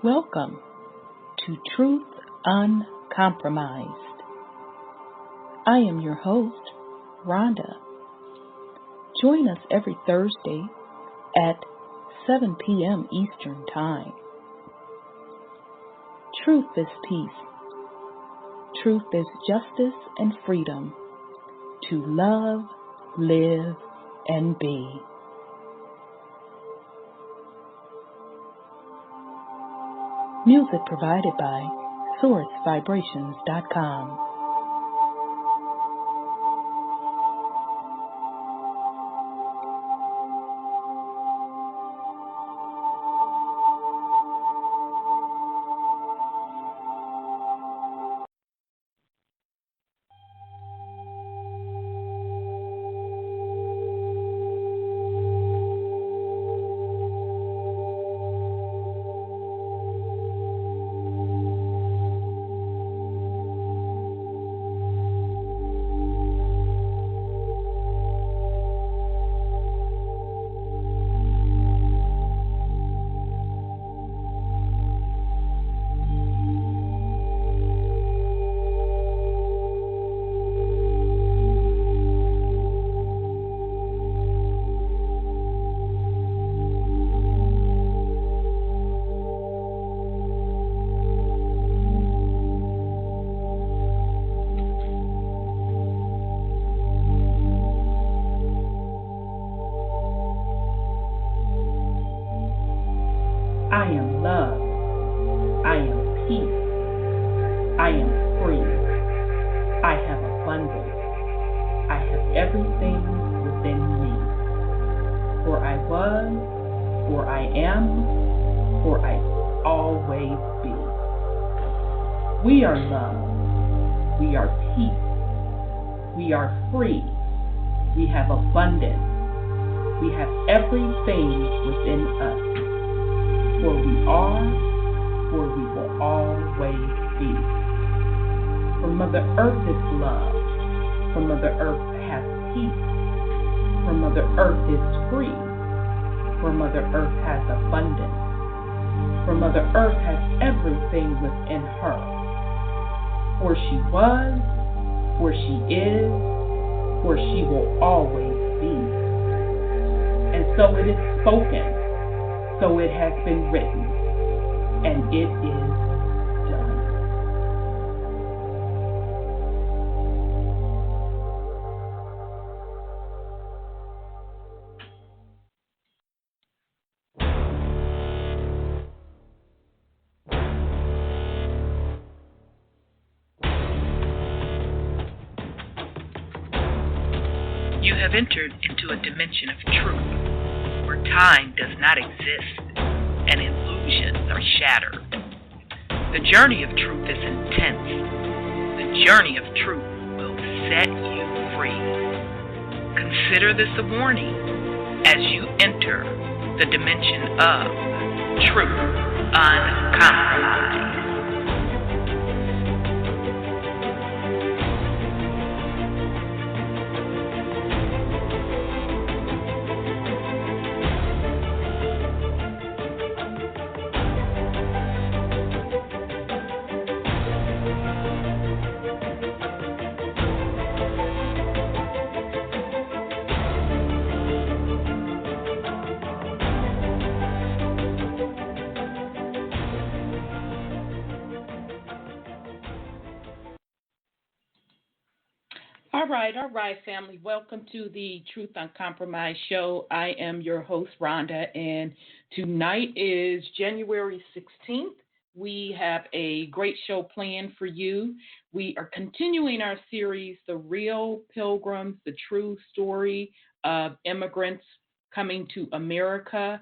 Welcome to Truth Uncompromised. I am your host, Rhonda. Join us every Thursday at 7 p.m. Eastern Time. Truth is peace. Truth is justice and freedom to love, live, and be. Music provided by sourcevibrations.com. I am love. I am peace. I am free. I have abundance. I have everything within me. For I was, for I am, for I always be. We are love. We are peace. We are free. We have abundance. We have everything within us. For we are, for we will always be. For Mother Earth is love. For Mother Earth has peace. For Mother Earth is free. For Mother Earth has abundance. For Mother Earth has everything within her. For she was, for she is, for she will always be. And so it is spoken. So it has been written, and it is done. You have entered into a dimension of truth, where time does not exist and illusions are shattered. The journey of truth is intense. The journey of truth will set you free. Consider this a warning as you enter the dimension of truth uncompromised. All right, family. Welcome to the Truth Uncompromised show. I am your host, Rhonda, and tonight is January 16th. We have a great show planned for you. We are continuing our series, The Real Pilgrams, the true story of immigrants coming to America.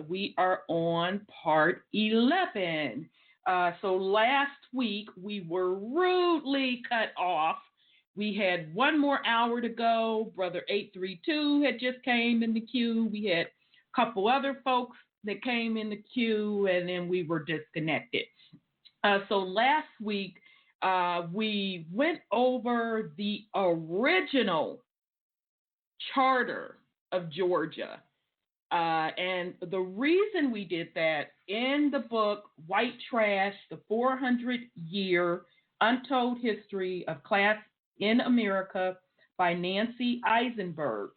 We are on part 11. So last week, we were rudely cut off. We had one more hour to go. Brother 832 had just came in the queue. We had a couple other folks that came in the queue, and then we were disconnected. So last week, we went over the original charter of Georgia. And the reason we did that, in the book White Trash, the 400-Year Untold History of Class in America by Nancy Eisenberg.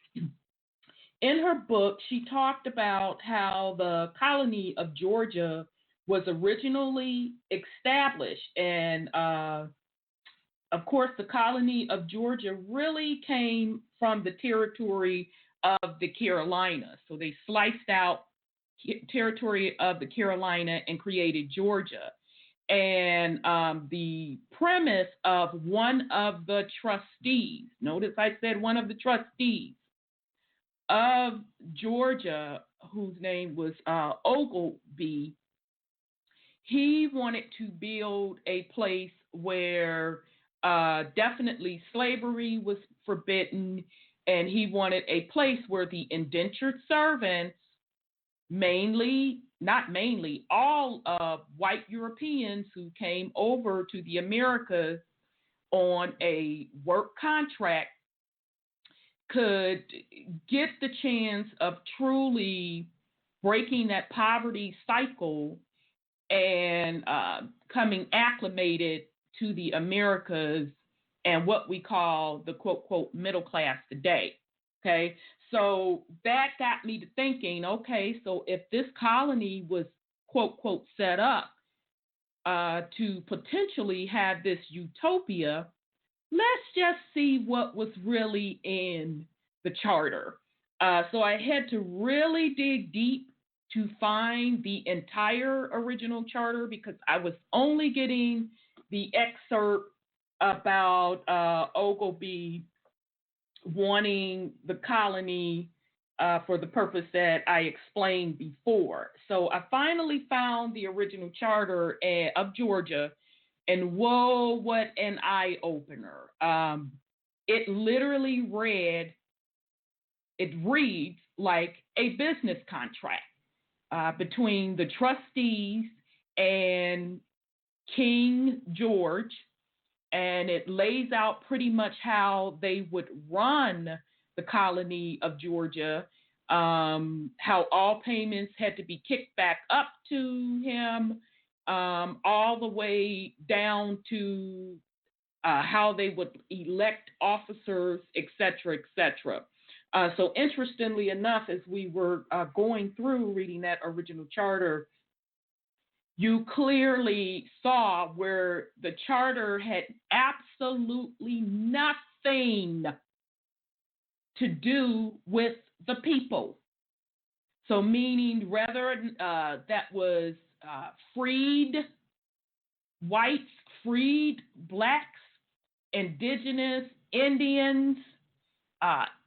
In her book, she talked about how the colony of Georgia was originally established. And of course, the colony of Georgia really came from the territory of the Carolinas. So they sliced out territory of the Carolina and created Georgia. And the premise of one of the trustees, notice I said one of the trustees of Georgia, whose name was Ogleby, he wanted to build a place where definitely slavery was forbidden, and he wanted a place where the indentured servants, all white Europeans who came over to the Americas on a work contract, could get the chance of truly breaking that poverty cycle and coming acclimated to the Americas and what we call the quote, quote, middle class today. Okay, so that got me to thinking, okay, so if this colony was quote, quote, set up to potentially have this utopia, let's just see what was really in the charter. So I had to really dig deep to find the entire original charter, because I was only getting the excerpt about Ogleby wanting the colony for the purpose that I explained before. So I finally found the original charter of Georgia, and whoa, what an eye-opener. It literally reads like a business contract between the trustees and King George, and it lays out pretty much how they would run the colony of Georgia, how all payments had to be kicked back up to him, all the way down to how they would elect officers, et cetera, et cetera. So interestingly enough, as we were going through reading that original charter, you clearly saw where the charter had absolutely nothing to do with the people. So meaning whether that was freed whites, freed blacks, indigenous, Indians,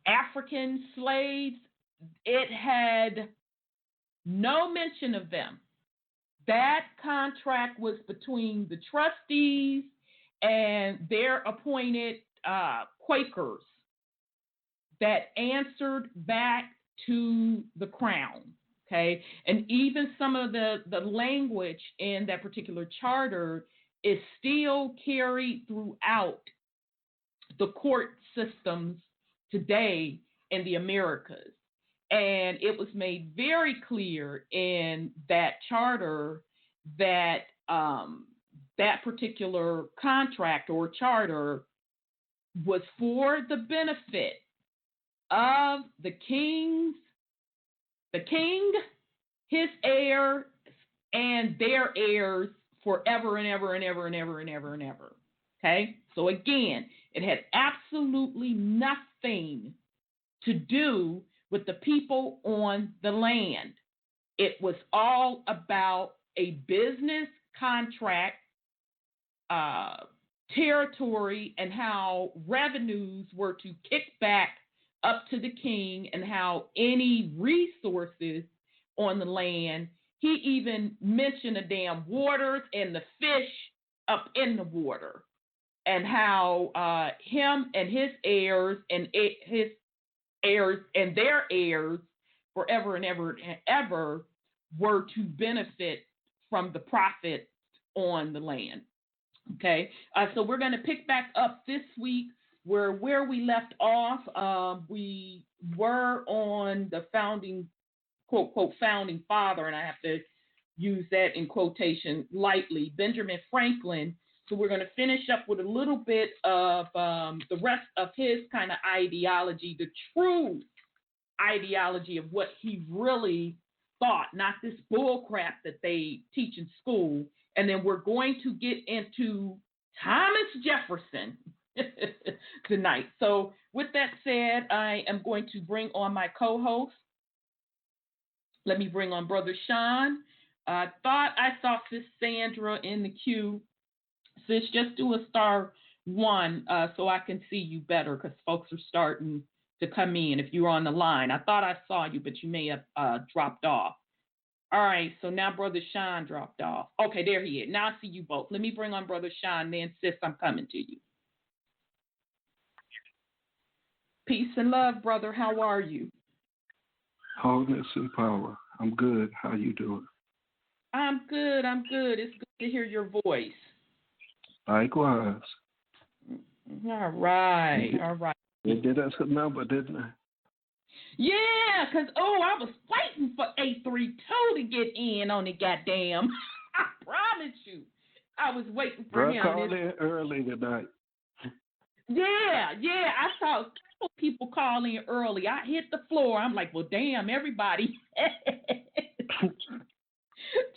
African slaves, it had no mention of them. That contract was between the trustees and their appointed Quakers that answered back to the crown. Okay, and even some of the language in that particular charter is still carried throughout the court systems today in the Americas. And it was made very clear in that charter that that particular contract or charter was for the benefit of the king, his heir, and their heirs forever and ever and ever and ever and ever and ever. Okay? So again, it had absolutely nothing to do with the people on the land. It was all about a business contract, territory, and how revenues were to kick back up to the king, and how any resources on the land, he even mentioned the damn waters and the fish up in the water, and how him and his heirs and his heirs and their heirs forever and ever and ever were to benefit from the profit on the land. Okay, so we're going to pick back up this week where we left off. We were on the founding quote, quote, founding father, and I have to use that in quotation lightly, Benjamin Franklin. So we're going to finish up with a little bit of the rest of his kind of ideology, the true ideology of what he really thought, not this bull crap that they teach in school. And then we're going to get into Thomas Jefferson tonight. So with that said, I am going to bring on my co-host. Let me bring on Brother Sean. I thought I saw Sis Sandra in the queue. Sis, just do a *1 so I can see you better, because folks are starting to come in if you're on the line. I thought I saw you, but you may have dropped off. All right, so now Brother Sean dropped off. Okay, there he is. Now I see you both. Let me bring on Brother Sean, then Sis, I'm coming to you. Peace and love, brother. How are you? Wholeness and power. I'm good. How you doing? I'm good. It's good to hear your voice. Likewise. All right. They did us a number, didn't they? Yeah, because, I was waiting for 832 to get in on the goddamn. I promise you. I was waiting for him. Called in early tonight. Yeah. I saw people call in early. I hit the floor. I'm like, well, damn, everybody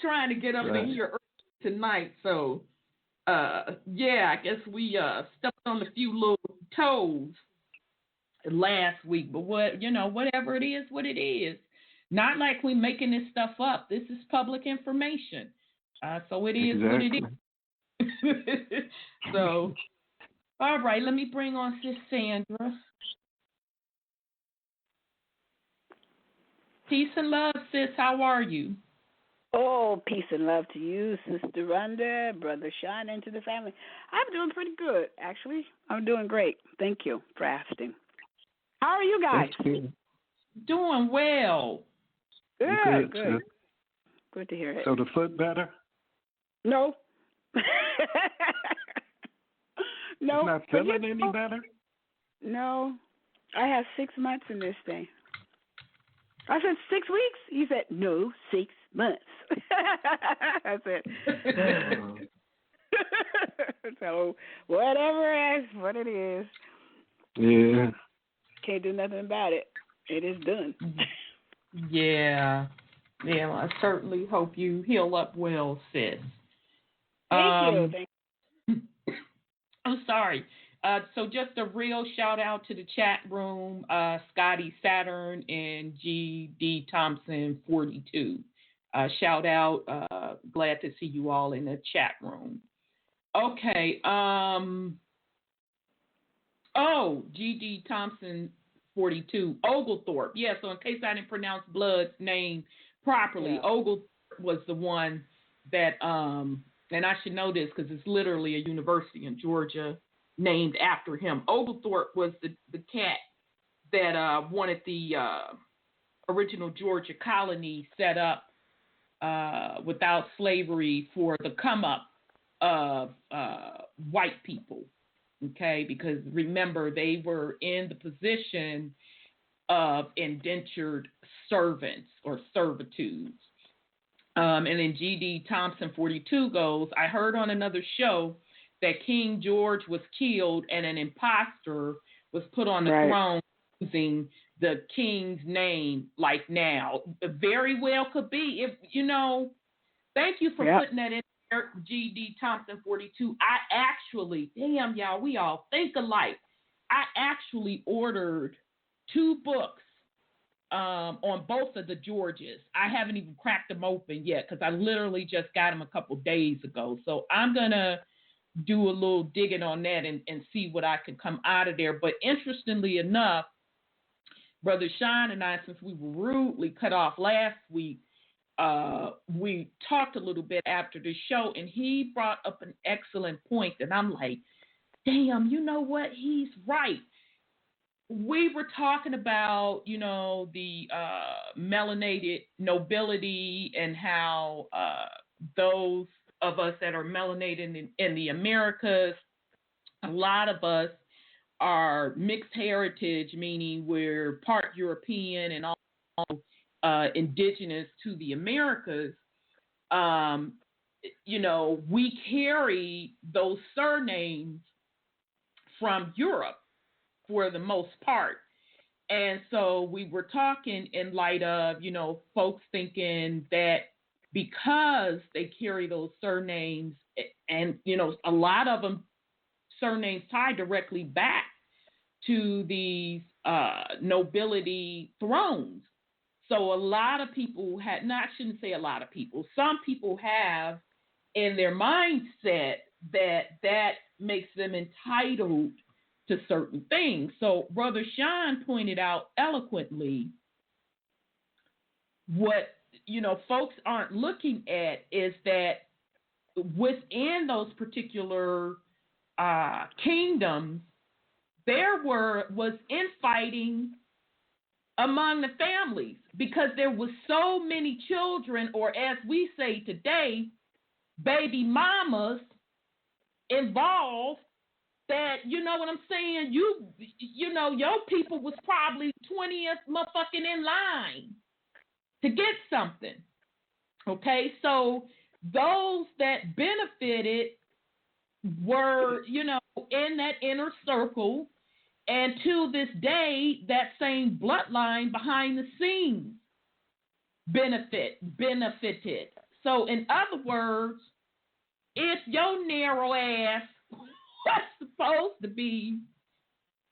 trying to get up in here early tonight. So, I guess we stepped on a few little toes last week. But whatever it is, what it is. Not like we making this stuff up. This is public information. So it is exactly what it is. So, all right, let me bring on Sis Sandra. Peace and love, sis. How are you? Oh, peace and love to you, Sister Rhonda, Brother Sean, and to the family. I'm doing pretty good, actually. I'm doing great. Thank you for asking. How are you guys? Doing well. Good. Good to hear it. So the foot better? No. No. It's not feeling any better? No. I have 6 months in this thing. I said 6 weeks? He said, no, 6 months. I said, so whatever is what it is. Yeah. Can't do nothing about it. It is done. Yeah. Well, I certainly hope you heal up well, sis. Thank you. I'm sorry. So just a real shout out to the chat room, Scotty Saturn and G.D. Thompson 42. Shout out. Glad to see you all in the chat room. Okay. G.D. Thompson 42. Oglethorpe. Yeah, so in case I didn't pronounce Blood's name properly, Oglethorpe was the one that, and I should know this because it's literally a university in Georgia named after him. Oglethorpe was the cat that wanted the original Georgia colony set up without slavery for the come up of white people. Okay, because remember, they were in the position of indentured servants or servitudes. And then G.D. Thompson 42 goes, I heard on another show that King George was killed and an imposter was put on the throne using the king's name like now. Very well could be. If thank you for putting that in there, G.D. Thompson 42. I actually, damn y'all, we all think alike. I actually ordered 2 books on both of the Georges. I haven't even cracked them open yet because I literally just got them a couple days ago. So I'm going to do a little digging on that and see what I can come out of there. But interestingly enough, Brother Sean and I, since we were rudely cut off last week, we talked a little bit after the show, and he brought up an excellent point that I'm like, damn, you know what? He's right. We were talking about, the melanated nobility and how those of us that are melanated in the Americas, a lot of us are mixed heritage, meaning we're part European and also indigenous to the Americas, we carry those surnames from Europe for the most part. And so we were talking in light of, folks thinking that because they carry those surnames and, a lot of them surnames tie directly back to these nobility thrones. So a lot of people I shouldn't say a lot of people, some people have in their mindset that makes them entitled to certain things. So Brother Sean pointed out eloquently what, folks aren't looking at is that within those particular kingdoms, there was infighting among the families because there was so many children, or as we say today, baby mamas involved, that, you know what I'm saying, your people was probably 20th motherfucking in line to get something. Okay, so those that benefited were, in that inner circle, and to this day, that same bloodline behind the scenes benefited. So in other words, if your narrow ass was supposed to be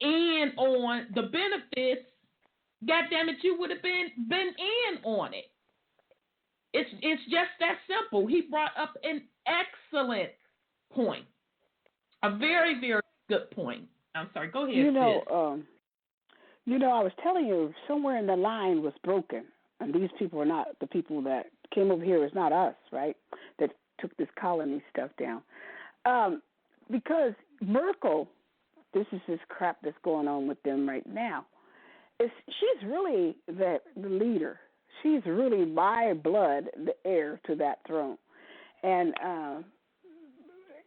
in on the benefits, goddammit, you would have been in on it. It's just that simple. He brought up an excellent point, a very, very good point. I'm sorry. Go ahead, sis. I was telling you somewhere in the line was broken, and these people are not the people that came over here. It's not us, right? That took this colony stuff down, because Merkel. This is this crap that's going on with them right now. She's really the leader. She's really by blood the heir to that throne, and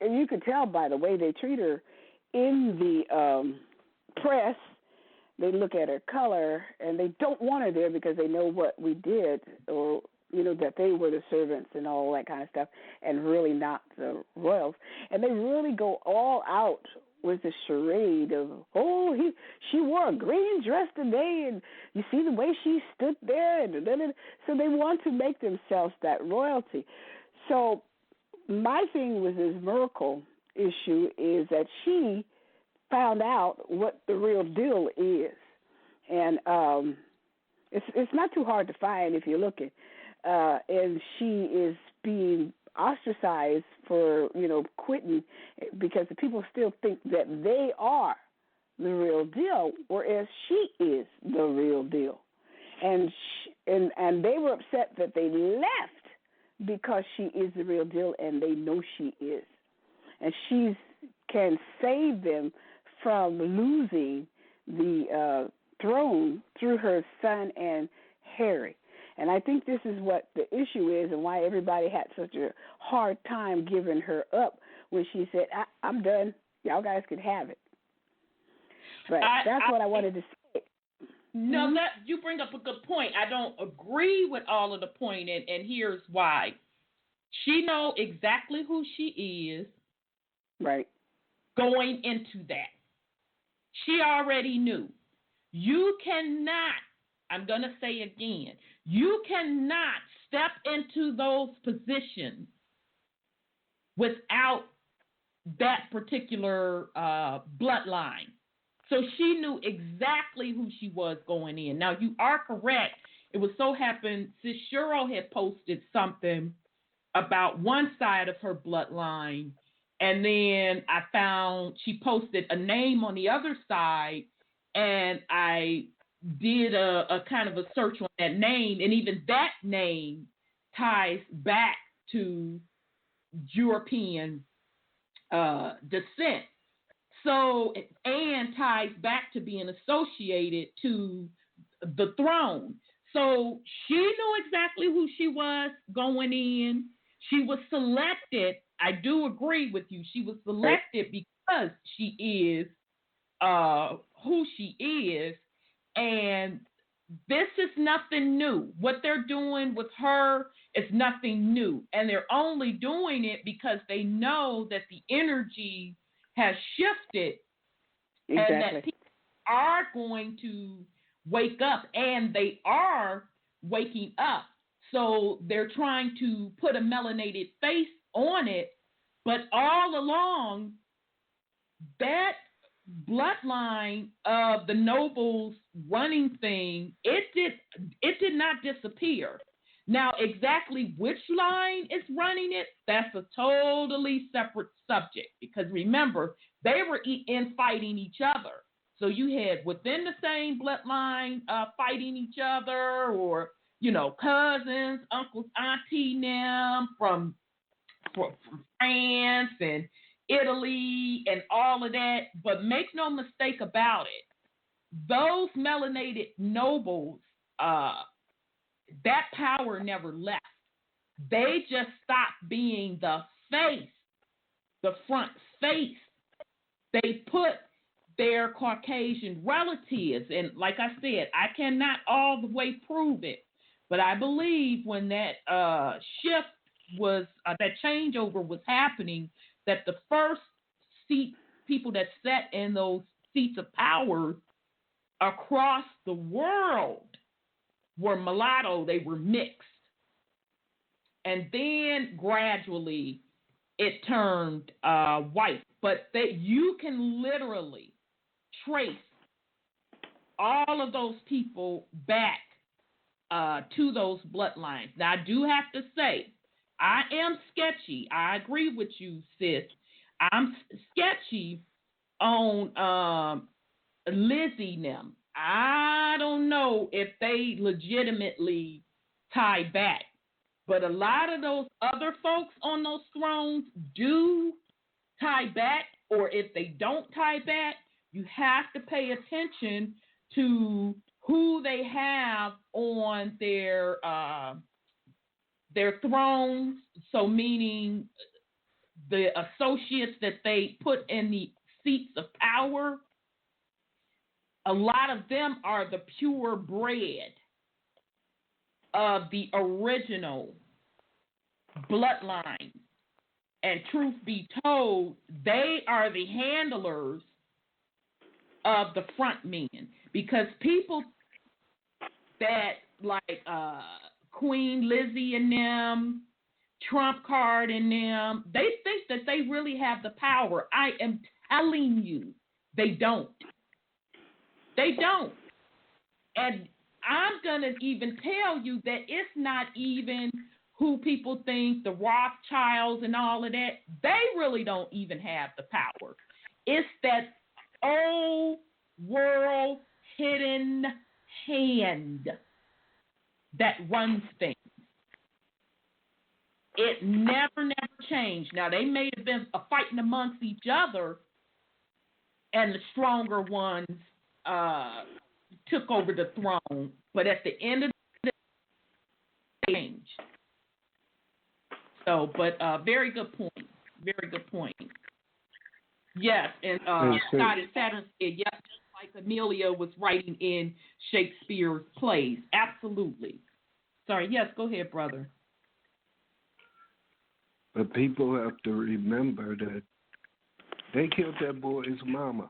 you can tell by the way they treat her in the press. They look at her color and they don't want her there because they know what we did, or that they were the servants and all that kind of stuff, and really not the royals. And they really go all out with the charade of, she wore a green dress today, and you see the way she stood there, and so they want to make themselves that royalty. So my thing with this Merkel issue is that she found out what the real deal is, and it's not too hard to find if you're looking. And she is being ostracized for quitting because the people still think that they are the real deal, whereas she is the real deal, and they were upset that they left because she is the real deal, and they know she is, and she can save them from losing the throne through her son and Harry. And I think this is what the issue is, and why everybody had such a hard time giving her up when she said, I'm done. Y'all guys can have it. But that's what I wanted to say. No, you bring up a good point. I don't agree with all of the point, and here's why. She know exactly who she is. Right. Going into that. She already knew. You cannot, I'm going to say again, you cannot step into those positions without that particular bloodline. So she knew exactly who she was going in. Now, you are correct. It was so happened, Sis Cheryl had posted something about one side of her bloodline, and then I found she posted a name on the other side, and I did a kind of a search on that name, and even that name ties back to European descent. So, and ties back to being associated to the throne. So she knew exactly who she was going in. She was selected. I do agree with you. She was selected because she is who she is. And this is nothing new. What they're doing with her is nothing new. And they're only doing it because they know that the energy has shifted Exactly. and that people are going to wake up, and they are waking up. So they're trying to put a melanated face on it, but all along, that bloodline of the nobles running thing, it did not disappear. Now, exactly which line is running it, that's a totally separate subject, because remember, they were fighting each other. So you had within the same bloodline fighting each other, or, cousins, uncles, auntie, them from France and Italy and all of that. But make no mistake about it, those melanated nobles, that power never left. They just stopped being the face, the front face. They put their Caucasian relatives, and like I said, I cannot all the way prove it, but I believe when that shift was, that changeover was happening, that the first people that sat in those seats of power across the world were mulatto. They were mixed. And then gradually it turned white. But you can literally trace all of those people back to those bloodlines. Now, I do have to say, I am sketchy. I agree with you, sis. I'm sketchy on Lizzie and them. I don't know if they legitimately tie back, but a lot of those other folks on those thrones do tie back, or if they don't tie back, you have to pay attention to who they have on their thrones. So meaning the associates that they put in the seats of power, a lot of them are the purebred of the original bloodline. And truth be told, they are the handlers of the front men. Because people that like Queen Lizzie and them, Trump card and them, they think that they really have the power. I am telling you, they don't. They don't. And I'm going to even tell you that it's not even who people think, the Rothschilds and all of that. They really don't even have the power. It's that old world hidden hand that runs things. It never changed. Now, they may have been fighting amongst each other, and the stronger ones took over the throne. But at the end of the day, changed. So, but very good point. Very good point. Yes, and Scott and Saturn said, yes, just like Amelia was writing in Shakespeare's plays. Absolutely. Sorry, yes, go ahead, brother. But people have to remember that they killed that boy's mama.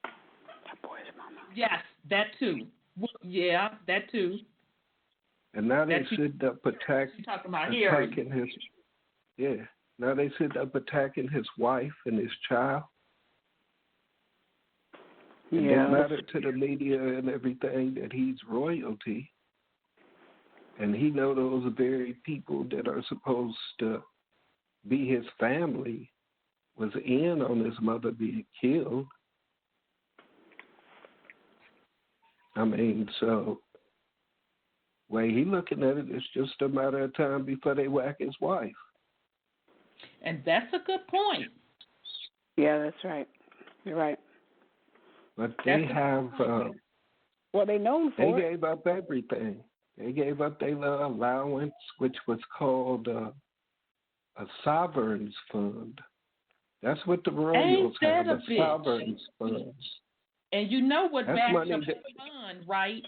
That boy's mama. Yes, that too. Yeah, that too. And now they sit up attacking his. Yeah. Now they sit up attacking his wife and his child. Yeah. It doesn't matter to the media and everything that he's royalty. And he know those very people that are supposed to be his family was in on his mother being killed. I mean, so way he looking at it, it's just a matter of time before they whack his wife. And that's a good point. Yeah, that's right. You're right. But they have. Well, they known for it. They gave up everything. They gave up their allowance, which was called a sovereign's fund. That's what the royals have, a sovereign's fund. And you know what That's backs money up the fund, right?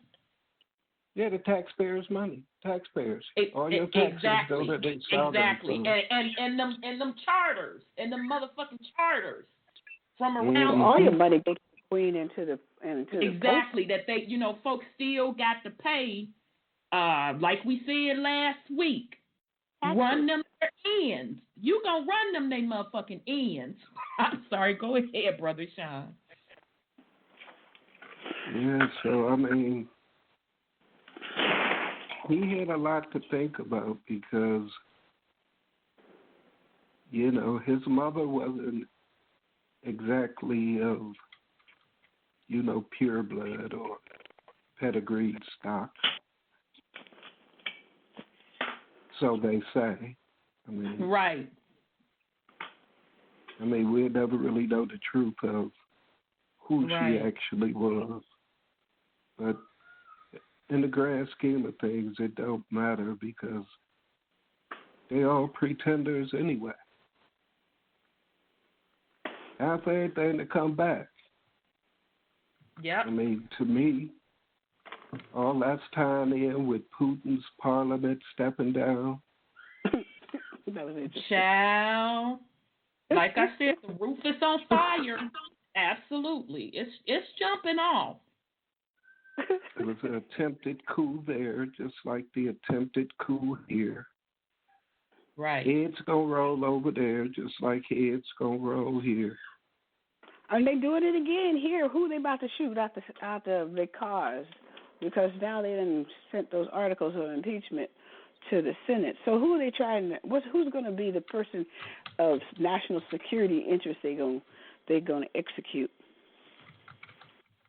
Yeah, the taxpayers' money. Taxpayers. All your taxes exactly. go to the salary Exactly. fund. And them charters and them motherfucking charters from around. Mm-hmm. All your money goes to the Queen and to the exactly that they folks still got to pay. Like we said last week, run them their ends. You gonna run them they motherfucking ends. I'm sorry. Go ahead, Brother Sean. Yeah. So I mean, he had a lot to think about because, his mother wasn't exactly of, pure blood or pedigreed stock. So they say. Right. We'll never really know the truth of who she actually was. But in the grand scheme of things, it don't matter because they're all pretenders anyway. After everything to come back. Yeah. To me, all that's tying in with Putin's parliament stepping down. That was interesting. Child. Like I said, the roof is on fire. Absolutely. It's jumping off. It was an attempted coup there, just like the attempted coup here. Right. Heads gonna roll over there, just like heads gonna roll here. And they doing it again here. Who they about to shoot out the their cars? Because now they done sent those articles of impeachment to the Senate. So who are they trying to? Who's going to be the person of national security interest they're going to execute?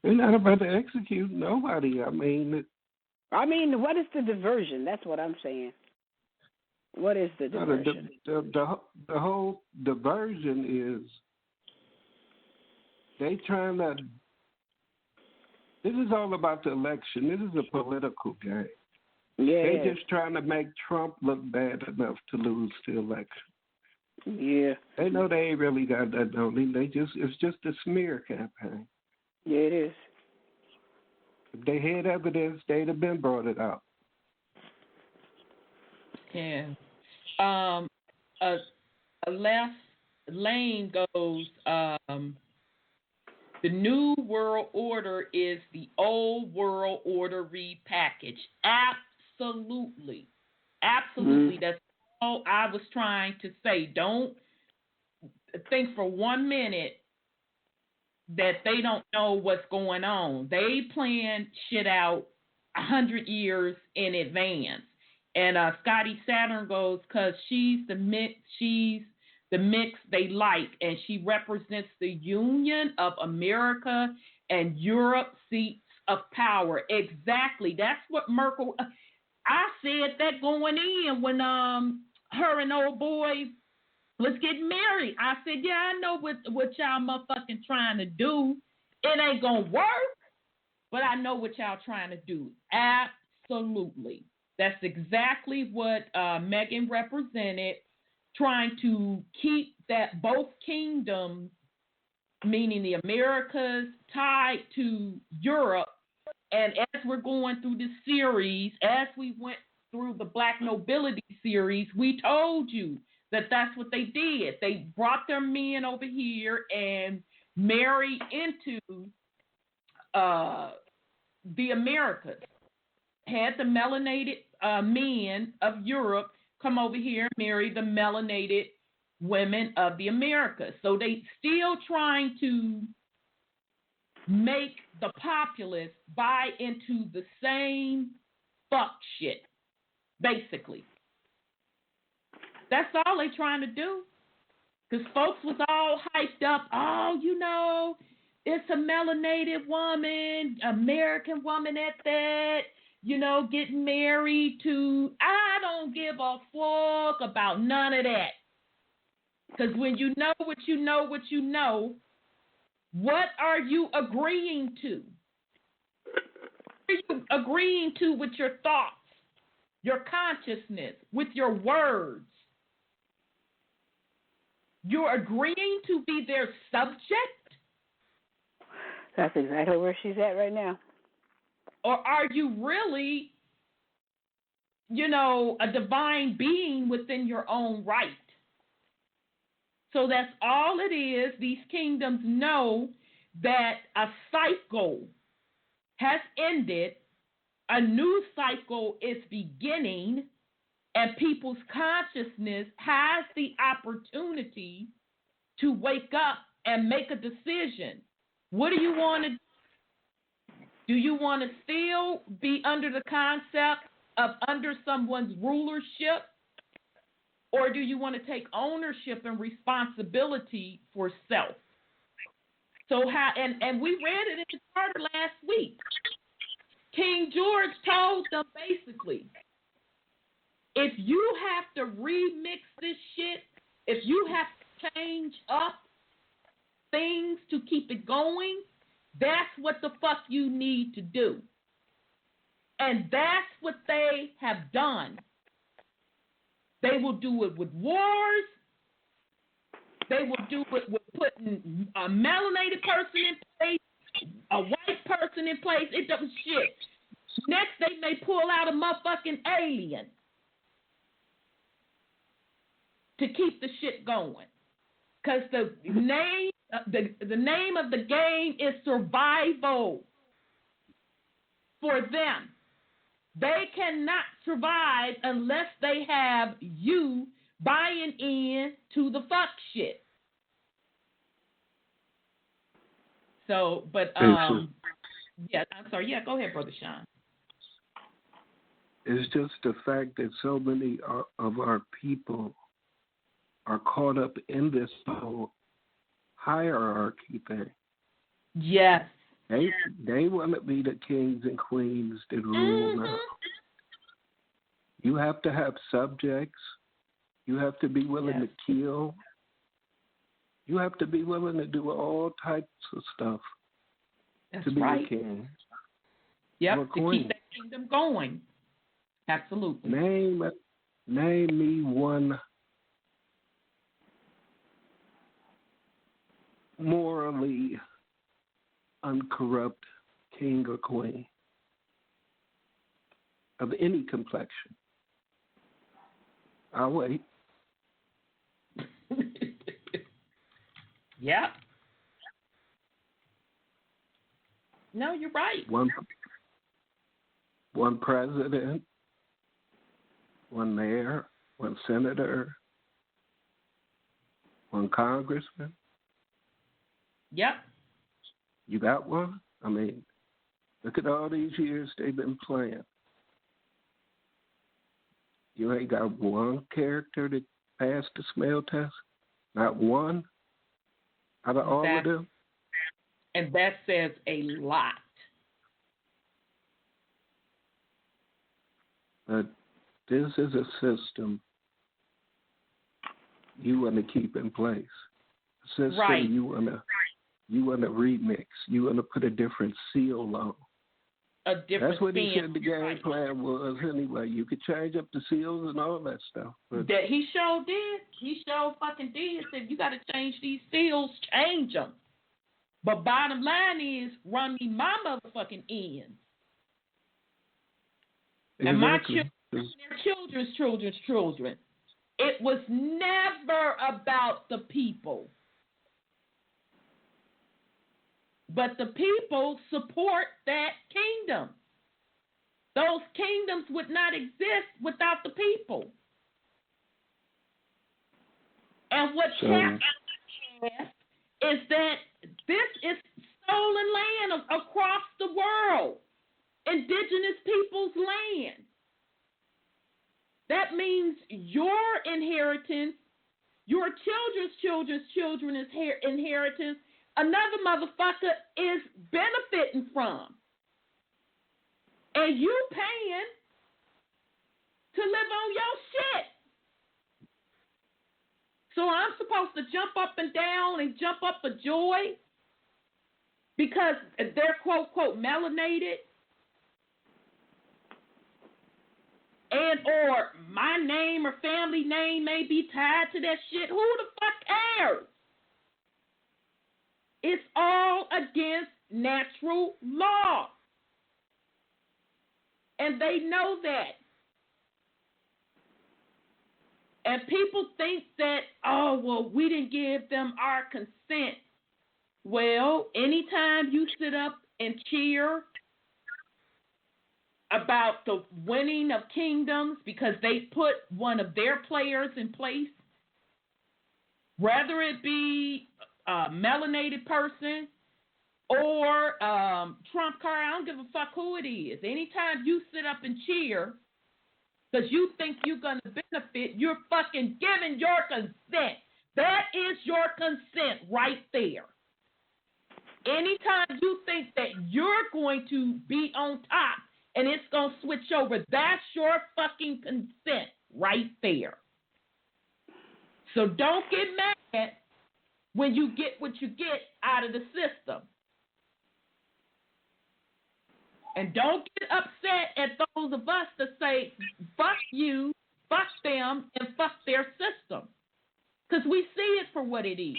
They're not about to execute nobody. what is the diversion? That's what I'm saying. What is the diversion? The whole diversion is they trying to. This is all about the election. This is a political game. Yeah. They're just trying to make Trump look bad enough to lose the election. Yeah. They know they ain't really got that on them. It's just a smear campaign. Yeah, it is. If they had evidence, they'd have been brought it out. Yeah. A left lane goes, the new world order is the old world order repackaged. Absolutely. Absolutely. Mm-hmm. That's all I was trying to say. Don't think for 1 minute that they don't know what's going on. They plan shit out 100 years in advance. And Scotty Saturn goes, because she's the mix they like, and she represents the union of America and Europe seats of power. Exactly. That's what Merkel. I said that going in when her and old boy was getting married. I said, yeah, I know what y'all motherfucking trying to do. It ain't gonna work, but I know what y'all trying to do. Absolutely. That's exactly what Megan represented. Trying to keep that both kingdoms, meaning the Americas, tied to Europe. And as we're going through this series, as we went through the Black Nobility series, we told you that that's what they did. They brought their men over here and married into the Americas. Had the melanated men of Europe come over here and marry the melanated women of the Americas. So they still trying to make the populace buy into the same fuck shit, basically. That's all they trying to do. Because folks was all hyped up. Oh, it's a melanated woman, American woman at that. Getting married to, I don't give a fuck about none of that. Because when you know what you know, what are you agreeing to? What are you agreeing to with your thoughts, your consciousness, with your words? You're agreeing to be their subject? That's exactly where she's at right now. Or are you really, a divine being within your own right? So that's all it is. These kingdoms know that a cycle has ended, a new cycle is beginning, and people's consciousness has the opportunity to wake up and make a decision. What do you want to do? Do you want to still be under the concept of under someone's rulership? Or do you want to take ownership and responsibility for self? So and we read it in the charter last week. King George told them basically, if you have to remix this shit, if you have to change up things to keep it going, that's what the fuck you need to do. And that's what they have done. They will do it with wars. They will do it with putting a melanated person in place, a white person in place. It doesn't shit. Next, they may pull out a motherfucking alien to keep the shit going. Because the name of the game is survival for them. They cannot survive unless they have you buying in to the fuck shit. So, but, yeah, I'm sorry. Yeah, go ahead, Brother Sean. It's just the fact that so many of our people are caught up in this whole hierarchy thing. Yes. They want to be the kings and queens that rule now. You have to have subjects. You have to be willing to kill. You have to be willing to do all types of stuff to be a king. Yep, or to queen. keep that kingdom going. Absolutely. Name me one morally uncorrupt king or queen of any complexion. I'll wait. Yep. No, you're right. One president, one mayor, one senator, one congressman. Yep. You got one? I mean, look at all these years they've been playing. You ain't got one character that passed the smell test? Not one out of all of them? And that says a lot. But this is a system you want to keep in place. A system you want to remix. You want to put a different seal on. That's what he said the game plan was anyway. You could change up the seals and all that stuff. But that he sure did. He sure fucking did. Said you got to change these seals, change them. But bottom line is, run me my motherfucking ends. And my children, their children's children. It was never about the people. But the people support that kingdom. Those kingdoms would not exist without the people. And what happened is that this is stolen land across the world. Indigenous people's land. That means your inheritance, your children's children's inheritance, another motherfucker is benefiting from. And you paying to live on your shit. So I'm supposed to jump up and down and jump up for joy because they're quote, quote, melanated. And or my name or family name may be tied to that shit. Who the fuck cares? It's all against natural law. And they know that. And people think that, oh, well, we didn't give them our consent. Well, anytime you sit up and cheer about the winning of kingdoms because they put one of their players in place, whether it be a melanated person or Trump card, I don't give a fuck who it is. Anytime you sit up and cheer because you think you're going to benefit, you're fucking giving your consent. That is your consent right there. Anytime you think that you're going to be on top and it's going to switch over, that's your fucking consent right there. So don't get mad when you get what you get out of the system. And don't get upset at those of us that say, fuck you, fuck them, and fuck their system. Because we see it for what it is.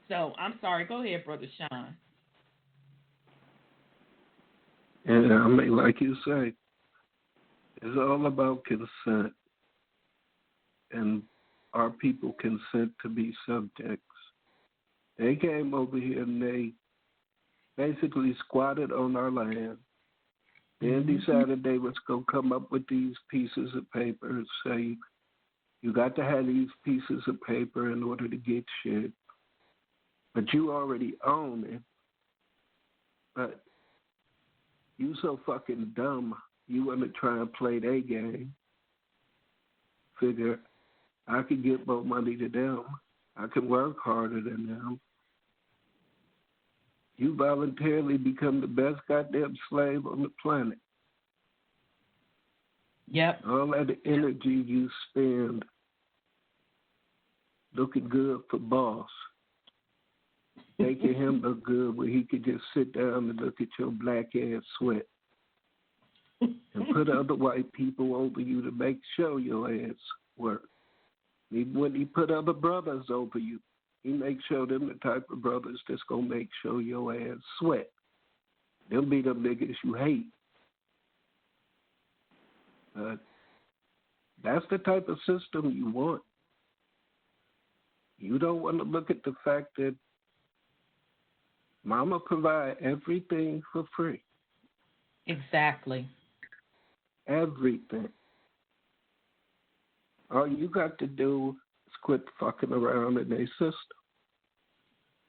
So, I'm sorry. Go ahead, Brother Sean. And I mean, like you say, it's all about consent. And our people consent to be subjects. They came over here and they basically squatted on our land, then decided they was going to come up with these pieces of paper and say, you got to have these pieces of paper in order to get shit. But you already own it. But you so fucking dumb, you want to try and play their game. Figure, I can get more money than them. I can work harder than them. You voluntarily become the best goddamn slave on the planet. Yep. All that energy you spend looking good for boss, making him look good where he could just sit down and look at your black ass sweat and put other white people over you to make sure your ass work. When he put other brothers over you, he makes sure them the type of brothers that's going to make sure your ass sweat. Them be the niggas you hate. That's the type of system you want. You don't want to look at the fact that mama provide everything for free. Exactly. Everything. All you got to do is quit fucking around in their system.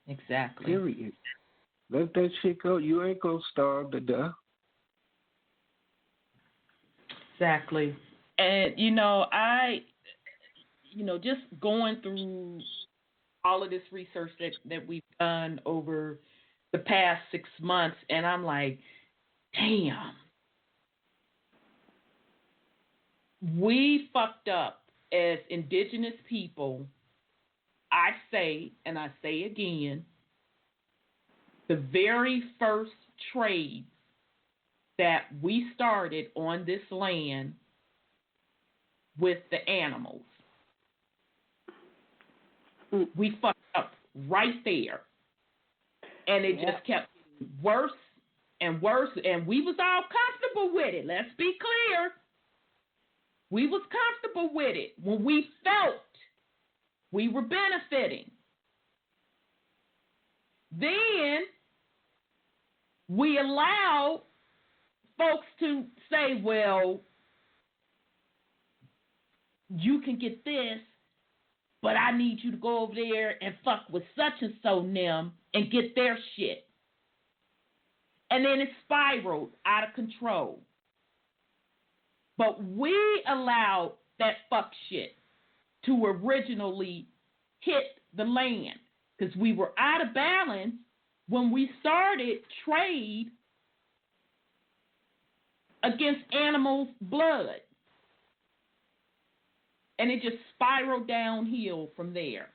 Exactly. Period. Let that shit go. You ain't going to starve to death. Exactly. And, just going through all of this research that we've done over the past 6 months, and I'm like, damn. We fucked up as indigenous people. I say, and I say again, the very first trade that we started on this land with the animals, we fucked up right there. And it just kept getting worse and worse, and we was all comfortable with it. Let's be clear. We was comfortable with it when we felt we were benefiting. Then we allowed folks to say, well, you can get this, but I need you to go over there and fuck with such and so them and get their shit. And then it spiraled out of control. But we allowed that fuck shit to originally hit the land because we were out of balance when we started trade against animals' blood. And it just spiraled downhill from there,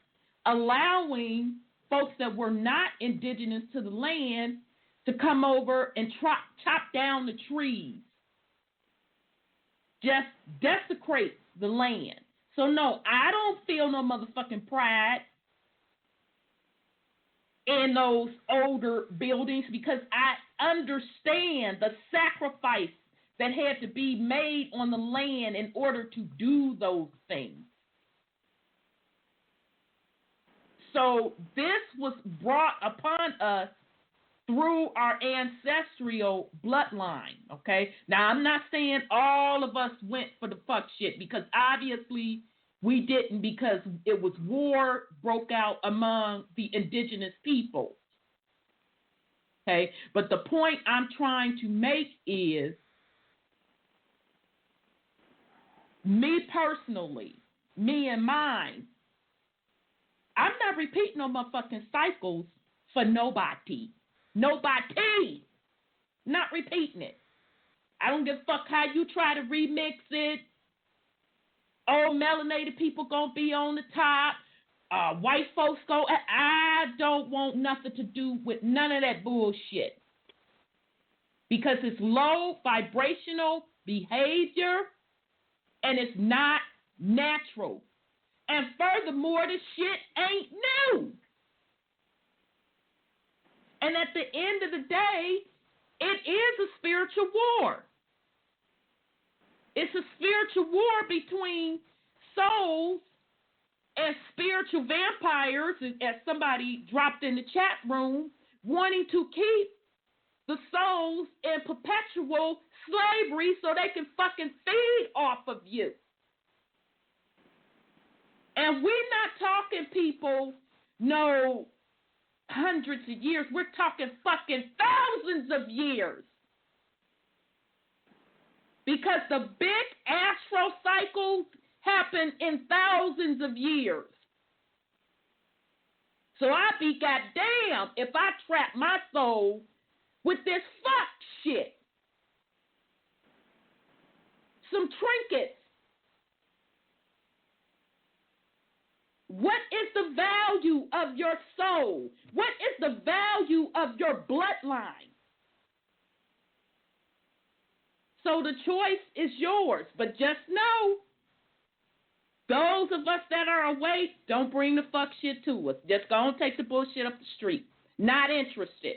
allowing folks that were not indigenous to the land to come over and chop down the trees, just desecrate the land. So, no, I don't feel no motherfucking pride in those older buildings because I understand the sacrifice that had to be made on the land in order to do those things. So this was brought upon us through our ancestral bloodline, okay? Now, I'm not saying all of us went for the fuck shit because obviously we didn't because it was war broke out among the indigenous people, okay? But the point I'm trying to make is me personally, me and mine, I'm not repeating no motherfucking cycles for nobody. Nobody. Not repeating it. I don't give a fuck how you try to remix it. Oh, melanated people gonna be on the top. White folks go. I don't want nothing to do with none of that bullshit. Because it's low vibrational behavior and it's not natural. And furthermore, this shit ain't new. And at the end of the day, it is a spiritual war. It's a spiritual war between souls and spiritual vampires, as somebody dropped in the chat room, wanting to keep the souls in perpetual slavery so they can fucking feed off of you. And we're not talking people, no, hundreds of years. We're talking fucking thousands of years. Because the big astral cycles happen in thousands of years. So I'd be goddamn if I trap my soul with this fuck shit. Some trinkets. What is the value of your soul? What is the value of your bloodline? So the choice is yours, but just know, those of us that are awake, don't bring the fuck shit to us. Just go and take the bullshit up the street. Not interested.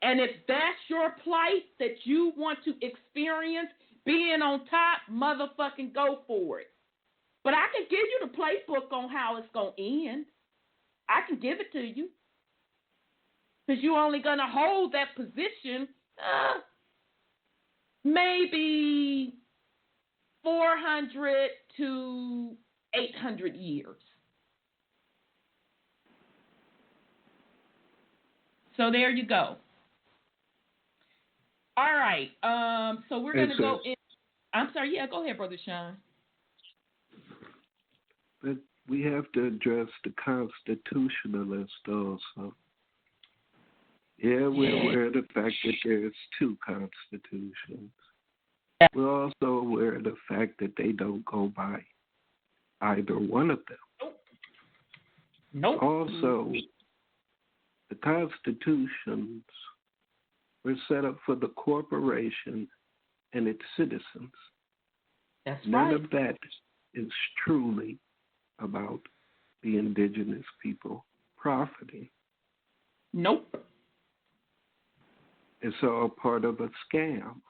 And if that's your plight that you want to experience, being on top, motherfucking go for it. But I can give you the playbook on how it's going to end. I can give it to you. Because you're only going to hold that position maybe 400 to 800 years. So there you go. All right. So we're going to go in. I'm sorry. Yeah, go ahead, Brother Sean. But we have to address the constitutionalist also. Yeah, we're aware of the fact that there's two constitutions. We're also aware of the fact that they don't go by either one of them. Nope. Also, the constitutions were set up for the corporation and its citizens. That's None right. of that is truly about the indigenous people profiting. Nope. It's all part of a scam.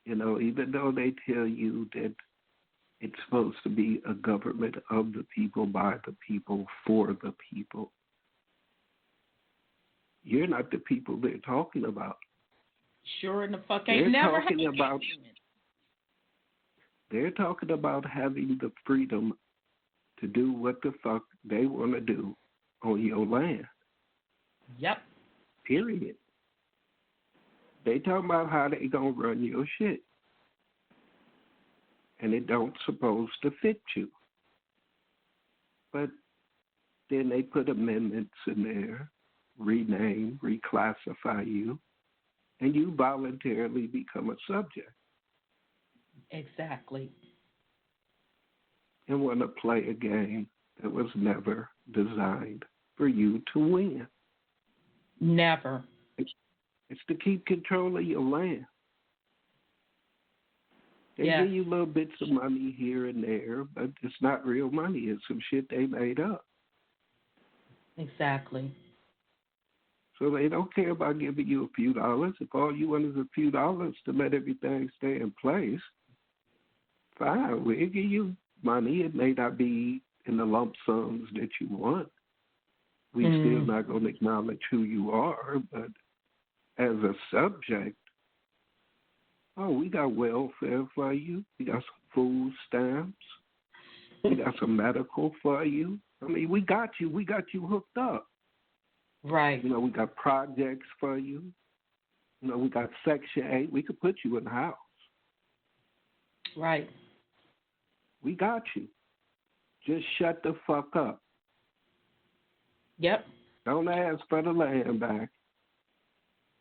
You know, even though they tell you that it's supposed to be a government of the people, by the people, for the people, you're not the people they're talking about. Sure in the fuck ain't never They're talking about having the freedom to do what the fuck they want to do on your land. Yep. Period. They talking about how they gonna run your shit. And it don't supposed to fit you. But then they put amendments in there, rename, reclassify you, and you voluntarily become a subject. Exactly. And want to play a game that was never designed for you to win. Never. It's to keep control of your land. They give you little bits of money here and there, but it's not real money. It's some shit they made up. Exactly. So they don't care about giving you a few dollars. If all you want is a few dollars to let everything stay in place, fine, we'll give you money. It may not be in the lump sums that you want. We still not going to acknowledge who you are, but as a subject, we got welfare for you. We got some food stamps. We got some medical for you. I mean, we got you. We got you hooked up. Right. You know, we got projects for you. You know, we got Section 8. We could put you in the house. Right. We got you. Just shut the fuck up. Yep. Don't ask for the land back.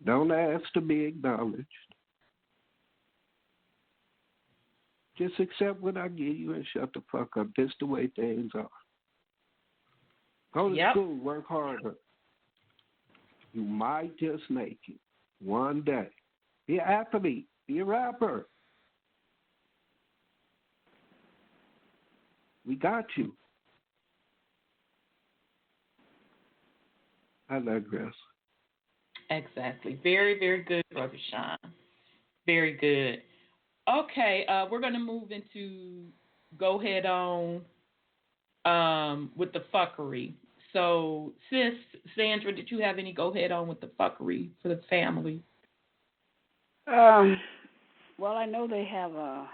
Don't ask to be acknowledged. Just accept what I give you and shut the fuck up. That's the way things are. Go to school, work harder. You might just make it one day. Be an athlete. Be a rapper. We got you. I digress. Exactly. Very, very good, Brother Sean. Very good. Okay, we're going to move into go head on with the fuckery. So, sis, Sandra, did you have any go head on with the fuckery for the family? Well, I know they have a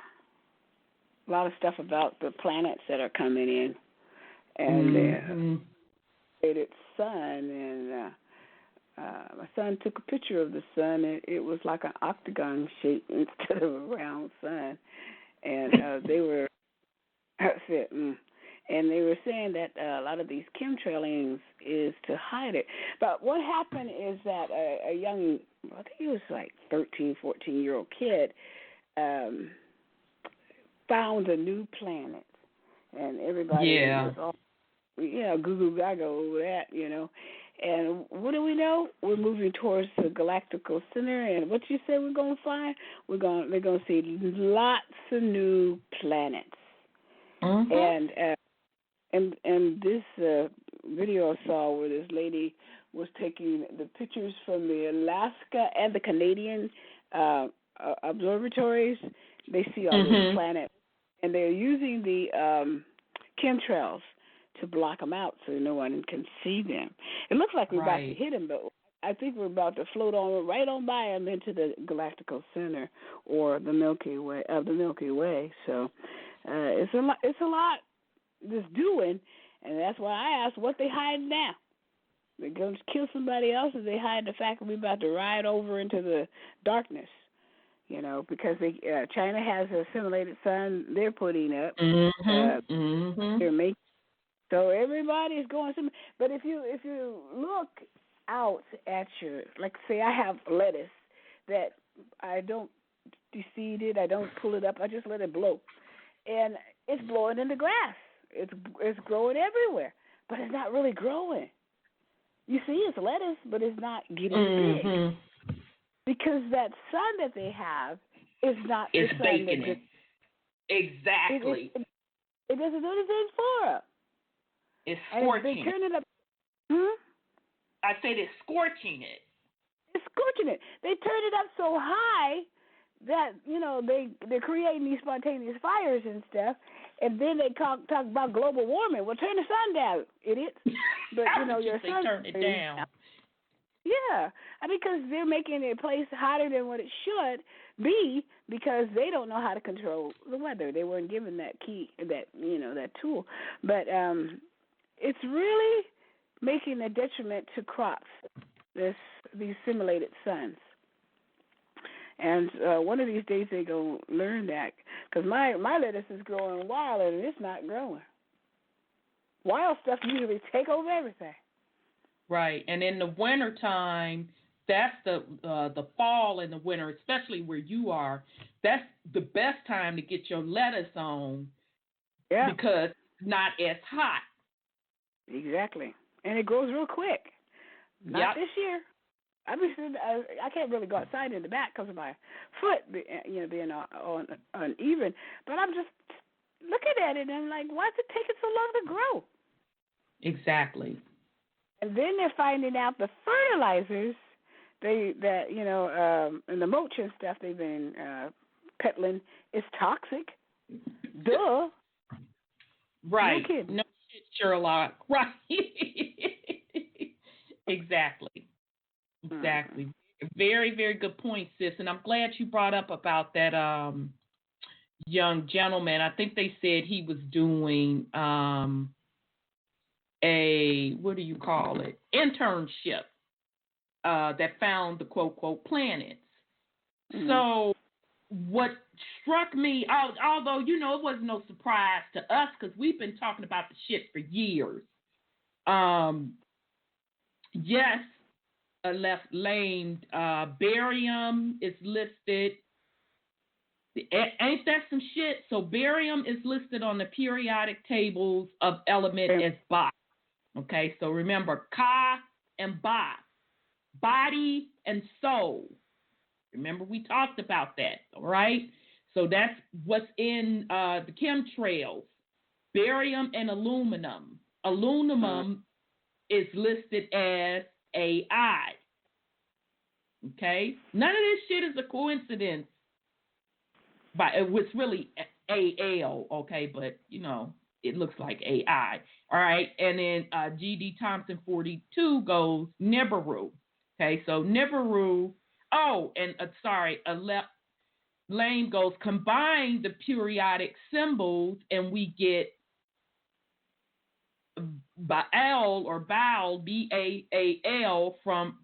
lot of stuff about the planets that are coming in, and their son, and my son took a picture of the sun, and it was like an octagon shape instead of a round sun, and they were and they were saying that a lot of these chemtrailings is to hide it. But what happened is that a young, I think he was like 13, 14-year-old kid, found a new planet, and everybody was all, goo-goo gaga over that, you know. And what do we know? We're moving towards the galactical center, and what you say we're going to find? They're going to see lots of new planets. And this video I saw where this lady was taking the pictures from the Alaska and the Canadian observatories. They see all these planets, and they're using the chemtrails to block them out so no one can see them. It looks like we're about to hit them, but I think we're about to float on right on by them into the galactical center or the Milky Way. So it's a lot that's doing, and that's why I asked what they hiding now. They're going to kill somebody else, or they hide the fact that we're about to ride over into the darkness. You know, because China has a simulated sun they're putting up. They're making. So everybody's going some. But if you look out at your, like say I have lettuce that I don't de-seed it, I don't pull it up, I just let it blow, and it's blowing in the grass. It's growing everywhere, but it's not really growing. You see, it's lettuce, but it's not getting big because that sun that they have is not the sun baking it. Exactly. It doesn't do anything for it. It's scorching. They turn it up. I said it's scorching it. It's scorching it. They turn it up so high that, you know, they're creating these spontaneous fires and stuff, and then they talk about global warming. Well, turn the sun down, idiots. But, you know, your sun... turn it down. Yeah, because they're making a place hotter than what it should be because they don't know how to control the weather. They weren't given that key, that tool. But it's really making a detriment to crops, these simulated suns. And one of these days they're going to learn that because my lettuce is growing wild and it's not growing. Wild stuff usually take over everything. Right, and in the wintertime, that's the fall and the winter, especially where you are, that's the best time to get your lettuce on because it's not as hot. Exactly, and it grows real quick. Not this year. I can't really go outside in the back because of my foot, being uneven. But I'm just looking at it and I'm like, why is it taking so long to grow? Exactly. And then they're finding out the fertilizers and the mulch and stuff they've been peddling is toxic. Duh. Right. No kidding. No shit, Sherlock. Right. Exactly. Exactly. Very, very good point, sis. And I'm glad you brought up about that young gentleman. I think they said he was doing a, what do you call it, internship that found the quote planets. Mm-hmm. So what struck me, although, you know, it wasn't no surprise to us because we've been talking about the shit for years. Yes, a left lane, barium is listed. Ain't that some shit? So barium is listed on the periodic tables of element as Ba. Okay, so remember Ka and Ba, body and soul. Remember we talked about that, all right? So that's what's in the chemtrails. Barium and aluminum. Aluminum is listed as AI. Okay? None of this shit is a coincidence. But it was really AL, okay? But, you know, it looks like AI. All right? And then G.D. Thompson 42 goes Nibiru. Okay? So Nibiru, Lane goes combine the periodic symbols and we get Baal or Baal, B-A-A-L from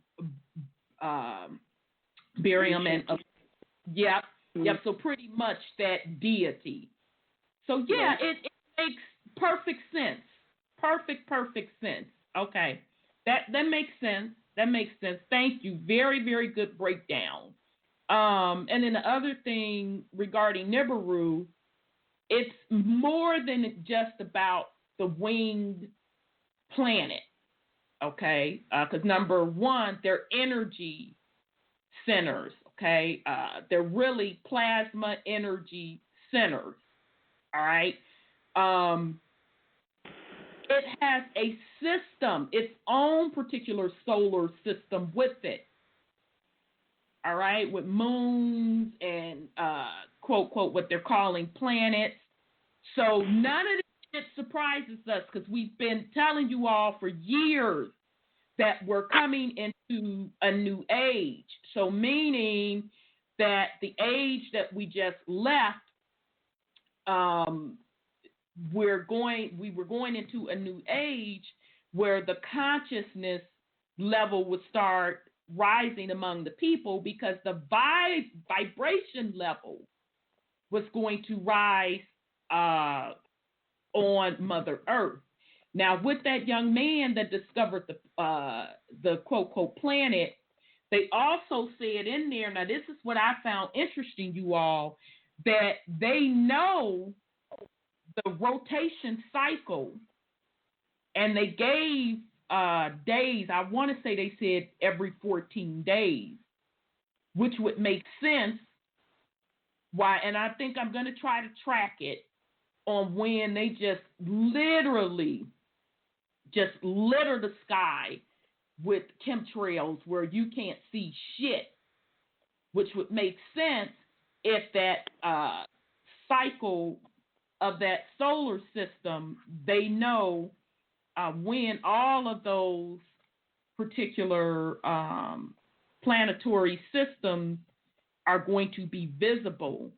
barium and yep. Yep, so pretty much that deity. So yeah, it makes perfect sense. Perfect sense. Okay. That makes sense. That makes sense. Thank you. Very, very good breakdown. And then the other thing regarding Nibiru, it's more than just about the winged planet. Okay? Because number one, they're energy centers. Okay, they're really plasma energy centers. All right. It has a system, its own particular solar system with it. All right, with moons and quote what they're calling planets. So none of this shit surprises us because we've been telling you all for years that we're coming into a new age. So meaning that the age that we just left, we were going into a new age where the consciousness level would start rising among the people because the vibration level was going to rise on Mother Earth. Now, with that young man that discovered the quote planet, they also said in there, now this is what I found interesting, you all, that they know the rotation cycle, and they gave days. I want to say they said every 14 days, which would make sense. Why? And I think I'm going to try to track it on when they just literally just litter the sky with chemtrails where you can't see shit, which would make sense if that cycle of that solar system, they know when all of those particular planetary systems are going to be visible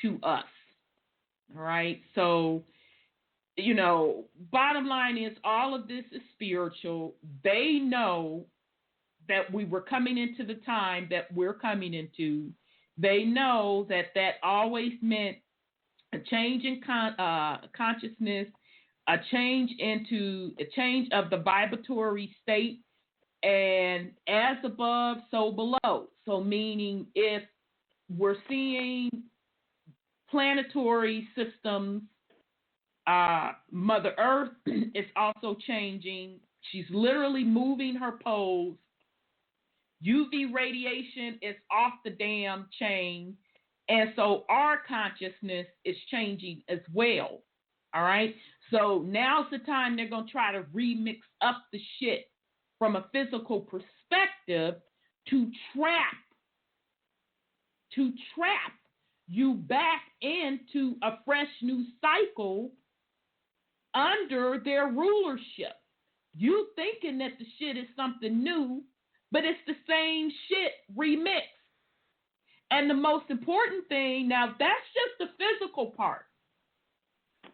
to us. All right, so you know, bottom line is all of this is spiritual. They know that we were coming into the time that we're coming into. They know that always meant a change in consciousness, a change of the vibratory state, and as above, so below. So meaning if we're seeing planetary systems, Mother Earth is also changing. She's literally moving her poles. UV radiation is off the damn chain. And so our consciousness is changing as well. All right. So now's the time they're going to try to remix up the shit from a physical perspective to trap you back into a fresh new cycle under their rulership. You thinking that the shit is something new, but it's the same shit remixed. And the most important thing, now that's just the physical part.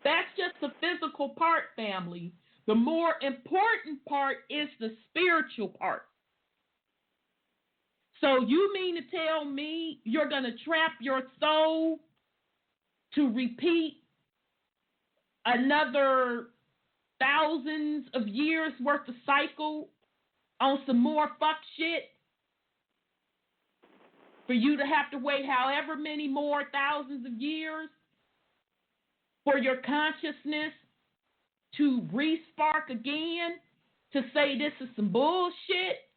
That's just the physical part, family. The more important part is the spiritual part. So you mean to tell me you're going to trap your soul to repeat another thousands of years worth of cycle on some more fuck shit? For you to have to wait however many more thousands of years for your consciousness to re-spark again, to say this is some bullshit?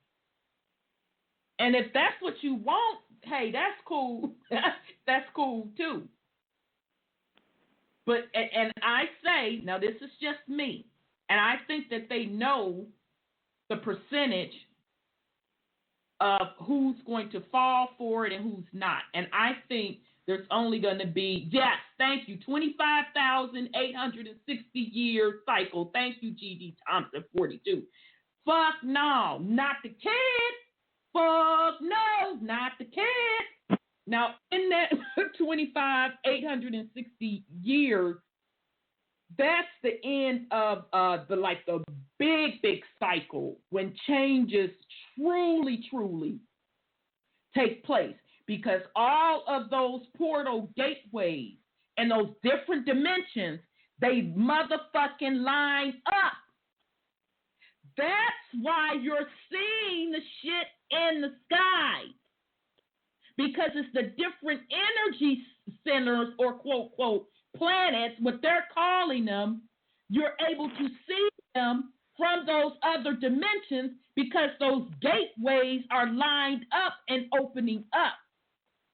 And if that's what you want, hey, that's cool. That's cool too. But, and I say, now this is just me, and I think that they know the percentage of who's going to fall for it and who's not. And I think there's only going to be, yes, thank you, 25,860 year cycle. Thank you, G.D. Thompson, 42. Fuck no, not the kid. Fuck no, not the kid. Now, in that 25,860 years, that's the end of the big cycle when changes truly take place, because all of those portal gateways and those different dimensions, they motherfucking line up. That's why you're seeing the shit in the sky, because it's the different energy centers, or quote planets, what they're calling them. You're able to see them from those other dimensions because those gateways are lined up and opening up.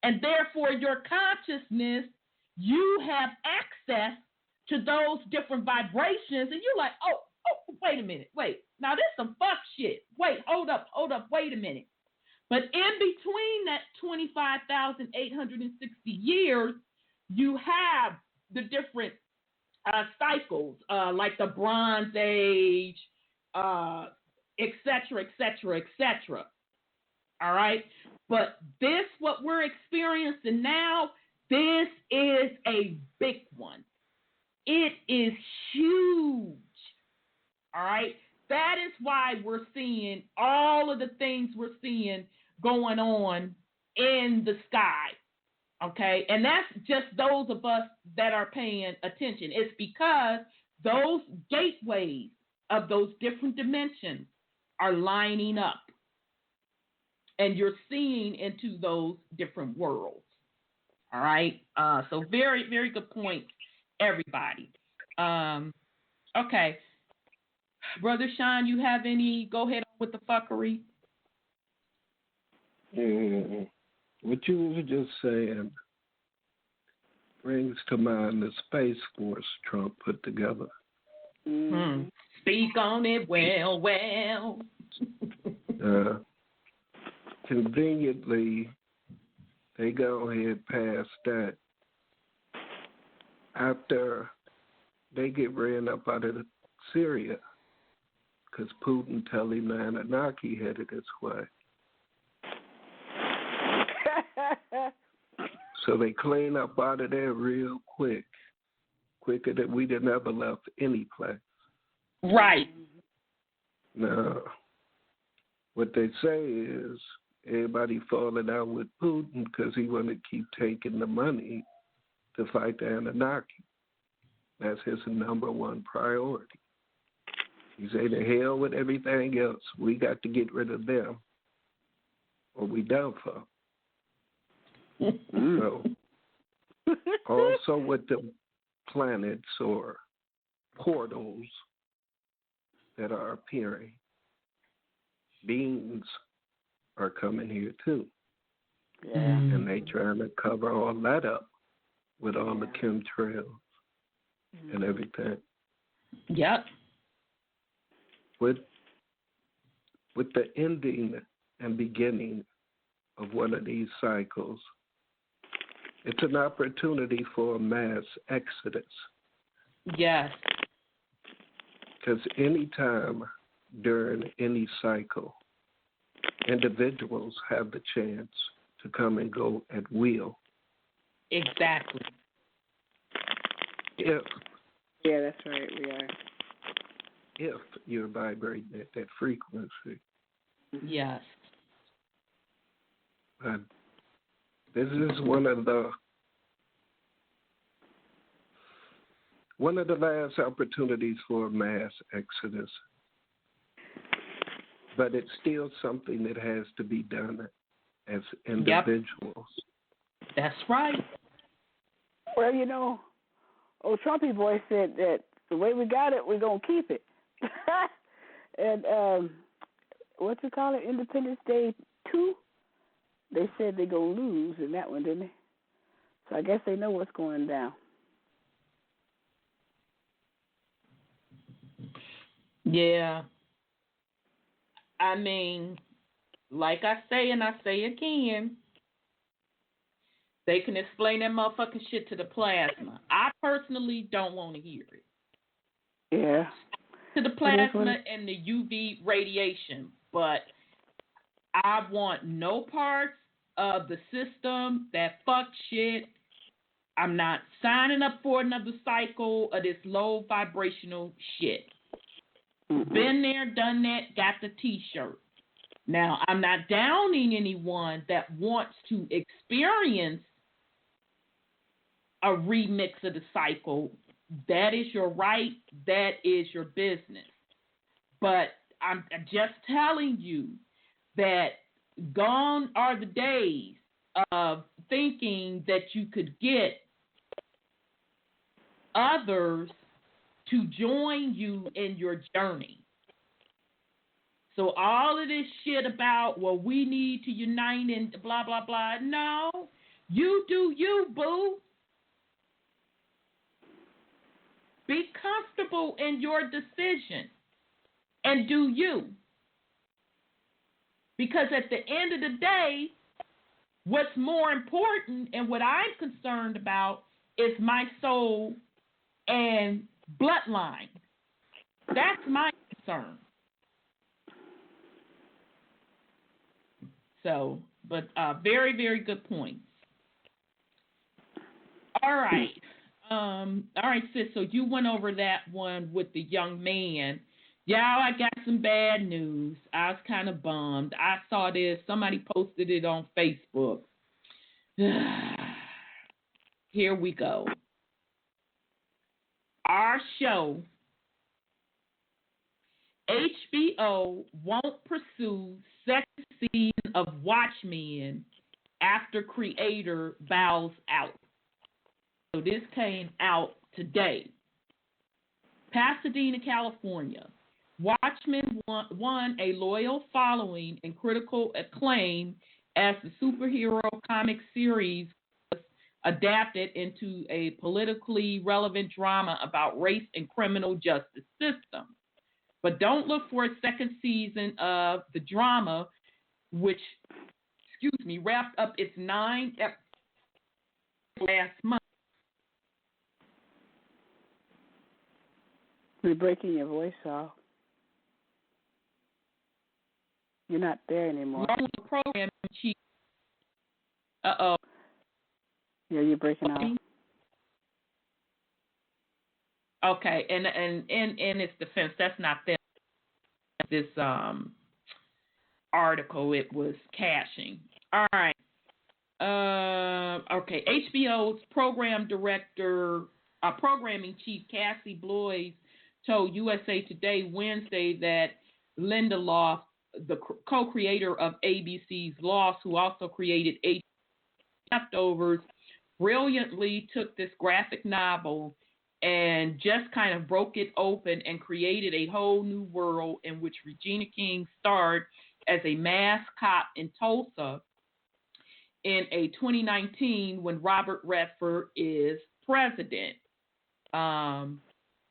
And therefore, your consciousness, you have access to those different vibrations. And you're like, oh, wait a minute. Wait, now this some fuck shit. Wait, hold up, wait a minute. But in between that 25,860 years, you have the different cycles, like the Bronze Age, et cetera. All right? But this, what we're experiencing now, this is a big one. It is huge. All right? That is why we're seeing all of the things we're seeing going on in the sky. Okay? And that's just those of us that are paying attention. It's because those gateways of those different dimensions are lining up. And you're seeing into those different worlds. All right? So very, very good point, everybody. Okay. Brother Sean, you have any? Go ahead with the fuckery. What you were just saying brings to mind the Space Force Trump put together. Speak on it well. Conveniently, they go ahead past that after they get ran up out of Syria, because Putin tell him the Anunnaki headed this way. So they clean up out of there real quick, quicker than we'd have never left any place. Right. Now, what they say is everybody falling out with Putin because he want to keep taking the money to fight the Anunnaki. That's his number one priority. He say, to hell with everything else. We got to get rid of them or we done for. So, also with the planets or portals that are appearing, beings are coming here too. Yeah. And they trying to cover all that up with all the chemtrails and everything. Yep. With the ending and beginning of one of these cycles, it's an opportunity for a mass exodus. Yes. Because any time during any cycle, individuals have the chance to come and go at will. Exactly. Yeah, that's right. We are. If you're vibrating at that frequency. Yes. This is one of the last opportunities for mass exodus. But it's still something that has to be done as individuals. Yep. That's right. Well, old Trumpy boy said that the way we got it, we're going to keep it. And what's it called? Independence Day 2? They said they're going to lose in that one, didn't they? So I guess they know what's going down. Yeah. I mean, like I say, and I say again, they can explain that motherfucking shit to the plasma. I personally don't want to hear it. Yeah. To the plasma and the UV radiation, but I want no parts of the system that fuck shit. I'm not signing up for another cycle of this low vibrational shit. Mm-hmm. Been there, done that, got the t-shirt. Now, I'm not downing anyone that wants to experience a remix of the cycle. That is your right. That is your business. But I'm just telling you that gone are the days of thinking that you could get others to join you in your journey. So all of this shit about, well, we need to unite and blah, blah, blah. No, you do you, boo. Be comfortable in your decision and do you. Because at the end of the day, what's more important and what I'm concerned about is my soul and bloodline. That's my concern. So, but very, very good points. All right. All right, sis. So you went over that one with the young man. Y'all, I got some bad news. I was kind of bummed. I saw this. Somebody posted it on Facebook. Here we go. Our show, HBO won't pursue second season of Watchmen after creator bows out. So this came out today. Pasadena, California. Watchmen won a loyal following and critical acclaim as the superhero comic series was adapted into a politically relevant drama about race and criminal justice system. But don't look for a second season of the drama, which, wrapped up its 9 episodes last month. You're breaking your voice off. You're not there anymore. Program chief. Uh-oh. Yeah, you're breaking off. Okay, and in its defense, that's not them. This article, it was caching. All right. Okay, HBO's programming chief Cassie Bloys told USA Today Wednesday that Lindelof, the co-creator of ABC's Lost, who also created Leftovers, brilliantly took this graphic novel and just kind of broke it open and created a whole new world in which Regina King starred as a mass cop in Tulsa in a 2019 when Robert Redford is president.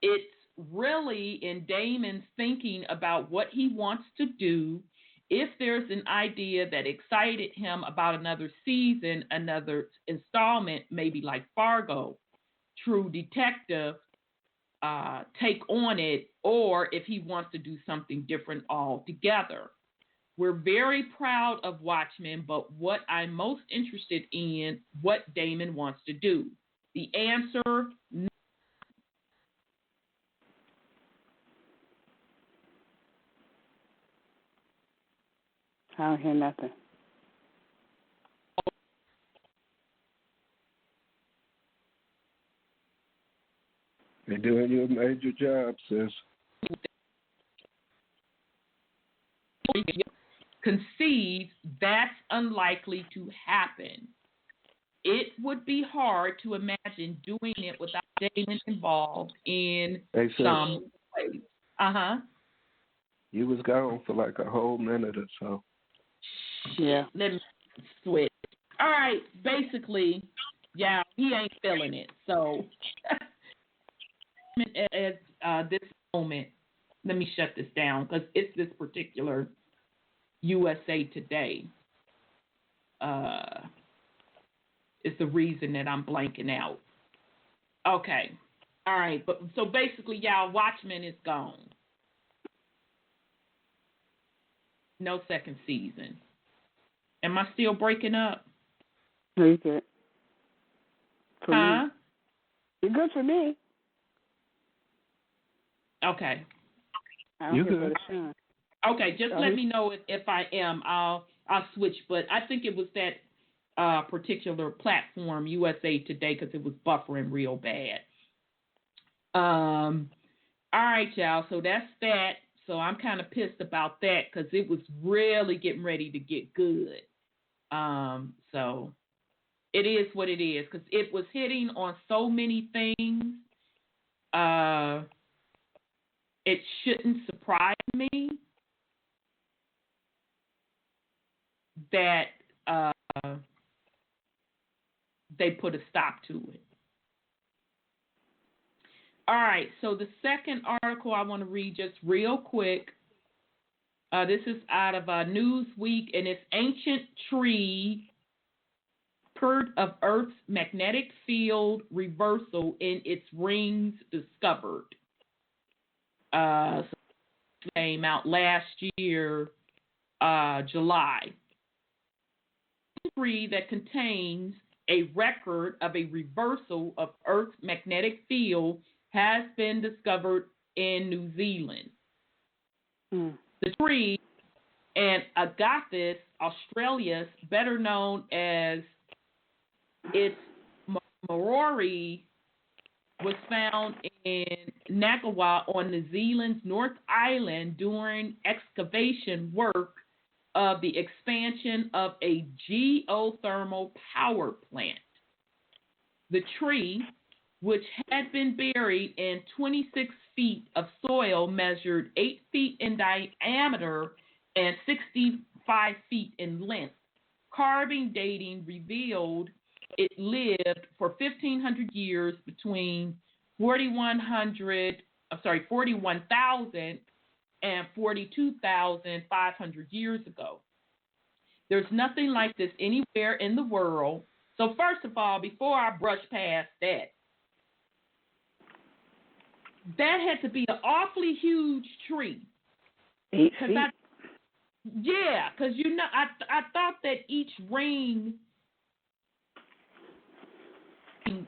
It's really in Damon's thinking about what he wants to do. If there's an idea that excited him about another season, another installment, maybe like Fargo, True Detective, take on it, or if he wants to do something different altogether. We're very proud of Watchmen, but what I'm most interested in, what Damon wants to do. The answer, no. I don't hear nothing. You're doing your major job, sis. Concedes that's unlikely to happen. It would be hard to imagine doing it without Damon involved in some way. You was gone for like a whole minute or so. Yeah. Let me switch. All right, basically, yeah, he ain't feeling it. So at this moment, let me shut this down because it's this particular USA Today. Is the reason that I'm blanking out. Okay. All right. But so basically, y'all, Watchmen is gone. No second season. Am I still breaking up? No, you're good. For Huh? me. You're good for me. Okay. You're good. Okay, just let me know if I am. I'll switch. But I think it was that particular platform, USA Today, because it was buffering real bad. All right, y'all. So that's that. So I'm kind of pissed about that because it was really getting ready to get good. So it is what it is because it was hitting on so many things. It shouldn't surprise me that they put a stop to it. All right, so the second article I want to read just real quick. This is out of Newsweek, and it's Ancient Tree Part of Earth's Magnetic Field Reversal in Its Rings Discovered. So it came out last year, July. A tree that contains a record of a reversal of Earth's magnetic field has been discovered in New Zealand. The tree, and Agathis australis, better known as its Maori, was found in Nagawa on New Zealand's North Island during excavation work of the expansion of a geothermal power plant. The tree, which had been buried in 26 feet of soil, measured 8 feet in diameter and 65 feet in length. Carving dating revealed it lived for 1,500 years between 41,000 and 42,500 years ago. There's nothing like this anywhere in the world. So first of all, before I brush past that, that had to be an awfully huge tree. 8 feet. Because I thought that each ring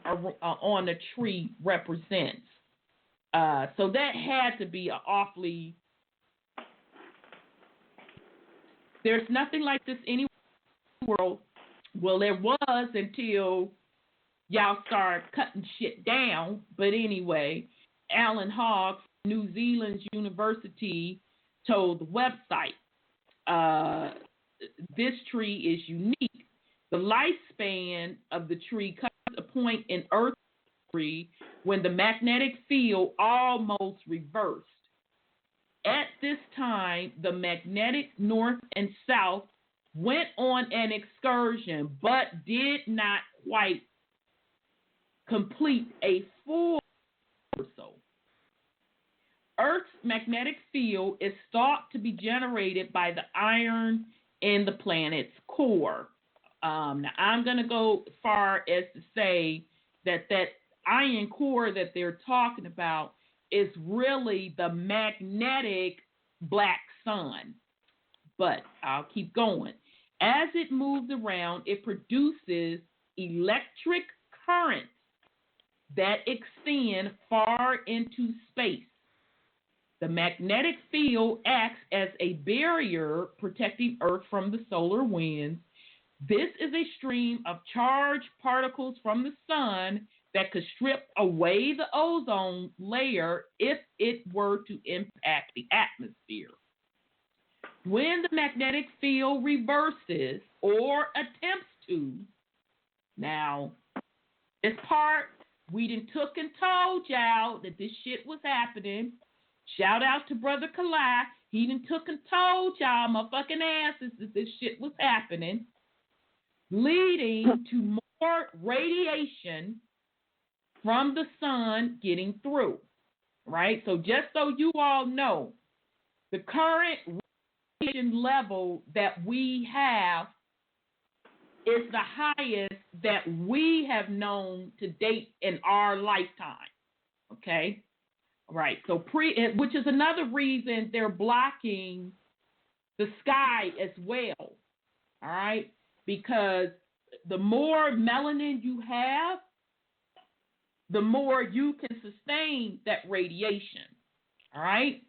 on a tree represents. So that had to be an awfully. There's nothing like this anywhere in the world. Well, there was until y'all started cutting shit down. But anyway, Alan Hogg, New Zealand's university, told the website, this tree is unique. The lifespan of the tree comes a point in Earth history when the magnetic field almost reversed. At this time, the magnetic north and south went on an excursion, but did not quite complete a full reversal. Earth's magnetic field is thought to be generated by the iron in the planet's core. Now, I'm going to go far as to say that iron core that they're talking about is really the magnetic black sun. But I'll keep going. As it moves around, it produces electric currents that extend far into space. The magnetic field acts as a barrier protecting Earth from the solar winds. This is a stream of charged particles from the sun that could strip away the ozone layer if it were to impact the atmosphere. When the magnetic field reverses or attempts to, now, this part, we done took and told y'all that this shit was happening. Shout out to Brother Kalai. He done took and told y'all motherfucking asses that this shit was happening, leading to more radiation from the sun getting through, right? So just so you all know, the current radiation level that we have is the highest that we have known to date in our lifetime, okay? Right, so which is another reason they're blocking the sky as well, all right? Because the more melanin you have, the more you can sustain that radiation, all right?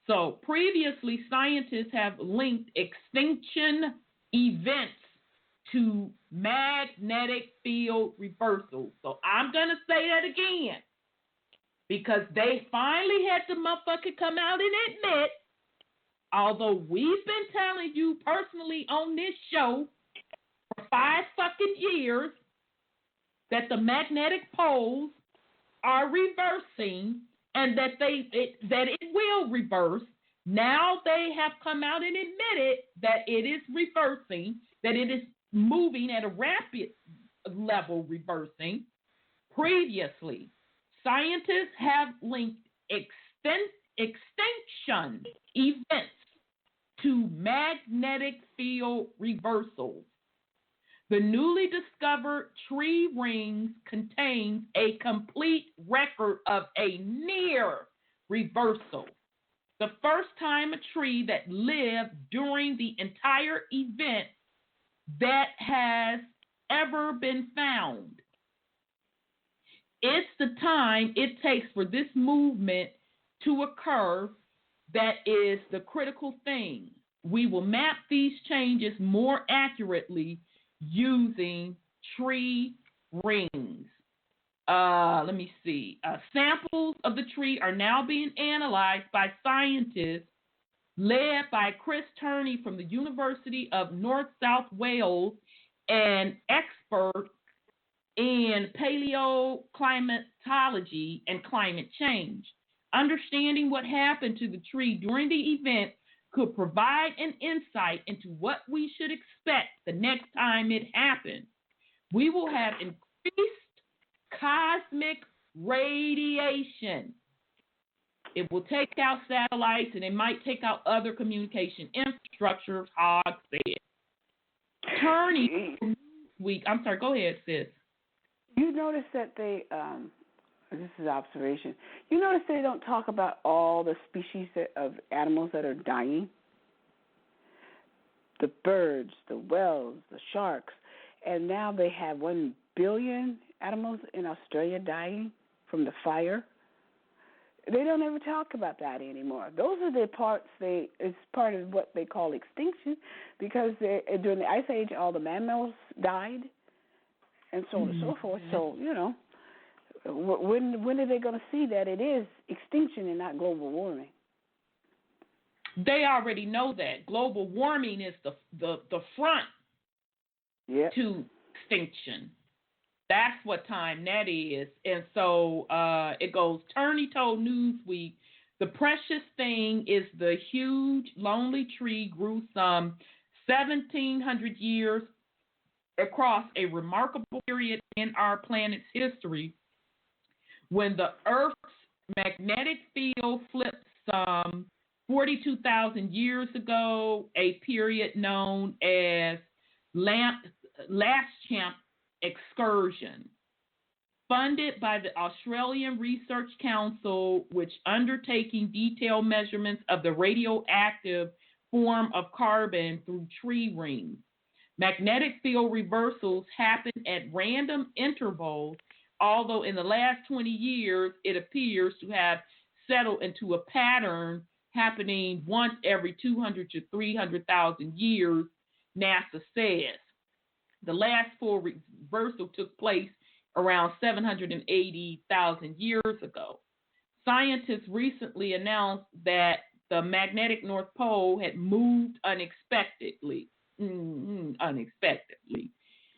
So previously, scientists have linked extinction events to magnetic field reversal. So I'm going to say that again, because they finally had the motherfucker come out and admit, although we've been telling you personally on this show for 5 fucking years that the magnetic poles are reversing and that it will reverse. Now they have come out and admitted that it is reversing, that it is moving at a rapid level reversing. Previously, scientists have linked extinction events to magnetic field reversals. The newly discovered tree rings contains a complete record of a near reversal. The first time a tree that lived during the entire event that has ever been found. It's the time it takes for this movement to occur that is the critical thing. We will map these changes more accurately using tree rings. Let me see. Samples of the tree are now being analyzed by scientists led by Chris Turney from the University of North South Wales, an expert in paleoclimatology and climate change. Understanding what happened to the tree during the event could provide an insight into what we should expect the next time it happens. We will have increased cosmic radiation. It will take out satellites and it might take out other communication infrastructure, Hogg said. Turney week. I'm sorry, go ahead, sis. You notice that they, this is observation, you notice they don't talk about all the species of animals that are dying? The birds, the whales, the sharks, and now they have 1 billion animals in Australia dying from the fire. They don't ever talk about that anymore. Those are the parts, it's part of what they call extinction, because during the Ice Age, all the mammals died, and so on and so forth. So, you know, when are they going to see that it is extinction and not global warming? They already know that. Global warming is the front to extinction. That's what time that is. And so it goes, Turney told Newsweek, the precious thing is the huge, lonely tree grew some 1,700 years across a remarkable period in our planet's history when the Earth's magnetic field flips some 42,000 years ago, a period known as Last Champ excursion, funded by the Australian Research Council, which undertaking detailed measurements of the radioactive form of carbon through tree rings. Magnetic field reversals happen at random intervals, although in the last 20 years it appears to have settled into a pattern happening once every 200 to 300,000 years, NASA says. The last full reversal took place around 780,000 years ago. Scientists recently announced that the magnetic North Pole had moved unexpectedly.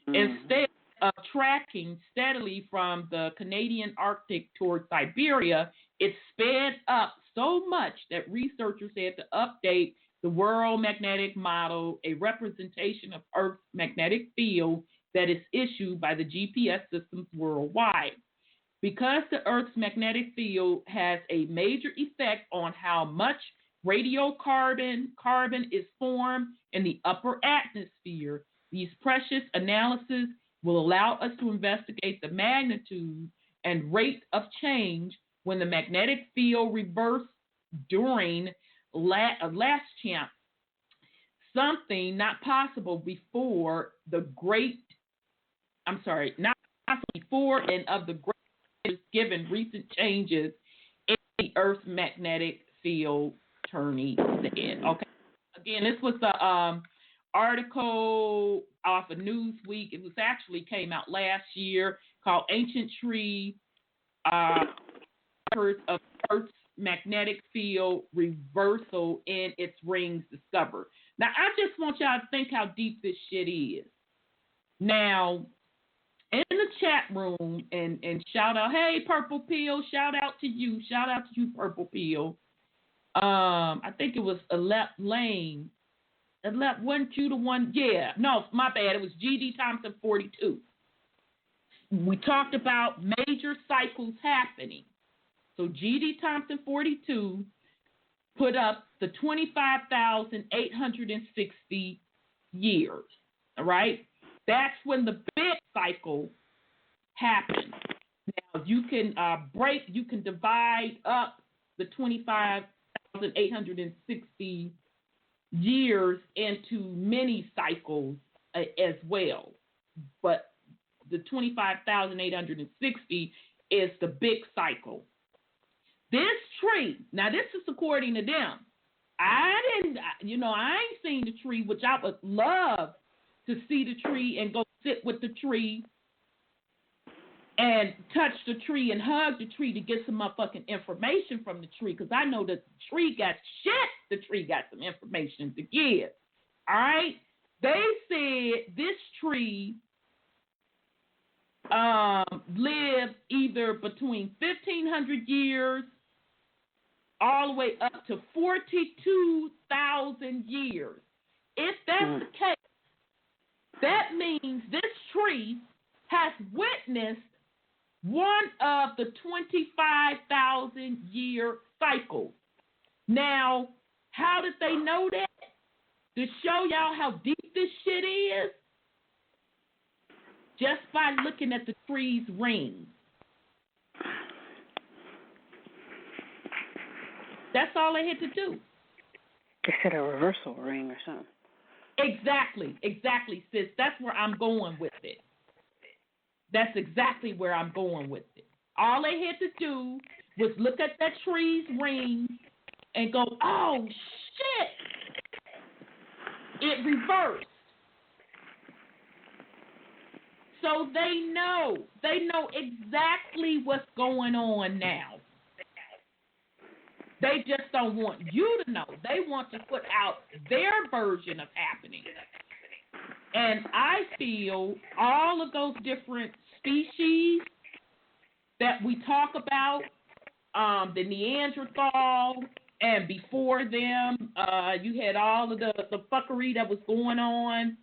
Instead of tracking steadily from the Canadian Arctic toward Siberia, it sped up so much that researchers had to update the World Magnetic Model, a representation of Earth's magnetic field that is issued by the GPS systems worldwide. Because the Earth's magnetic field has a major effect on how much radiocarbon is formed in the upper atmosphere, these precious analyses will allow us to investigate the magnitude and rate of change when the magnetic field reversed during last chance, something not possible before not possible before and of the greatest given recent changes in the Earth's magnetic field, Turney said. Okay. Again, this was the article off of Newsweek. It was actually came out last year called Ancient Tree Records of Earth's Magnetic Field Reversal in its Rings Discovered. Now, I just want y'all to think how deep this shit is. Now, in the chat room, and shout out, hey, Purple Pill, shout out to you, Purple Pill. I think it was Alep Lane. Alep, wasn't you the one? Yeah, no, my bad. It was G.D. Thompson 42. We talked about major cycles happening. So G.D. Thompson 42 put up the 25,860 years. All right? That's when the big cycle happened. Now you can you can divide up the 25,860 years into many cycles as well. But the 25,860 is the big cycle. This tree, now this is according to them. I ain't seen the tree, which I would love to see the tree and go sit with the tree and touch the tree and hug the tree to get some motherfucking information from the tree, because I know that the tree got shit. The tree got some information to give. All right? They said this tree lived either between 1,500 years all the way up to 42,000 years. If that's the case, that means this tree has witnessed one of the 25,000 year cycles. Now, how did they know that? To show y'all how deep this shit is? Just by looking at the tree's rings. That's all they had to do. They said a reversal ring or something. Exactly, sis. That's where I'm going with it. That's exactly where I'm going with it. All they had to do was look at that tree's ring and go, oh, shit. It reversed. So they know exactly what's going on now. They just don't want you to know. They want to put out their version of happening. And I feel all of those different species that we talk about, the Neanderthal, and before them, you had all of the fuckery that was going on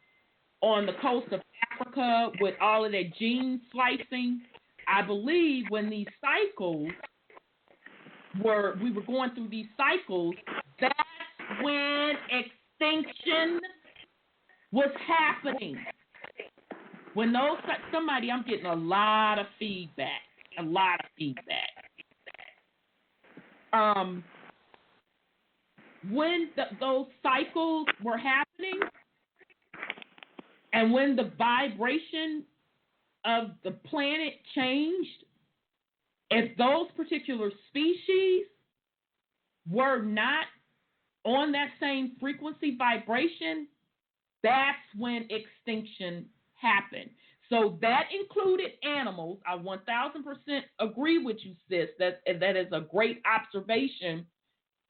the coast of Africa with all of that gene slicing. I believe when these cycles we were going through these cycles, that's when extinction was happening. When those somebody, I'm getting a lot of feedback. When those cycles were happening, and when the vibration of the planet changed, if those particular species were not on that same frequency vibration, that's when extinction happened. So that included animals. I 1000% agree with you, sis. That is a great observation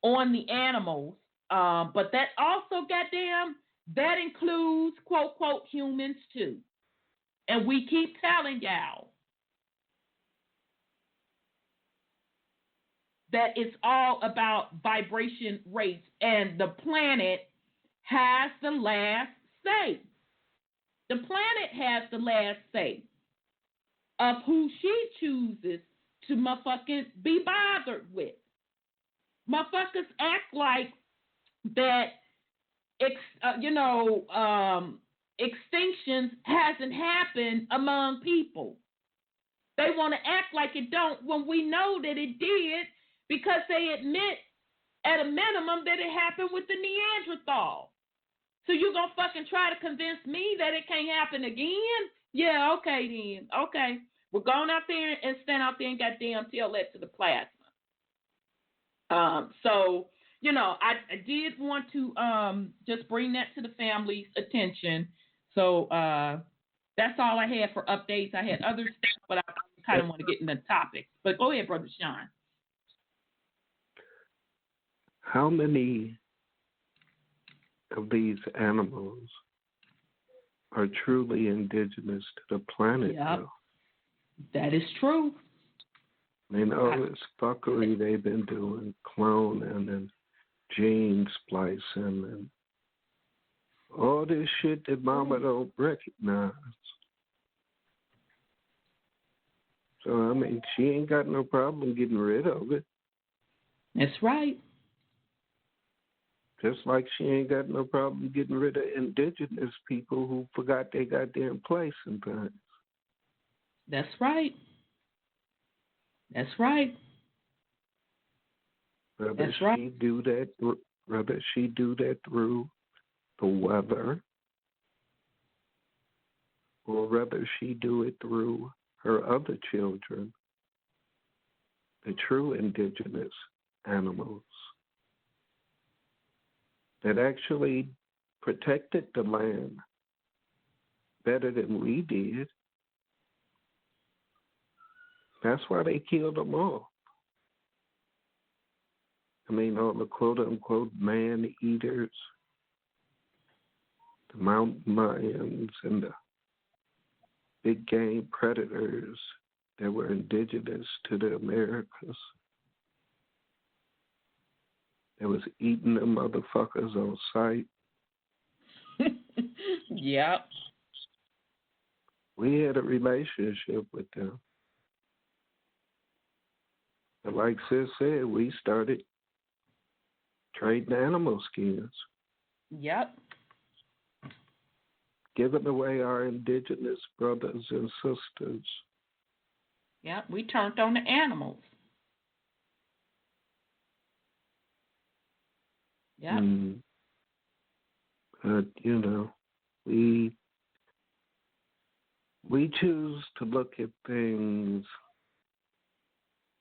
on the animals. But that also, goddamn, that includes, quote, quote, humans too. And we keep telling y'all that it's all about vibration rates, and the planet has the last say. The planet has the last say of who she chooses to motherfucking be bothered with. Motherfuckers act like that, extinctions hasn't happened among people. They want to act like it don't when we know that it did, because they admit at a minimum that it happened with the Neanderthal. So you gonna fucking try to convince me that it can't happen again? Yeah, okay then. Okay. We're going out there and stand out there and goddamn tell that to the plasma. So, I did want to just bring that to the family's attention. So that's all I had for updates. I had other stuff, but I kind of want to get into the topic. But go ahead, Brother Sean. How many of these animals are truly indigenous to the planet? Yep. Though? That is true. I mean, all this fuckery they've been doing, cloning and gene splicing and all this shit that mama don't recognize. So, I mean, she ain't got no problem getting rid of it. That's right. Just like she ain't got no problem getting rid of indigenous people who forgot they got their place in things. That's right. That's right. Whether she do that through the weather, or whether she do it through her other children, the true indigenous animals that actually protected the land better than we did. That's why they killed them all. I mean, all the quote-unquote man-eaters, the mountain lions and the big game predators that were indigenous to the Americas. They was eating them motherfuckers on sight. Yep. We had a relationship with them. And like Sis said, we started trading animal skins. Yep. Giving away our indigenous brothers and sisters. Yep, we turned on the animals. Yep. But, we choose to look at things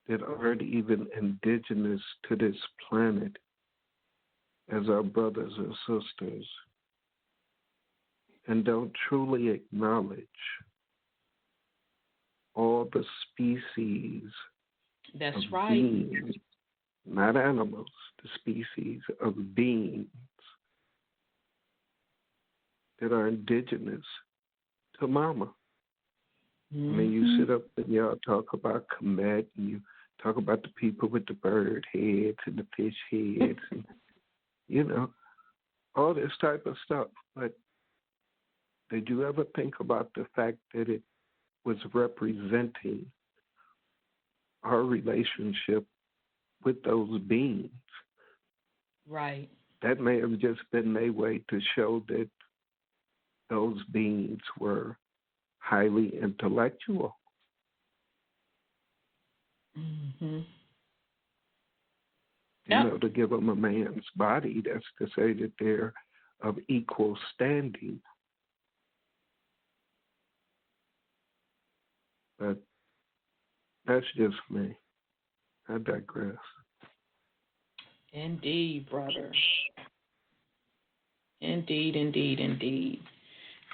that aren't even indigenous to this planet as our brothers and sisters, and don't truly acknowledge all the species That's of right. beings, not animals, the species of beings that are indigenous to Mama. Mm-hmm. I mean, you sit up and y'all talk about Kemet, and you talk about the people with the bird heads and the fish heads, and, all this type of stuff. But did you ever think about the fact that it was representing our relationship with those beings. Right. That may have just been their way to show that those beings were highly intellectual. Mm-hmm. You know, to give them a man's body, that's to say that they're of equal standing. But that's just me. I digress. Indeed, brother. Indeed, indeed, indeed.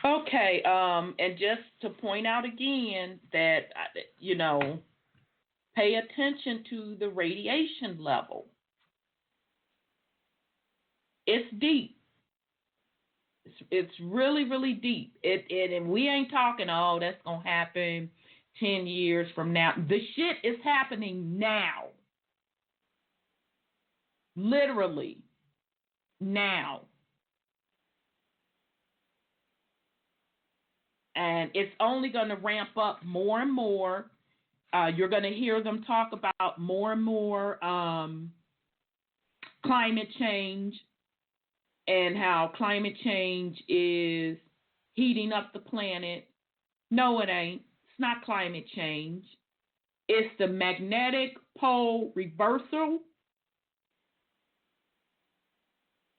Okay, and just to point out again that, you know, pay attention to the radiation level. It's deep. It's really, really deep. And we ain't talking, oh, that's going to happen 10 years from now. The shit is happening now. Literally. Now. And it's only going to ramp up more and more. You're going to hear them talk about more and more climate change and how climate change is heating up the planet. No, it ain't. It's not climate change. It's the magnetic pole reversal.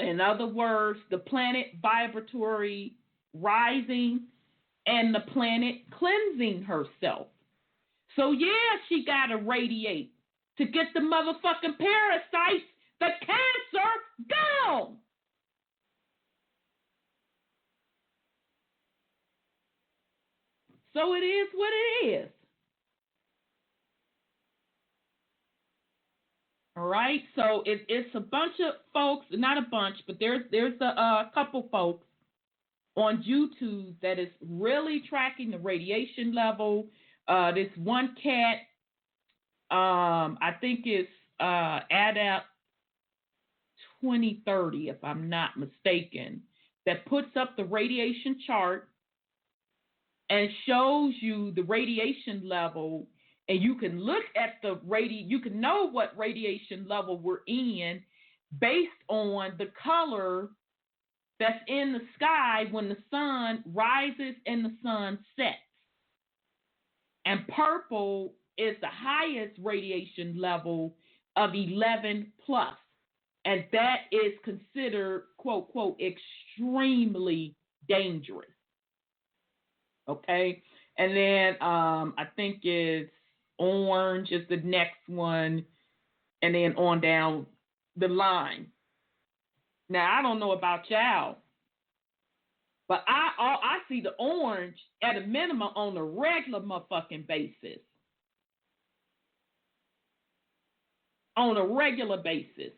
In other words, the planet vibratory rising and the planet cleansing herself. So, yeah, she got to radiate to get the motherfucking parasites, the cancer, gone. So it is what it is. All right, so it's a bunch of folks, not a bunch, but there's a couple folks on YouTube that is really tracking the radiation level. This one cat, I think it's ADAP 2030, if I'm not mistaken, that puts up the radiation chart and shows you the radiation level, and you can look at the you can know what radiation level we're in based on the color that's in the sky when the sun rises and the sun sets. And purple is the highest radiation level of 11 plus. And that is considered, quote, quote, extremely dangerous. Okay? And then I think it's orange is the next one, and then on down the line. Now, I don't know about y'all, but I see the orange at a minimum on a regular motherfucking basis. On a regular basis.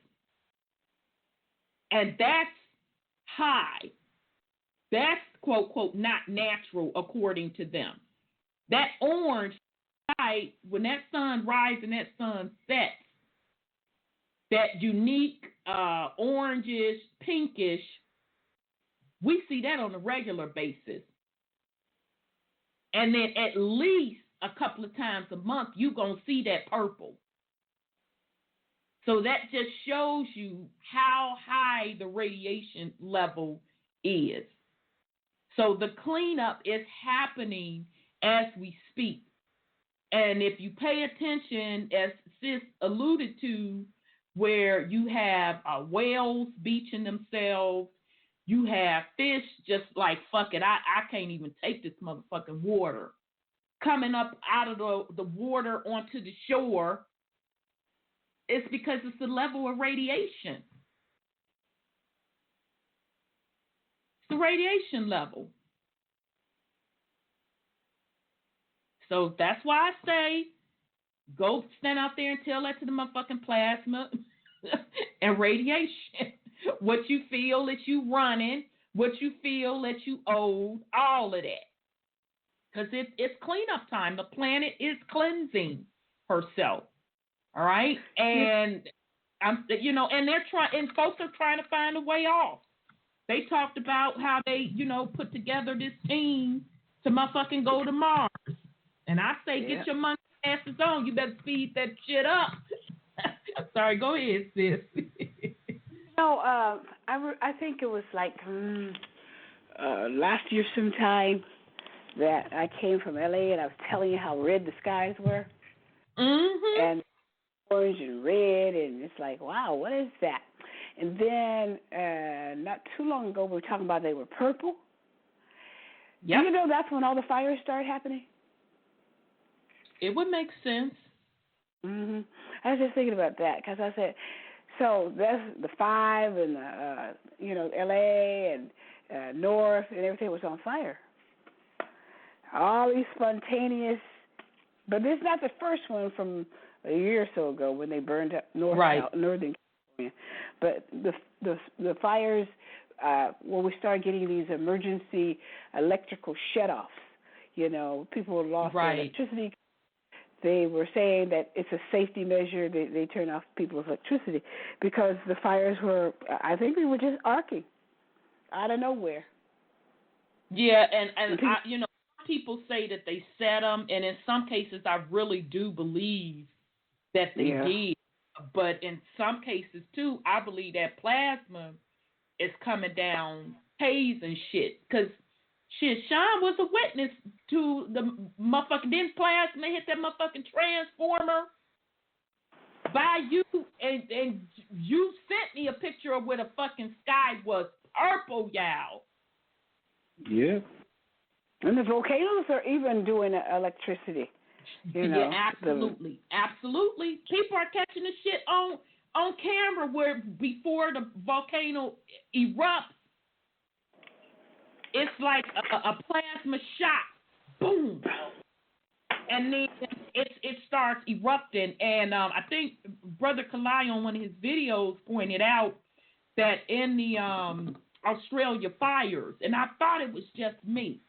And that's high. That's, quote, quote, not natural according to them. That orange light, when that sun rises and that sun sets, that unique orangish, pinkish, we see that on a regular basis. And then at least a couple of times a month, you're going to see that purple. So that just shows you how high the radiation level is. So the cleanup is happening as we speak. And if you pay attention, as Sis alluded to, where you have whales beaching themselves, you have fish just like, fuck it, I can't even take this motherfucking water, coming up out of the water onto the shore. It's because it's the level of radiation. It's the radiation level. So that's why I say, go stand out there and tell that to the motherfucking plasma and radiation. What you feel that you running, what you feel that you owed, all of that. Because it's cleanup time. The planet is cleansing herself. All right? And and they're trying, and folks are trying to find a way off. They talked about how they, put together this team to motherfucking go to Mars. And I say, get your monkey asses on. You better speed that shit up. Sorry, go ahead, sis. No, I think it was like last year sometime that I came from LA and I was telling you how red the skies were. Mm-hmm. And orange and red, and it's like, wow, what is that? And then not too long ago, we were talking about they were purple. Yep. Do you know that's when all the fires started happening? It would make sense. Mm-hmm. I was just thinking about that because I said, so that's the 5 and L.A. and North and everything was on fire. All these spontaneous, but this is not the first one from a year or so ago when they burned up Northern California. But the fires when we started getting these emergency electrical shutoffs, people lost their electricity. They were saying that it's a safety measure. They turn off people's electricity because the fires were, I think they were just arcing out of nowhere. Yeah, and people say that they set them, and in some cases I really do believe that they did. But in some cases, too, I believe that plasma is coming down haze and shit. Because, shit, Sean was a witness to the motherfucking, didn't plasma hit that motherfucking transformer by you, and you sent me a picture of where the fucking sky was purple, y'all. Yeah. And the volcanoes are even doing electricity. Absolutely. Absolutely. People are catching the shit on camera where before the volcano erupts, it's like a plasma shot. Boom. And then it starts erupting. And I think Brother Kalai on one of his videos pointed out that in the Australia fires, and I thought it was just me,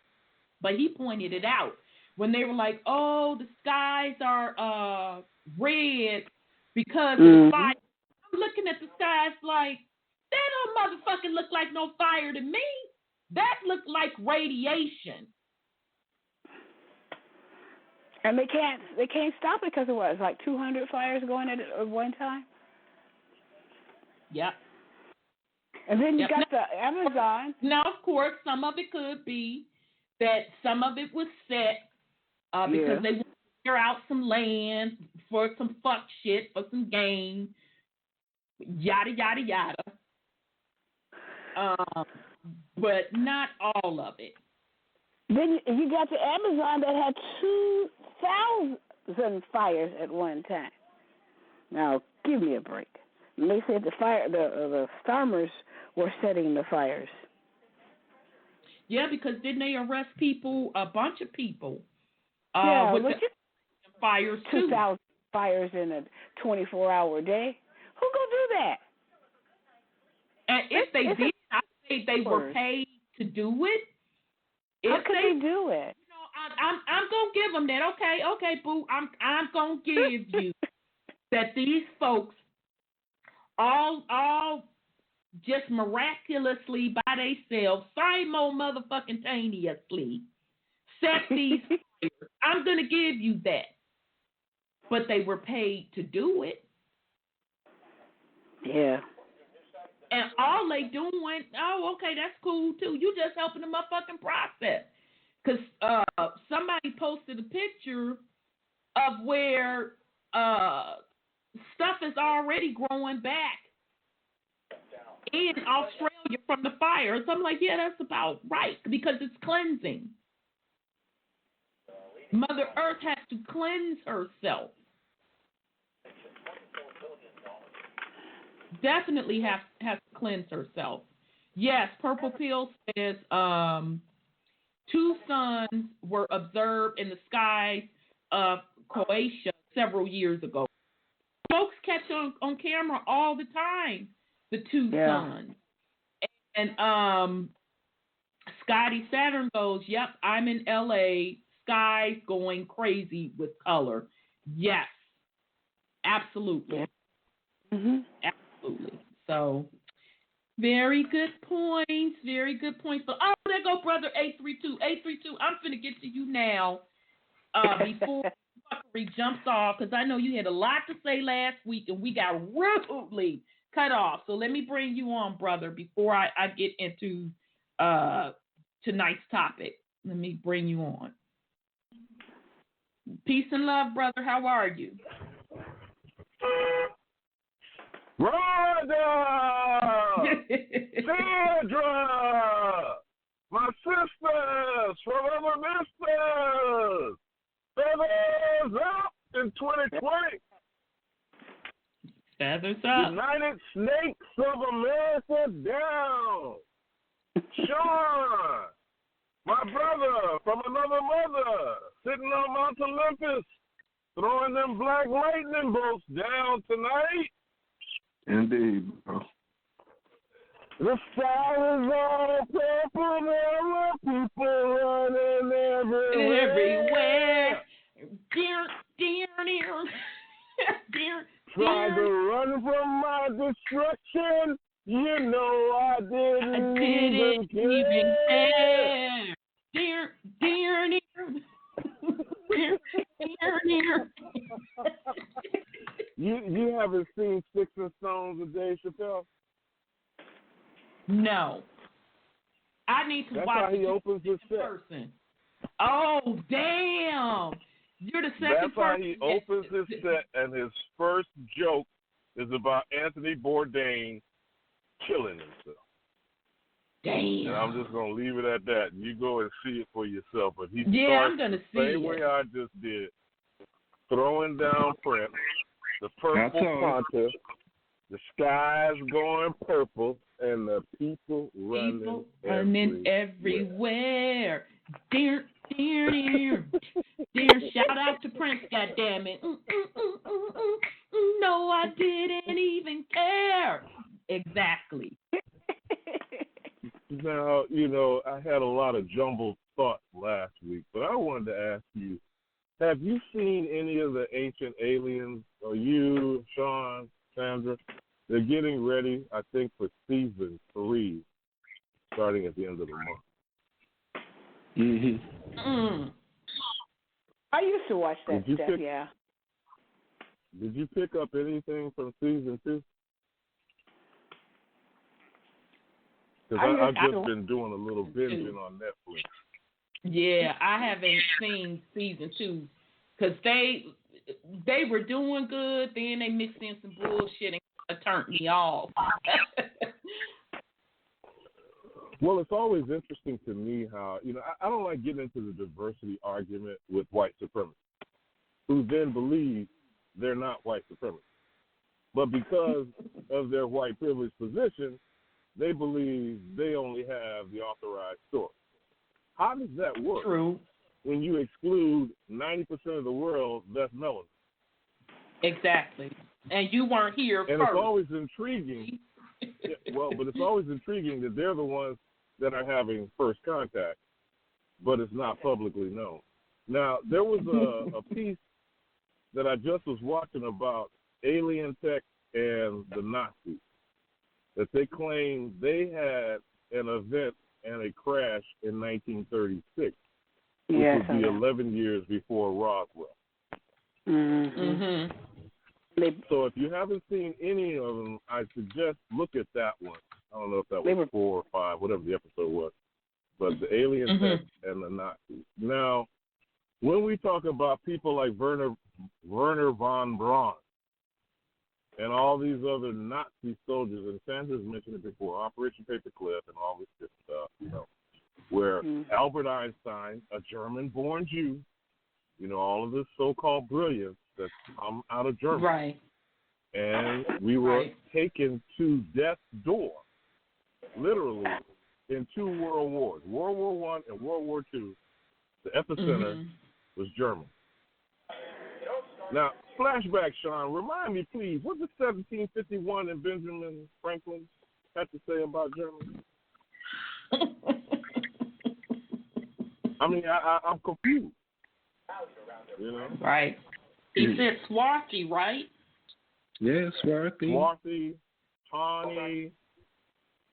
but he pointed it out when they were like, oh, the skies are red because of the fire. I'm looking at the skies like, that don't motherfucking look like no fire to me. That looked like radiation. And they can't stop it because it was like 200 fires going at one time. Yep. And then you got the Amazon. Now, of course, some of it could be that some of it was set because they want to clear out some land for some fuck shit, for some gain, yada, yada, yada. But not all of it. Then you got the Amazon that had 2,000 fires at one time. Now, give me a break. And they said the farmers were setting the fires. Yeah, because didn't they arrest people, a bunch of people, with the fires too? 2,000 fires in a 24-hour day. Who gonna do that? And if they did, I think they were paid to do it. How could they do it? I'm gonna give them that. Okay, boo. I'm gonna give you that. These folks all just miraculously by themselves, simultaneously set these fires. I'm gonna give you that. But they were paid to do it. Yeah. And all they doing, okay, that's cool too. You just helping the motherfucking process. Because somebody posted a picture of where stuff is already growing back in Australia from the fires. I'm like, yeah, that's about right because it's cleansing. Mother Earth has to cleanse herself. Definitely has to cleanse herself. Yes, Purple Pill says 2 suns were observed in the skies of Croatia several years ago. Folks catch on camera all the time the 2 suns. And Scotty Saturn goes, yep, I'm in LA, skies going crazy with color. Yes, absolutely. Yeah. Mm-hmm. Absolutely. So, very good points. Very good points. But there go brother 832. 832, I'm finna get to you now. Before fuckery jumps off because I know you had a lot to say last week and we got rudely cut off. So let me bring you on, brother, before I get into tonight's topic. Let me bring you on. Peace and love, brother. How are you? Brother! Sandra! My sisters from other misters! Feathers up in 2020! Feathers up. United Snakes of America down! Sean! My brother from another mother, sitting on Mount Olympus, throwing them black lightning bolts down tonight. Indeed, bro. The sky is all purple, there are people running everywhere. Dear. Trying to run from my destruction. You know I didn't even care. Dear. You haven't seen Sticks and Stones with Dave Chappelle? No. I need to That's watch how he it opens his set. person. Oh, damn. You're the second That's how person. he opens his set, and his first joke is about Anthony Bourdain killing himself. Damn. And I'm just going to leave it at that. You go and see it for yourself. But he I'm starts gonna the see same it. way I just did, throwing down Prince, the purple pontiff, the sky's going purple, and the people running everywhere. Dear. Shout out to Prince, goddammit. No, I didn't even care. Exactly. Now, I had a lot of jumbled thoughts last week, but I wanted to ask you, have you seen any of the Ancient Aliens, or you, Sean, Sandra? They're getting ready, I think, for season 3, starting at the end of the month. Mm-hmm. I used to watch that stuff, yeah. Did you pick up anything from season 2? Because I've just been doing a little binging on Netflix. Yeah, I haven't seen season 2 because they were doing good, then they mixed in some bullshit and turned me off. Well, it's always interesting to me how, I don't like getting into the diversity argument with white supremacists, who then believe they're not white supremacists. But because of their white privilege position, they believe they only have the authorized source. How does that work? True. When you exclude 90% of the world that's melanin? Exactly. And you weren't here and first. It's always intriguing. But it's always intriguing that they're the ones that are having first contact, but it's not publicly known. Now, there was a piece that I just was watching about alien tech and the Nazis, that they claimed they had an event and a crash in 1936, which would be 11 years before Roswell. Mm-hmm. So if you haven't seen any of them, I suggest look at that one. I don't know if that was 4 or 5, whatever the episode was, but the alien tech and the Nazis. Now, when we talk about people like Werner von Braun and all these other Nazi soldiers, and Sandra's mentioned it before, Operation Paperclip and all this good stuff, where Albert Einstein, a German-born Jew, all of this so-called brilliance that's come out of Germany. Right. And we were taken to death's door, literally, in 2 world wars, World War I and World War II. The epicenter was Germany. Now, flashback, Sean, remind me, please, what did 1751 and Benjamin Franklin have to say about Germany? I mean, I'm confused. Right. He said swarthy, right? Yeah, swarthy. Swarthy, tawny.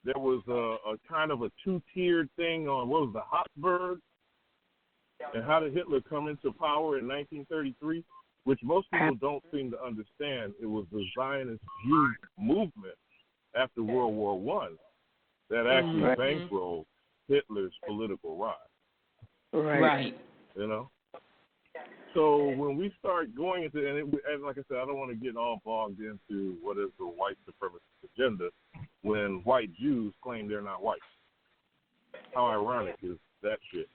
There was a kind of a 2-tiered thing on, what was the Habsburg? And how did Hitler come into power in 1933? Which most people don't seem to understand. It was the Zionist Jew movement after World War I that actually bankrolled Hitler's political rise. Right. You know? So when we start going into, and like I said, I don't want to get all bogged into what is the white supremacist agenda when white Jews claim they're not white. How ironic is that shit?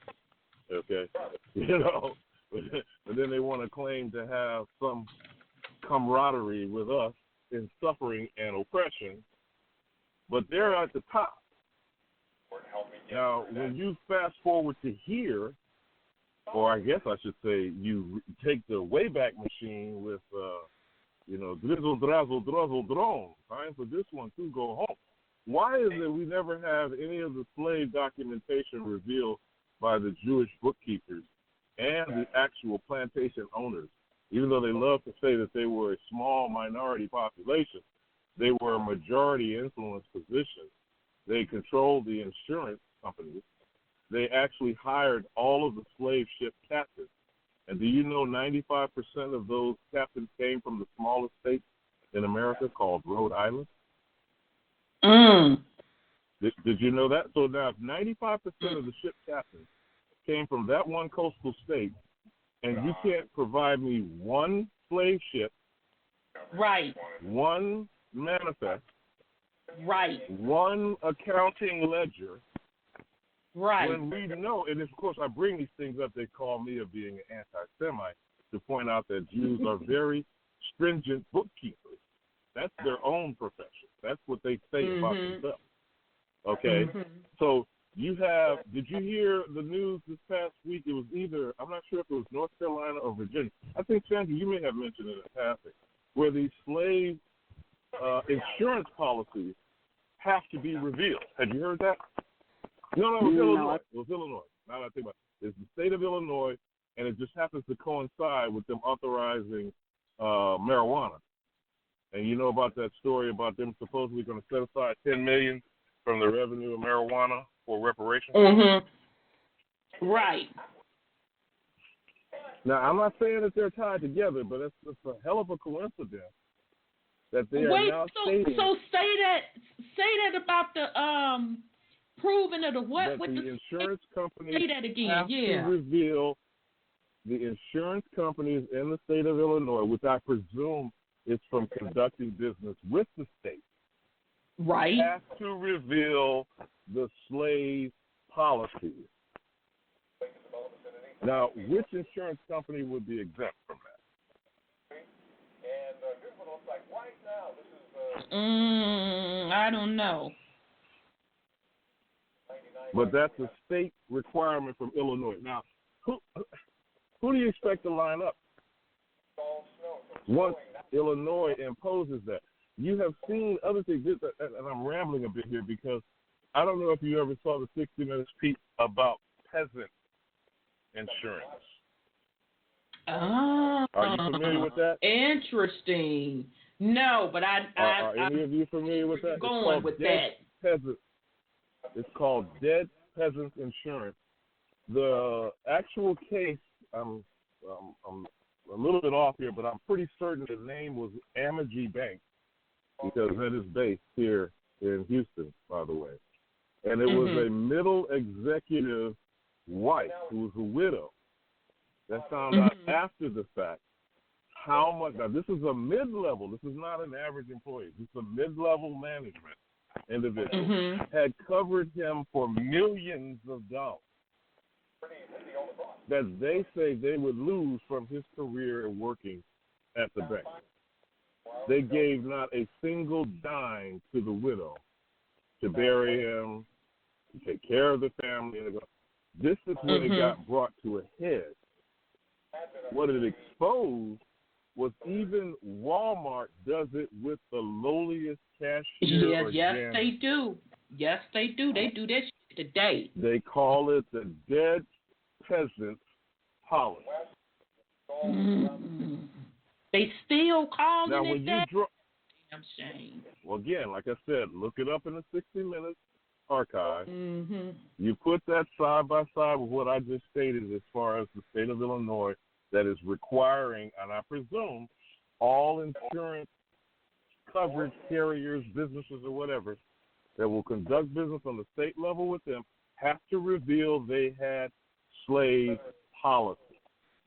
Okay? You know? But then they want to claim to have some camaraderie with us in suffering and oppression, but they're at the top. Now, when you fast forward to here, or I guess I should say you take the Wayback Machine with, drizzle, drazzle, druzzle, drone. Time for this one to go home. Why is it we never have any of the slave documentation revealed by the Jewish bookkeepers and the actual plantation owners? Even though they love to say that they were a small minority population, they were a majority influence position. They controlled the insurance companies. They actually hired all of the slave ship captains. And do you know 95% of those captains came from the smallest state in America called Rhode Island? Did you know that? So now if 95% of the ship captains came from that one coastal state, and you can't provide me one slave ship, one manifest, one accounting ledger, when we know, and of course I bring these things up, they call me of being an anti-Semite to point out that Jews are very stringent bookkeepers. That's their own profession. That's what they say about themselves. Okay? So you have, did you hear the news this past week? It was either, I'm not sure if it was North Carolina or Virginia. I think, Sandra, you may have mentioned it in passing, where these slave insurance policies have to be revealed. Had you heard that? No, it was Illinois. It was Illinois. Now that I think about it, it's the state of Illinois, and it just happens to coincide with them authorizing marijuana. And you know about that story about them supposedly going to set aside $10 million from the revenue of marijuana for reparations? Right. Now, I'm not saying that they're tied together, but it's a hell of a coincidence that they are now stating. So say that about the proving of the what? That with the insurance companies say that again. have to reveal the insurance companies in the state of Illinois, which I presume is from conducting business with the state. Right. Have to reveal the slave policies. Now, which insurance company would be exempt from that? I don't know. But that's a state requirement from Illinois. Now, who do you expect to line up once Illinois imposes that? You have seen other things, and I'm rambling a bit here because I don't know if you ever saw the 60 Minutes piece about peasant insurance. Oh, are you familiar with that? Interesting. No, but are any of you familiar with that? Going with that. It's called Dead Peasants Insurance. The actual case, I'm a little bit off here, but I'm pretty certain the name was Amagi Bank, because that is based here in Houston, by the way. And it was a middle executive wife who was a widow that found out after the fact how much. Now, this is a mid-level. This is not an average employee. This is a mid-level management individual. Had covered him for millions of dollars that they say they would lose from his career and working at the bank. They gave not a single dime to the widow to bury him, to take care of the family. This is when it got brought to a head. What it exposed was even Walmart does it with the lowliest cashier. Yes, they do. Yes, they do. They do this today. They call it the dead peasant policy. They still calling now, it when that? You I'm saying. well, again, like I said, look it up in the 60 Minutes. archive. Mm-hmm. You put that side by side with what I just stated as far as the state of Illinois that is requiring, and I presume, all insurance coverage carriers, businesses, or whatever that will conduct business on the state level with them have to reveal they had slave policy.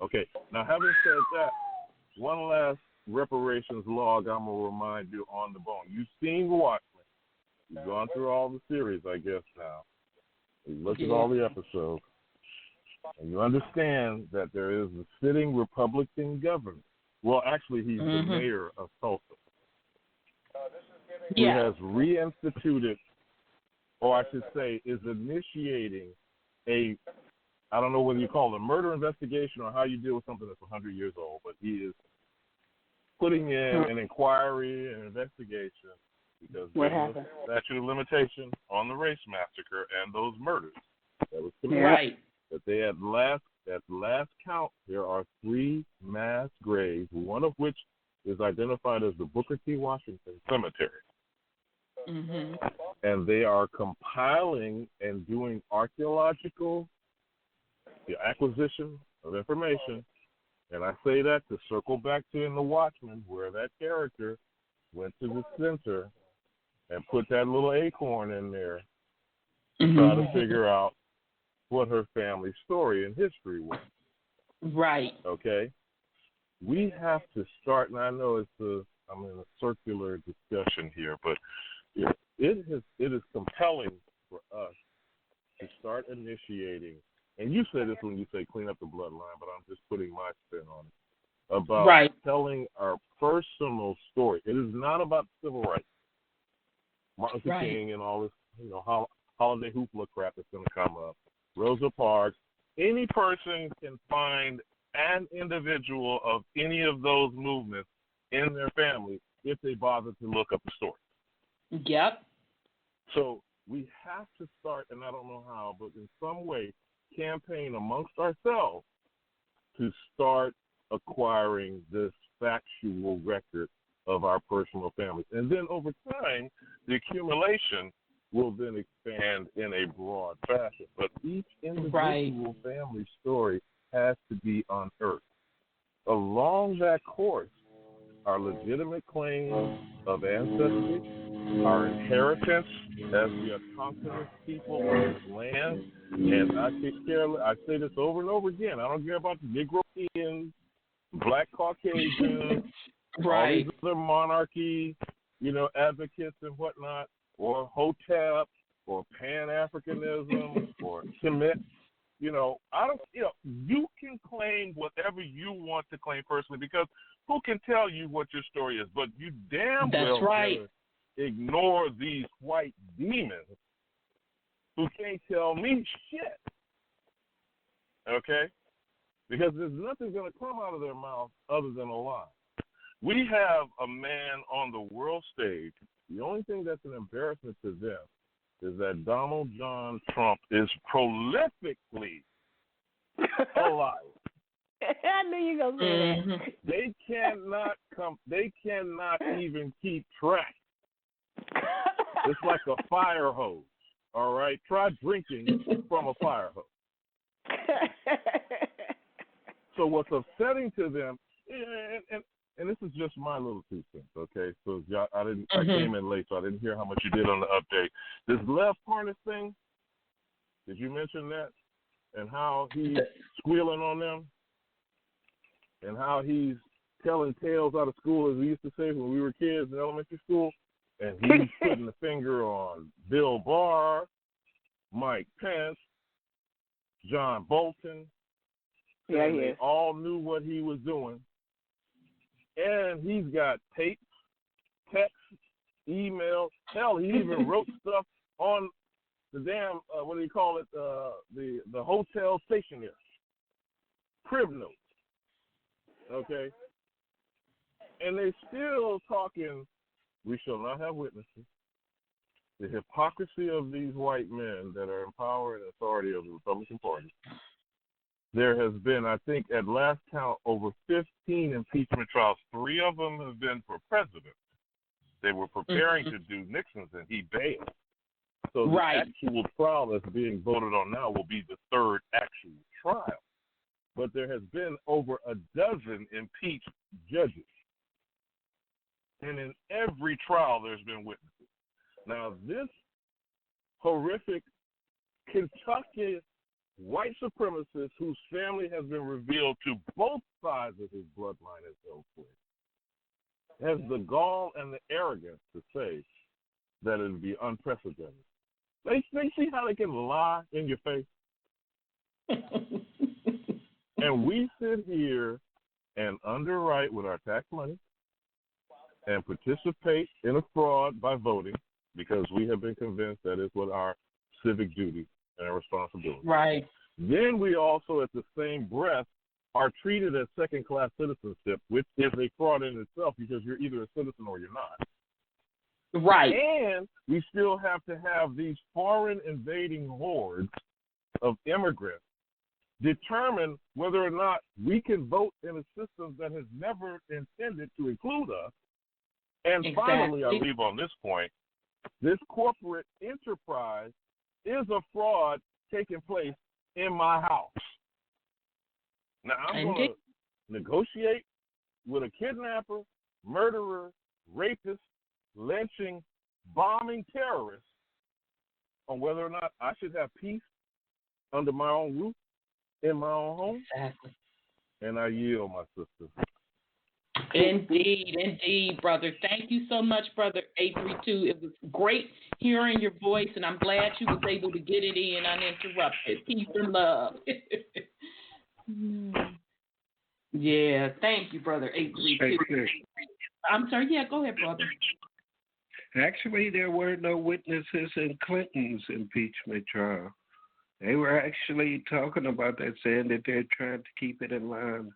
Okay, now having said that, one last reparations log I'm going to remind you on the bone. You've seen Watchmen. You've gone through all the series, I guess, now. You looked at all the episodes. And you understand that there is a sitting Republican governor. Well, actually, he's the mayor of Tulsa. Who has reinstituted, or I should say, is initiating I don't know whether you call it a murder investigation or how you deal with something that's 100 years old, but he is putting in an inquiry and investigation because there's a statute of limitation on the race massacre and those murders that was committed. Right. That they at last count, there are 3 mass graves, one of which is identified as the Booker T. Washington Cemetery. Mm-hmm. And they are compiling and doing archaeological acquisition of information. And I say that to circle back to in The Watchmen, where that character went to the center and put that little acorn in there to try to figure out what her family's story and history was. Right. Okay? We have to start, and I know I'm in a circular discussion here, but it is compelling for us to start initiating, and you say this when you say clean up the bloodline, but I'm just putting my spin on it, about telling our personal story. It is not about civil rights. Martin Luther King and all this, holiday hoopla crap that's going to come up. Rosa Parks. Any person can find an individual of any of those movements in their family if they bother to look up the story. Yep. So we have to start, and I don't know how, but in some way, campaign amongst ourselves to start acquiring this factual record of our personal families. And then over time, the accumulation will then expand in a broad fashion. But each individual family story has to be unearthed. Along that course, our legitimate claims of ancestry, our inheritance as the autochthonous people of this land, and I say this over and over again, I don't care about the Negropeans, Black Caucasians, all these other monarchy, advocates and whatnot, or Hotep, or Pan-Africanism, or Kemet. You can claim whatever you want to claim personally, because who can tell you what your story is? But you damn well better ignore these white demons who can't tell me shit. Okay? Because there's nothing going to come out of their mouth other than a lie. We have a man on the world stage. The only thing that's an embarrassment to them is that Donald John Trump is prolifically a liar. I knew you were going to say that. They cannot even keep track. It's like a fire hose. All right? Try drinking from a fire hose. So what's upsetting to them, and this is just my little 2 cents, okay? So I came in late, so I didn't hear how much you did on the update. This left harness thing, did you mention that? And how he's squealing on them? And how he's telling tales out of school, as we used to say when we were kids in elementary school? And he's putting the finger on Bill Barr, Mike Pence, John Bolton. Yeah, they all knew what he was doing. And he's got tapes, texts, emails. Hell, he even wrote stuff on the damn, what do you call it, the hotel stationery. Crib notes. Okay? And they still talking, we shall not have witnesses. The hypocrisy of these white men that are in power and authority of the Republican Party. There has been, I think, at last count, over 15 impeachment trials. 3 of them have been for president. They were preparing to do Nixon's, and he bailed. So the actual trial that's being voted on now will be the third actual trial. But there has been over a dozen impeached judges. And in every trial, there's been witnesses. Now, this horrific Kentucky white supremacist whose family has been revealed to both sides of his bloodline as elsewhere has the gall and the arrogance to say that it would be unprecedented. They see how they can lie in your face? And we sit here and underwrite with our tax money and participate in a fraud by voting because we have been convinced that is what our civic duty and our responsibility. Right. Then we also, at the same breath, are treated as second-class citizenship, which is a fraud in itself because you're either a citizen or you're not. Right. And we still have to have these foreign invading hordes of immigrants determine whether or not we can vote in a system that has never intended to include us. And finally, I leave on this point, this corporate enterprise is a fraud taking place in my house. Now, I'm going to negotiate with a kidnapper, murderer, rapist, lynching, bombing terrorist on whether or not I should have peace under my own roof, in my own home. Exactly. And I yield, my sister. Indeed, brother. Thank you so much, brother 832. It was great hearing your voice, and I'm glad you was able to get it in uninterrupted. Peace and love. Yeah, thank you, brother 832. I'm sorry. Yeah, go ahead, brother. Actually, there were no witnesses in Clinton's impeachment trial. They were actually talking about that, saying that they're trying to keep it in line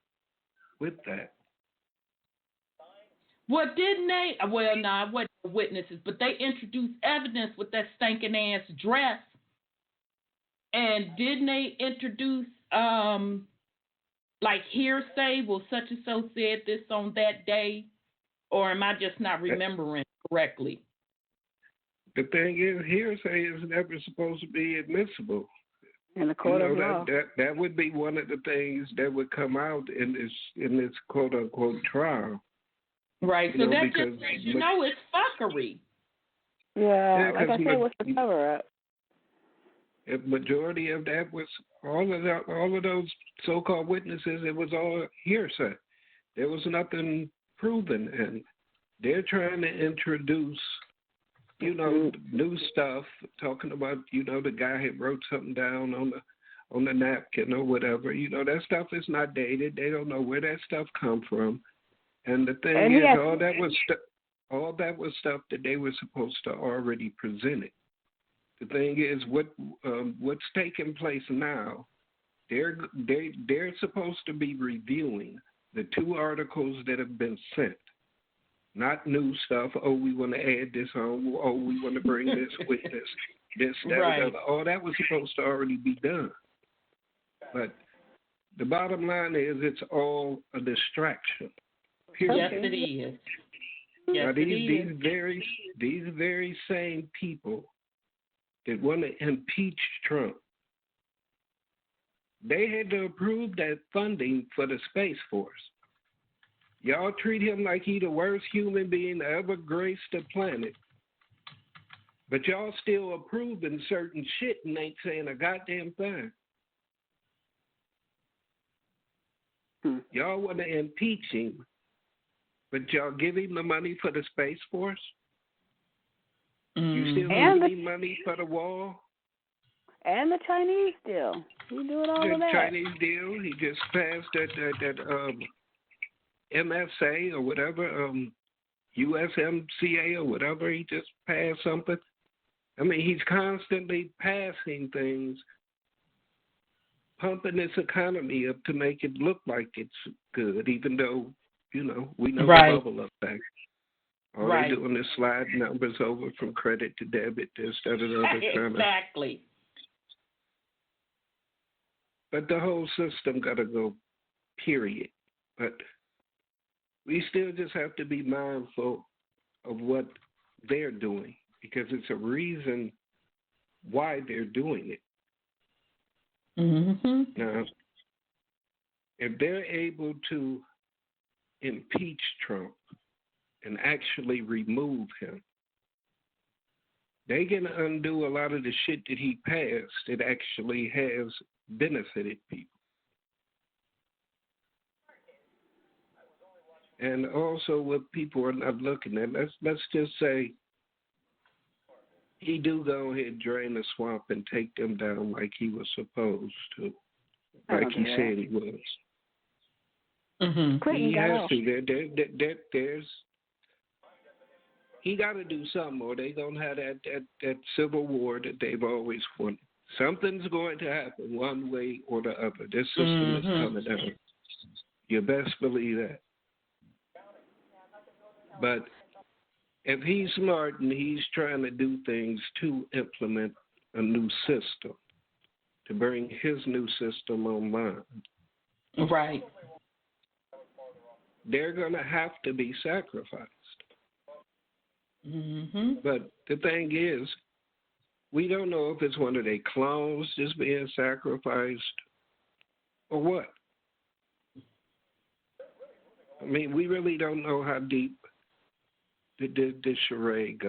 with that. Well, didn't they? Well, no, I wasn't witnesses, but they introduced evidence with that stinking ass dress. And didn't they introduce, like hearsay? Well, such and so said this on that day, or am I just not remembering correctly? The thing is, hearsay is never supposed to be admissible. In the court of law. That would be one of the things that would come out in this quote unquote trial. Right. So that just it's fuckery. Yeah, like I said, what's the cover up? The majority of that was all of those so-called witnesses. It was all hearsay. There was nothing proven, and they're trying to introduce, new stuff. Talking about, the guy had wrote something down on the napkin or whatever. That stuff is not dated. They don't know where that stuff come from. And the thing is, all that was stuff that they were supposed to already present it. The thing is, what's taking place now? They're supposed to be reviewing the 2 articles that have been sent, not new stuff. Oh, we want to add this on. Oh, we want to bring this witness. This, that, right. and all that was supposed to already be done. But the bottom line is, it's all a distraction. Yes, it is. Yes, now, these very same people that want to impeach Trump, they had to approve that funding for the Space Force. Y'all treat him like he the worst human being to ever grace the planet, but y'all still approving certain shit and ain't saying a goddamn thing. Y'all want to impeach him, but y'all give him the money for the Space Force? You still give him money for the wall? And the Chinese deal. He doing all of that. The Chinese deal. He just passed that MSA or whatever, USMCA or whatever. He just passed something. I mean, he's constantly passing things, pumping this economy up to make it look like it's good, even though, we know the bubble effect. All they're doing is slide numbers over from credit to debit, this, that, and the other. Exactly. But the whole system got to go, period. But we still just have to be mindful of what they're doing, because it's a reason why they're doing it. Mm-hmm. Now, if they're able to impeach Trump and actually remove him, they can undo a lot of the shit that he passed that actually has benefited people. And also what people are not looking at, let's just say he do go ahead, drain the swamp and take them down like he was supposed to, like he said he was. Mm-hmm. He has to. There's he got to do something, or they gonna have that civil war that they've always wanted. Something's going to happen one way or the other. This system is coming down. You best believe that. But if he's smart and he's trying to do things to implement a new system, to bring his new system online, right, they're going to have to be sacrificed. Mm-hmm. But the thing is, we don't know if it's one of their clones just being sacrificed or what. I mean, we really don't know how deep the charade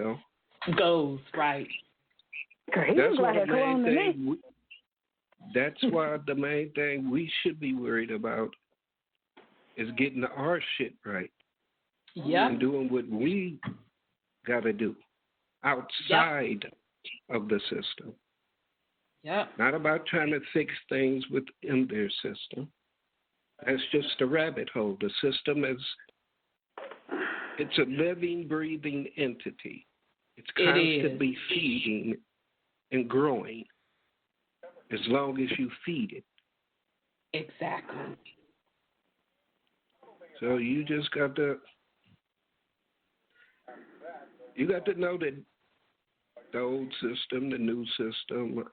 goes, right. That's why the main thing. That's why the main thing we should be worried about is getting our shit right. Yeah. And doing what we got to do outside of the system. Yeah. Not about trying to fix things within their system. That's just a rabbit hole. The system it's a living, breathing entity. It's constantly feeding and growing as long as you feed it. Exactly. So you just got to know that the old system, the new system,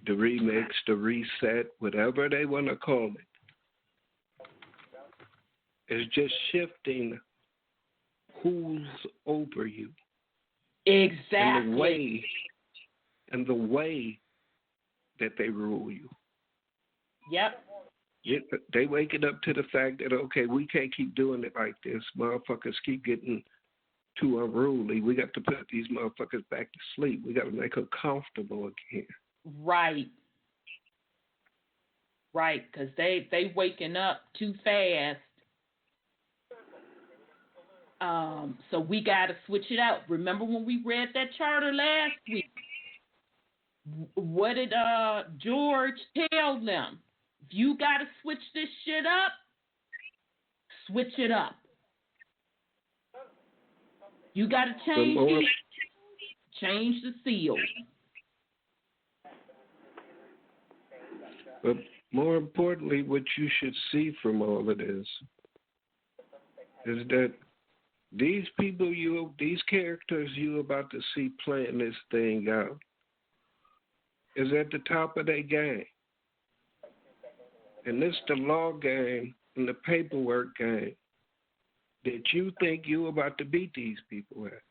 the remix, the reset, whatever they want to call it, is just shifting who's over you. Exactly. And the way that they rule you. Yep. They waking up to the fact that, okay, we can't keep doing it like this. Motherfuckers keep getting too unruly. We got to put these motherfuckers back to sleep. We got to make them comfortable again. Right. Right, because they waking up too fast. So we got to switch it out. Remember when we read that charter last week? What did George tell them? If you got to switch this shit up, switch it up. You got to change the seal. But more importantly, what you should see from all of this is that these people, these characters you about to see playing this thing out, is at the top of their game. And this the law game and the paperwork game that you think you about to beat these people at.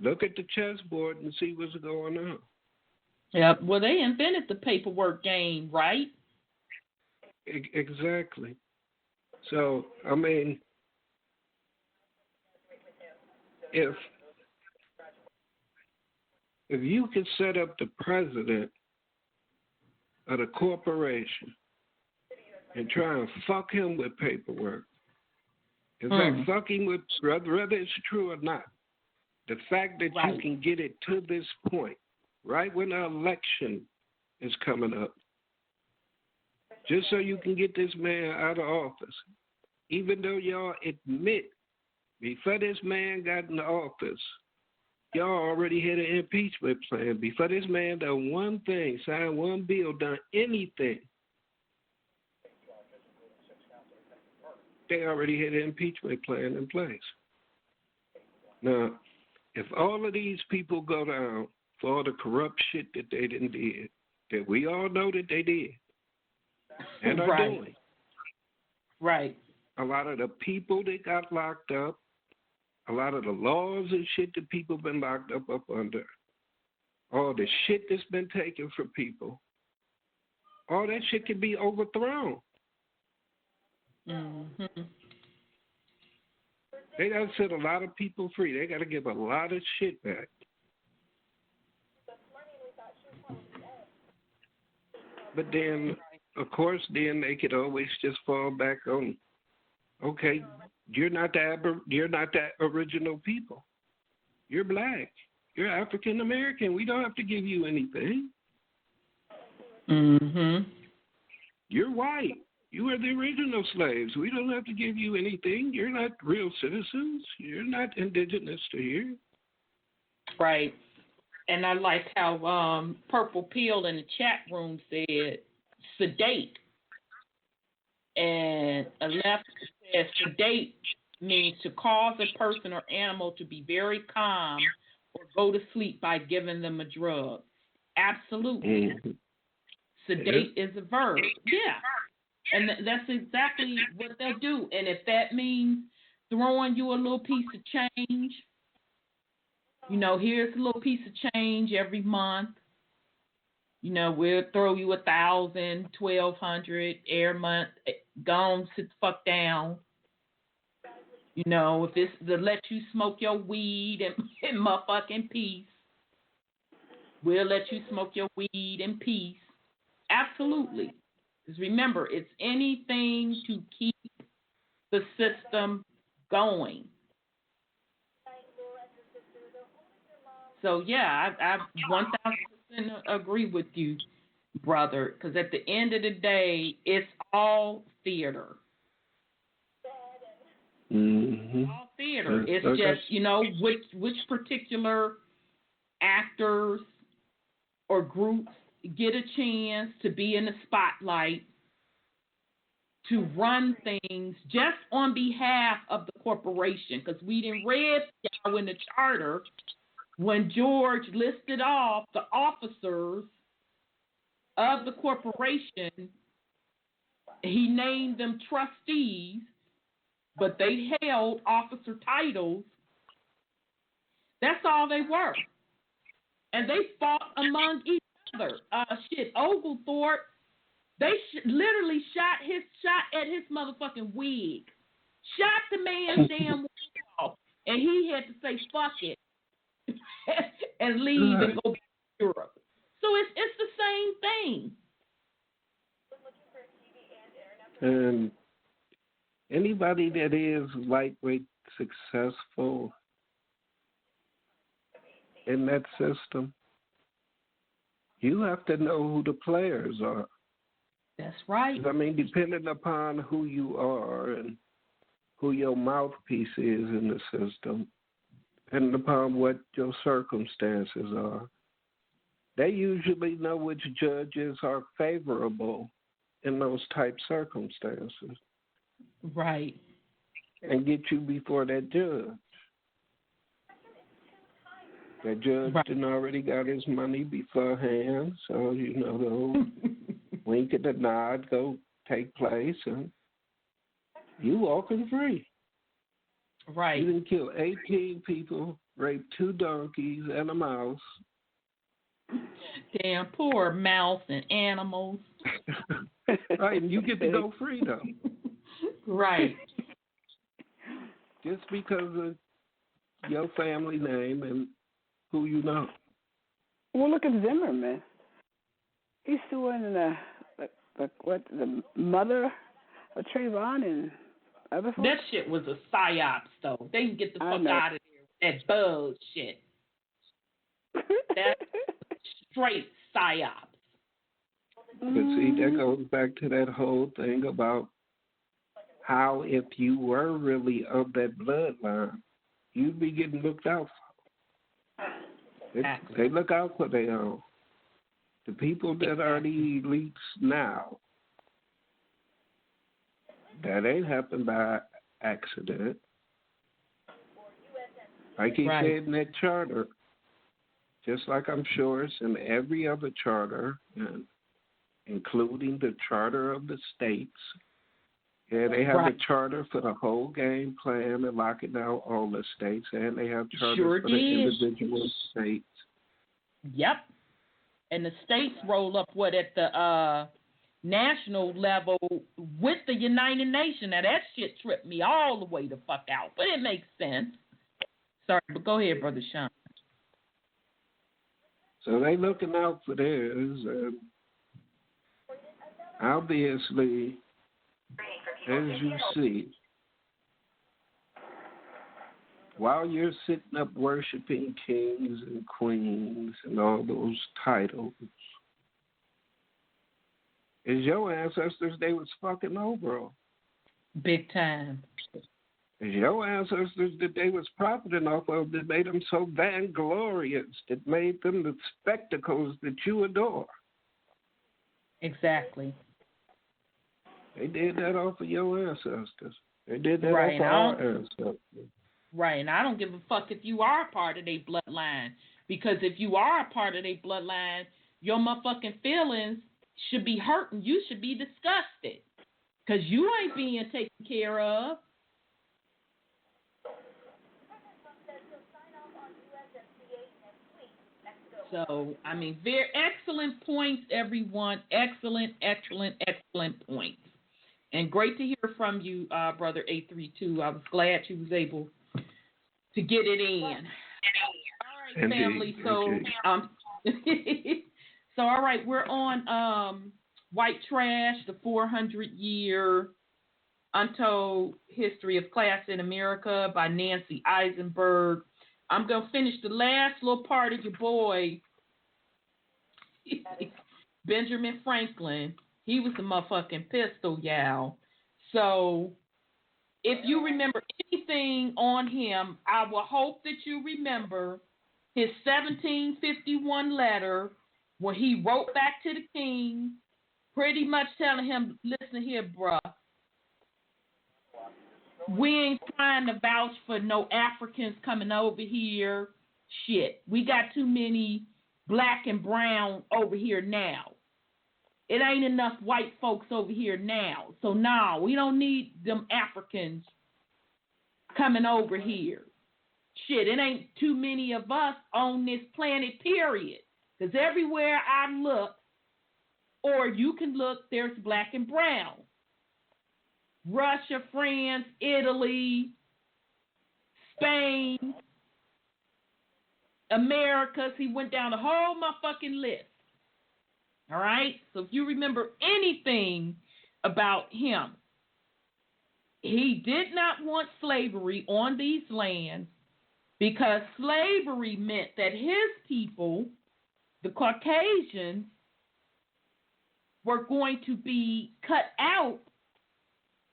Look at the chessboard and see what's going on. Yeah, well, they invented the paperwork game, right? Exactly. So, I mean, if you could set up the president of the corporation and try and fuck him with paperwork, in fact, fuck him with, whether it's true or not, the fact that you can get it to this point, right when the election is coming up, just so you can get this man out of office, even though y'all admit before this man got in office, y'all already had an impeachment plan. Before this man done one thing, signed one bill, done anything, they already had an impeachment plan in place. Now, if all of these people go down for all the corrupt shit that they done did, that we all know that they did, and are doing. Right. A lot of the people that got locked up, a lot of the laws and shit that people been locked up under, all the shit that's been taken from people, all that shit can be overthrown. Mm-hmm. They got to set a lot of people free. They got to give a lot of shit back. But then, of course, then they could always just fall back on, okay, you're not that original people. You're black. You're African American. We don't have to give you anything. Mm-hmm. You're white. You are the original slaves. We don't have to give you anything. You're not real citizens. You're not indigenous to here. Right. And I like how Purple Pill in the chat room said sedate. And Aleph says sedate means to cause a person or animal to be very calm or go to sleep by giving them a drug. Absolutely. Mm-hmm. Sedate is a verb. Yeah. And that's exactly what they'll do. And if that means throwing you a little piece of change, you know, here's a little piece of change every month. You know, we'll throw you 1,000, 1,200 every month. Gone, sit the fuck down. You know, if it's to let you smoke your weed in motherfucking peace, we'll let you smoke your weed in peace. Absolutely. Because remember, it's anything to keep the system going. So, yeah, I 1,000% agree with you, brother, because at the end of the day, it's all theater. Mm-hmm. It's all theater. It's just, you know, which particular actors or groups get a chance to be in the spotlight to run things just on behalf of the corporation. Because we didn't read y'all in the charter when George listed off the officers of the corporation. He named them trustees, but they held officer titles. That's all they were. And they fought among each other. Oglethorpe, they literally shot at his motherfucking wig. Shot the man's damn wig off. And he had to say, fuck it, and leave and go back to Europe. So it's the same thing. And anybody that is lightweight successful in that system, you have to know who the players are. That's right. I mean, depending upon who you are and who your mouthpiece is in the system, depending upon what your circumstances are, they usually know which judges are favorable in those type circumstances. Right. And get you before that judge. That judge done already got his money beforehand, so, you know, the wink and the nod go take place, and you walking free. Right. You didn't kill 18 people, raped 2 donkeys and a mouse. Damn poor mouse and animals. Right, and you get to go free, though. Right. Just because of your family name and who you know. Well, look at Zimmerman. He's suing the mother of Trayvon and other folks. That shit was a psyops, though. They can get the fuck out of there with that bullshit. That's straight psyops. But see, that goes back to that whole thing about how if you were really of that bloodline, you'd be getting looked out for. They look out for their own. The people that are the elites now, that ain't happened by accident. Like he said in that charter, just like I'm sure it's in every other charter, and including the Charter of the States, Yeah, they have Right. a charter for the whole game plan and locking down all the states, and they have charters Sure for the did. individual states. Yep. And the states roll up at the national level with the United Nations. Now that shit tripped me all the way the fuck out, but it makes sense. Sorry, but go ahead, Brother Sean. So they looking out for theirs, and obviously, as you see, while you're sitting up worshiping kings and queens and all those titles, is your ancestors they was fucking over. Big time. Is your ancestors that they was profiting off of that made them so vainglorious, that made them the spectacles that you adore. Exactly. They did that off of your ancestors. They did that Right. off of our ancestors. Right, and I don't give a fuck if you are a part of their bloodline. Because if you are a part of their bloodline, your motherfucking feelings should be hurting. You should be disgusted. Because you ain't being taken care of. So, I mean, very excellent points, everyone. Excellent, excellent, excellent points. And great to hear from you, Brother 832. I was glad you was able to get it in. All right, family. So, so all right, we're on White Trash, the 400-year Untold History of Class in America by Nancy Eisenberg. I'm going to finish the last little part of your boy, Benjamin Franklin. He was a motherfucking pistol, y'all. So if you remember anything on him, I will hope that you remember his 1751 letter where he wrote back to the king, pretty much telling him, listen here, bruh, we ain't trying to vouch for no Africans coming over here. Shit, we got too many black and brown over here now. It ain't enough white folks over here now. So no, we don't need them Africans coming over here. Shit, it ain't too many of us on this planet, period. Because everywhere I look, or you can look, there's black and brown. Russia, France, Italy, Spain, Americas. He went down the whole motherfucking list. All right? So if you remember anything about him, he did not want slavery on these lands because slavery meant that his people, the Caucasians, were going to be cut out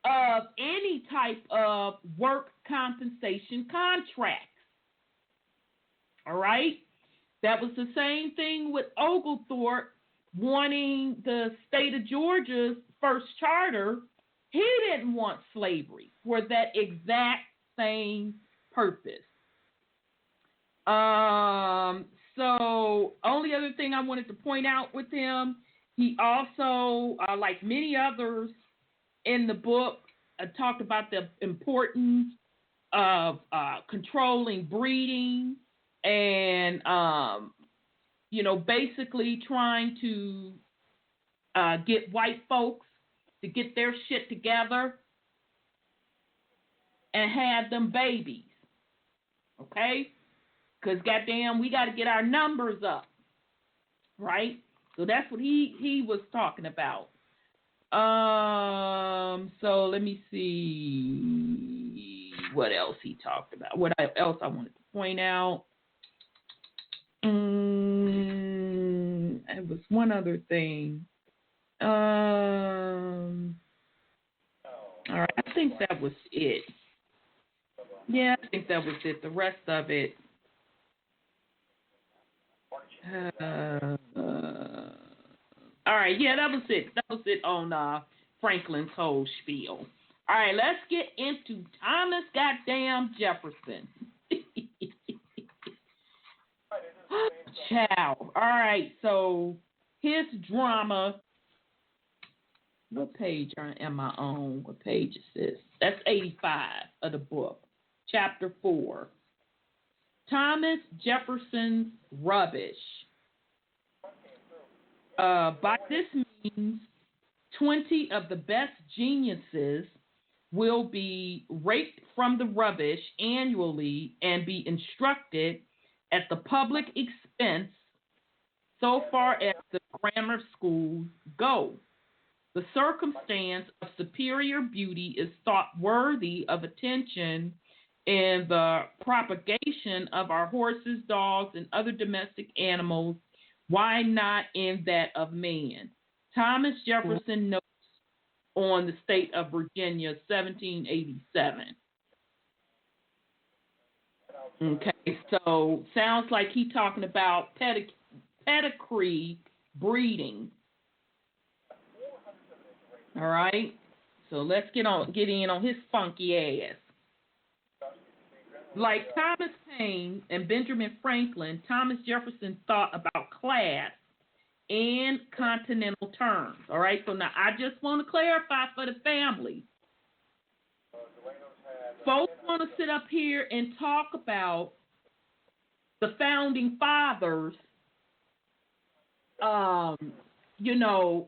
of any type of work compensation contracts. All right? That was the same thing with Oglethorpe wanting the state of Georgia's first charter. He didn't want slavery for that exact same purpose. So, only other thing I wanted to point out with him, he also, like many others in the book, talked about the importance of controlling breeding and, basically trying to get white folks to get their shit together and have them babies. Okay? Because goddamn, we got to get our numbers up. Right? So that's what he was talking about. So let me see what else he talked about. What else I wanted to point out. It was one other thing. All right, I think that was it. Yeah, I think that was it. The rest of it. All right, yeah, that was it. That was it on Franklin's whole spiel. All right, let's get into Thomas goddamn Jefferson. Ciao. All right, so his drama, what page am I on? What page is this? That's 85 of the book, chapter 4. Thomas Jefferson's rubbish. By this means, 20 of the best geniuses will be raked from the rubbish annually and be instructed at the public expense so far as the grammar schools go. The circumstance of superior beauty is thought worthy of attention in the propagation of our horses, dogs, and other domestic animals. Why not in that of man? Thomas Jefferson notes on the state of Virginia, 1787. Okay, so sounds like he's talking about pedigree breeding. All right, so let's get in on his funky ass. Like Thomas Paine and Benjamin Franklin, Thomas Jefferson thought about class in continental terms. All right, so now I just want to clarify for the family. Folks want to sit up here and talk about the founding fathers,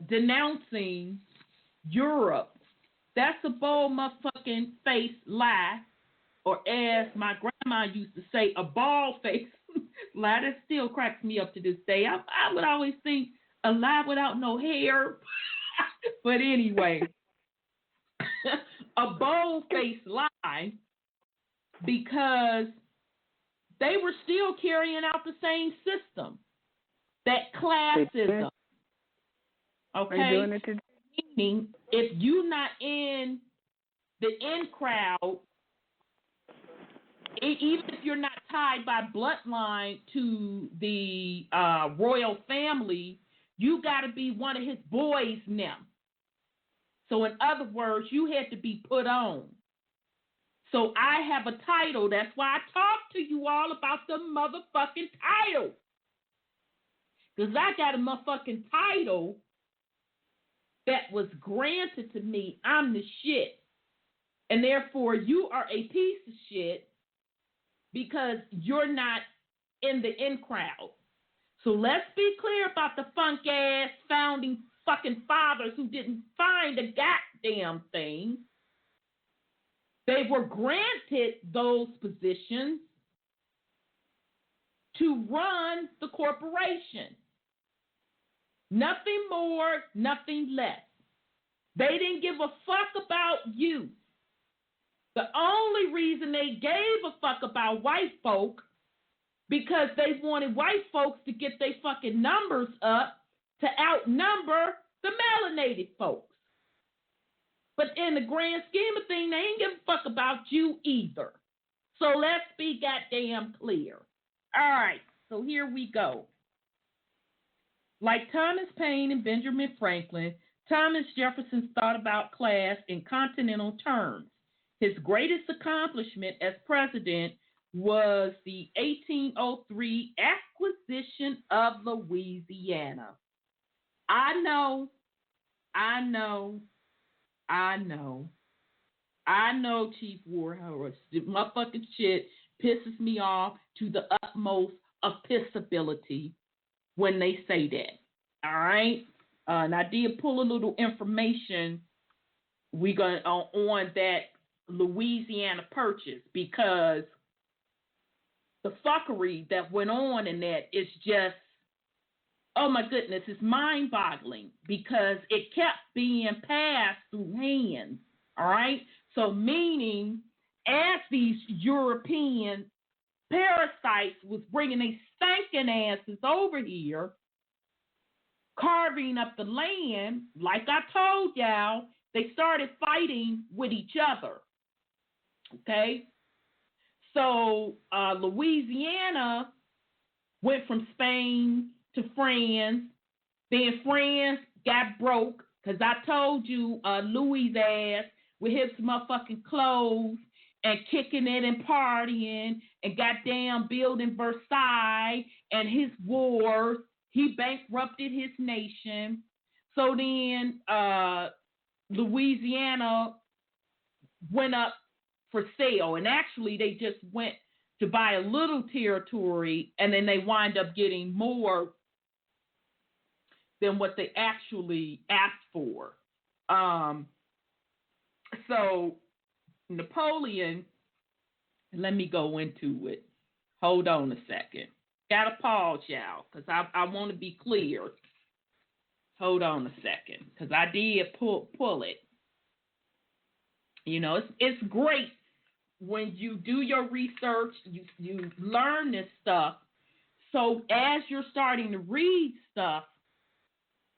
denouncing Europe. That's a bold motherfucking face lie. Or as my grandma used to say, a bald face lie. That still cracks me up to this day. I would always think a lie without no hair. But anyway, a bold face lie, because they were still carrying out the same system, that classism. Okay? Meaning, if you're not in the in crowd, even if you're not tied by bloodline to the royal family, you got to be one of his boys now. So in other words, you had to be put on. So I have a title. That's why I talk to you all about the motherfucking title. Because I got a motherfucking title that was granted to me. I'm the shit. And therefore, you are a piece of shit, because you're not in the in crowd. So let's be clear about the funk ass founding fucking fathers who didn't find a goddamn thing. They were granted those positions to run the corporation. Nothing more, nothing less. They didn't give a fuck about you. The only reason they gave a fuck about white folk, because they wanted white folks to get their fucking numbers up to outnumber the melanated folks. But in the grand scheme of things, they ain't give a fuck about you either. So let's be goddamn clear. All right, so here we go. Like Thomas Paine and Benjamin Franklin, Thomas Jefferson thought about class in continental terms. His greatest accomplishment as president was the 1803 acquisition of Louisiana. I know, Chief Warhorse. My fucking shit pisses me off to the utmost of pissability when they say that. All right? And I did pull a little information on that Louisiana purchase, because the fuckery that went on in that is just, oh my goodness, it's mind-boggling, because it kept being passed through hands, all right? So meaning, as these European parasites was bringing their stinking asses over here, carving up the land, like I told y'all, they started fighting with each other, okay? So Louisiana went from Spain to France. Then France got broke, because I told you Louis' ass with his motherfucking clothes and kicking it and partying and goddamn building Versailles and his wars. He bankrupted his nation. So then Louisiana went up for sale, and actually they just went to buy a little territory, and then they wind up getting more than what they actually asked for. So Napoleon, let me go into it. Hold on a second. Gotta pause, y'all, because I want to be clear. Hold on a second, because I did pull it. You know, it's great when you do your research, you learn this stuff. So as you're starting to read stuff,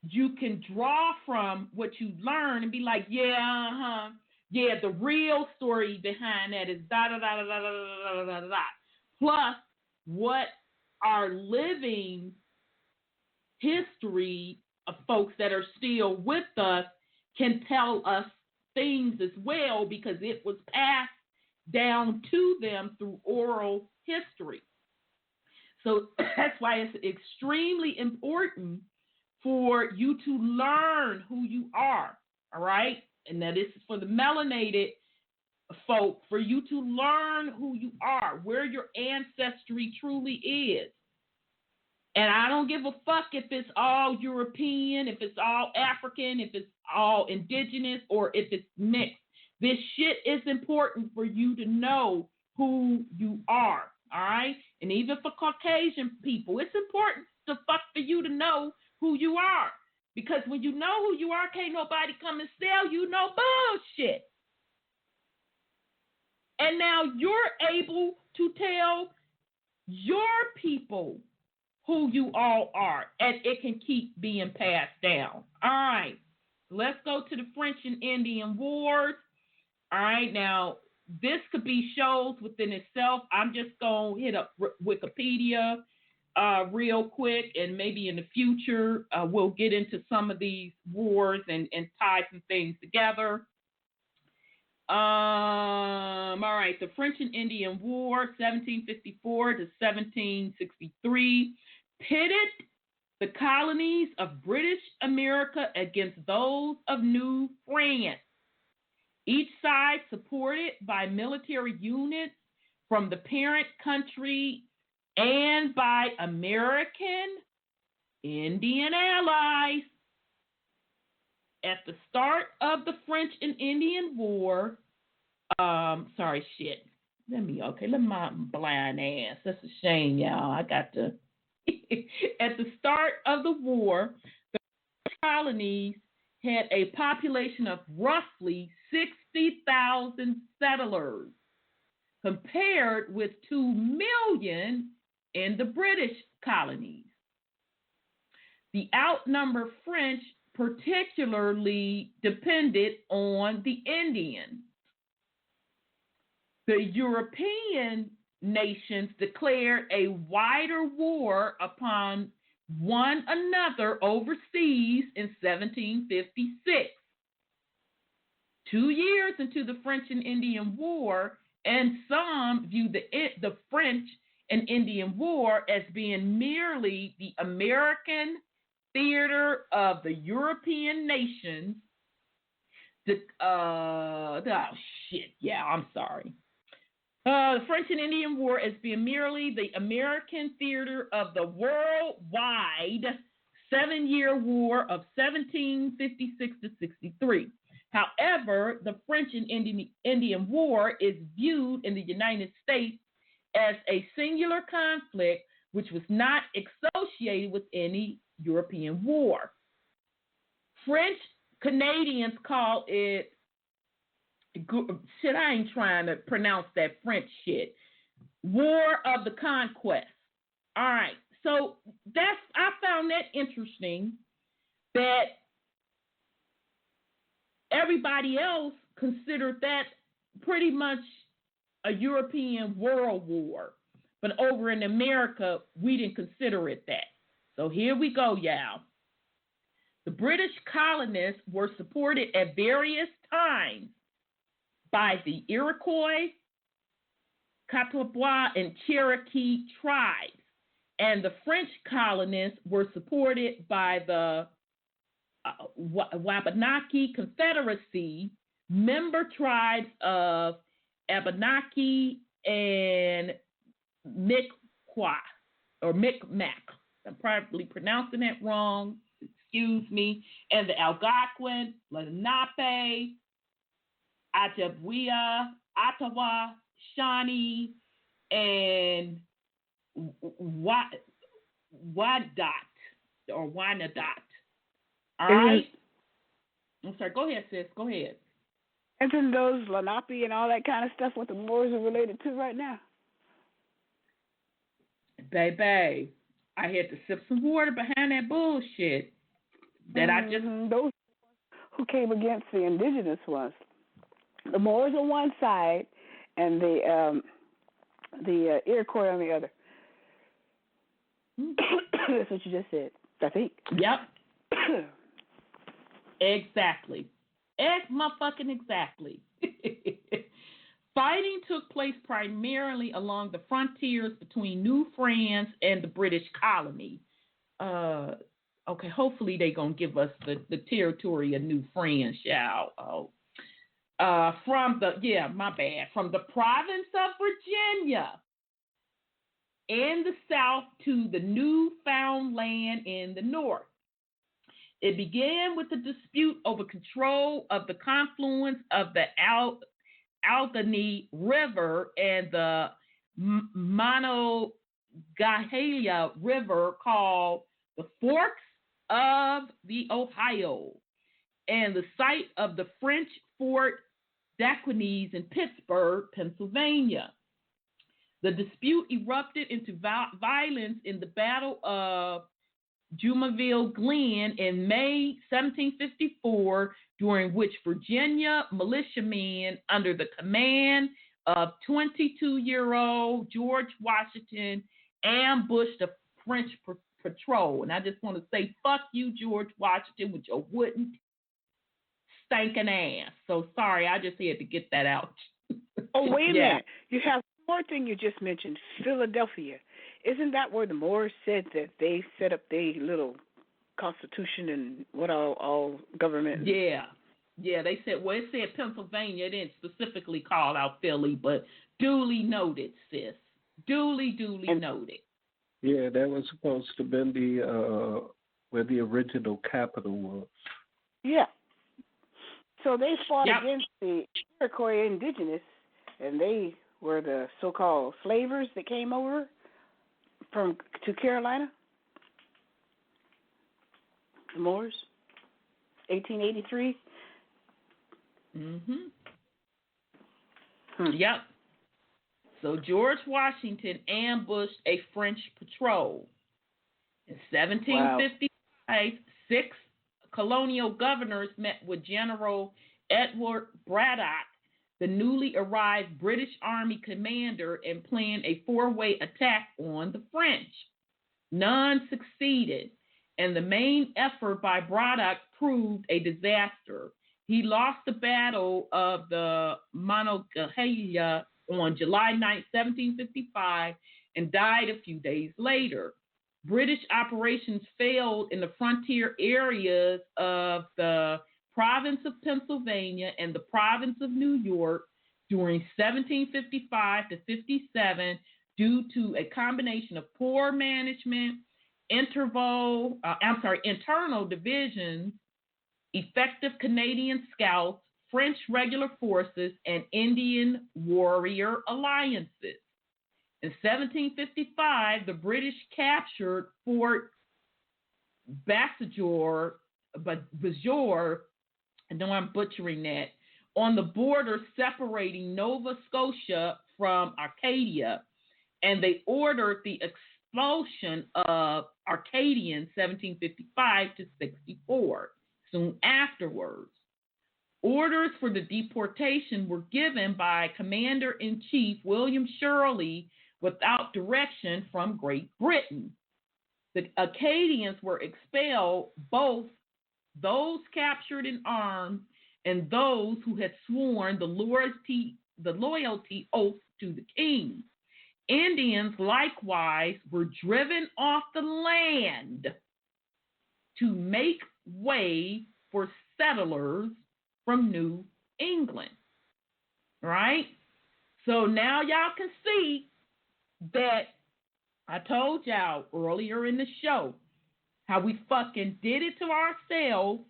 you can draw from what you learn and be like, yeah, the real story behind that is da da da da da da da da da. Plus, what our living history of folks that are still with us can tell us things as well, because it was passed down to them through oral history. So that's why it's extremely important for you to learn who you are, all right? And now this is for the melanated folk, for you to learn who you are, where your ancestry truly is. And I don't give a fuck if it's all European, if it's all African, if it's all indigenous, or if it's mixed. This shit is important for you to know who you are, all right? And even for Caucasian people, it's important for you to know who you are. Because when you know who you are, can't nobody come and sell you no bullshit. And now you're able to tell your people who you all are, and it can keep being passed down. All right, let's go to the French and Indian Wars. All right, now this could be shows within itself. I'm just going to hit up Wikipedia real quick, and maybe in the future we'll get into some of these wars and tie some things together. All right, the French and Indian War, 1754 to 1763, pitted the colonies of British America against those of New France. Each side supported by military units from the parent country and by American Indian allies. At the start of the French and Indian War, let my blind ass. That's a shame, y'all. I got to. At the start of the war, the colonies had a population of roughly 60,000 settlers, compared with 2 million in the British colonies. The outnumbered French particularly depended on the Indians. The European nations declared a wider war upon one another overseas in 1756. 2 years into the French and Indian War, and some view the French and Indian War as being merely the American theater of the European nations. The French and Indian War as being merely the American theater of the worldwide 7-year war of 1756 to 63. However, the French and Indian War is viewed in the United States as a singular conflict which was not associated with any European war. French Canadians call it, I ain't trying to pronounce that French shit, War of the Conquest. All right, so I found that interesting that everybody else considered that pretty much a European world war. But over in America, we didn't consider it that. So here we go, y'all. The British colonists were supported at various times by the Iroquois, Catawba, and Cherokee tribes. And the French colonists were supported by the Wabanaki Confederacy, member tribes of Abenaki and Mi'kmaq, or Micmac. I'm probably pronouncing it wrong. Excuse me. And the Algonquin, Lenape, Ojibwe, Ottawa, Shawnee, and Wyandot or Wyandot. All right. I'm sorry. Go ahead, sis. Go ahead. Isn't those Lenape and all that kind of stuff what the Moors are related to right now? Baby, I had to sip some water behind that bullshit that I just... Those who came against the indigenous ones. The Moors on one side and the Iroquois on the other. That's what you just said, I think. Yep. Exactly. Motherfucking exactly. Fighting took place primarily along the frontiers between New France and the British colony. Okay, hopefully they're going to give us the territory of New France, y'all. From the province of Virginia in the south to the Newfoundland in the north. It began with a dispute over control of the confluence of the Allegheny River and the Monongahela River, called the Forks of the Ohio, and the site of the French Fort Duquesne in Pittsburgh, Pennsylvania. The dispute erupted into violence in the Battle of Jumonville Glen in May 1754, during which Virginia militiamen under the command of 22-year-old George Washington ambushed a French patrol. And I just want to say, fuck you, George Washington, with your wooden stinking ass. So sorry, I just had to get that out. Oh, wait a minute. You have one more thing you just mentioned, Philadelphia. Isn't that where the Moors said that they set up their little constitution and what all government? Yeah, they said, well, it said Pennsylvania. It didn't specifically call out Philly, but duly noted, sis. Duly noted. Yeah, that was supposed to have been the where the original capital was. Yeah. So they fought against the Iroquois indigenous, and they were the so-called slavers that came over to Carolina. The Moors, 1883. Yep. So George Washington ambushed a French patrol. In 1755, 6 colonial governors met with General Edward Braddock, the newly arrived British Army commander, and planned a 4-way attack on the French. None succeeded, and the main effort by Braddock proved a disaster. He lost the Battle of the Monongahela on July 9, 1755, and died a few days later. British operations failed in the frontier areas of the province of Pennsylvania and the province of New York during 1755 to 57 due to a combination of poor management, internal divisions, effective Canadian scouts, French regular forces, and Indian warrior alliances. In 1755, the British captured Fort Beauséjour, I know I'm butchering that, on the border separating Nova Scotia from Acadia, and they ordered the expulsion of Acadians 1755 to 64. Soon afterwards, orders for the deportation were given by Commander-in-Chief William Shirley without direction from Great Britain. The Acadians were expelled, both those captured in arms and those who had sworn the loyalty oath to the king. Indians likewise were driven off the land to make way for settlers from New England, right? So now y'all can see that I told y'all earlier in the show how we fucking did it to ourselves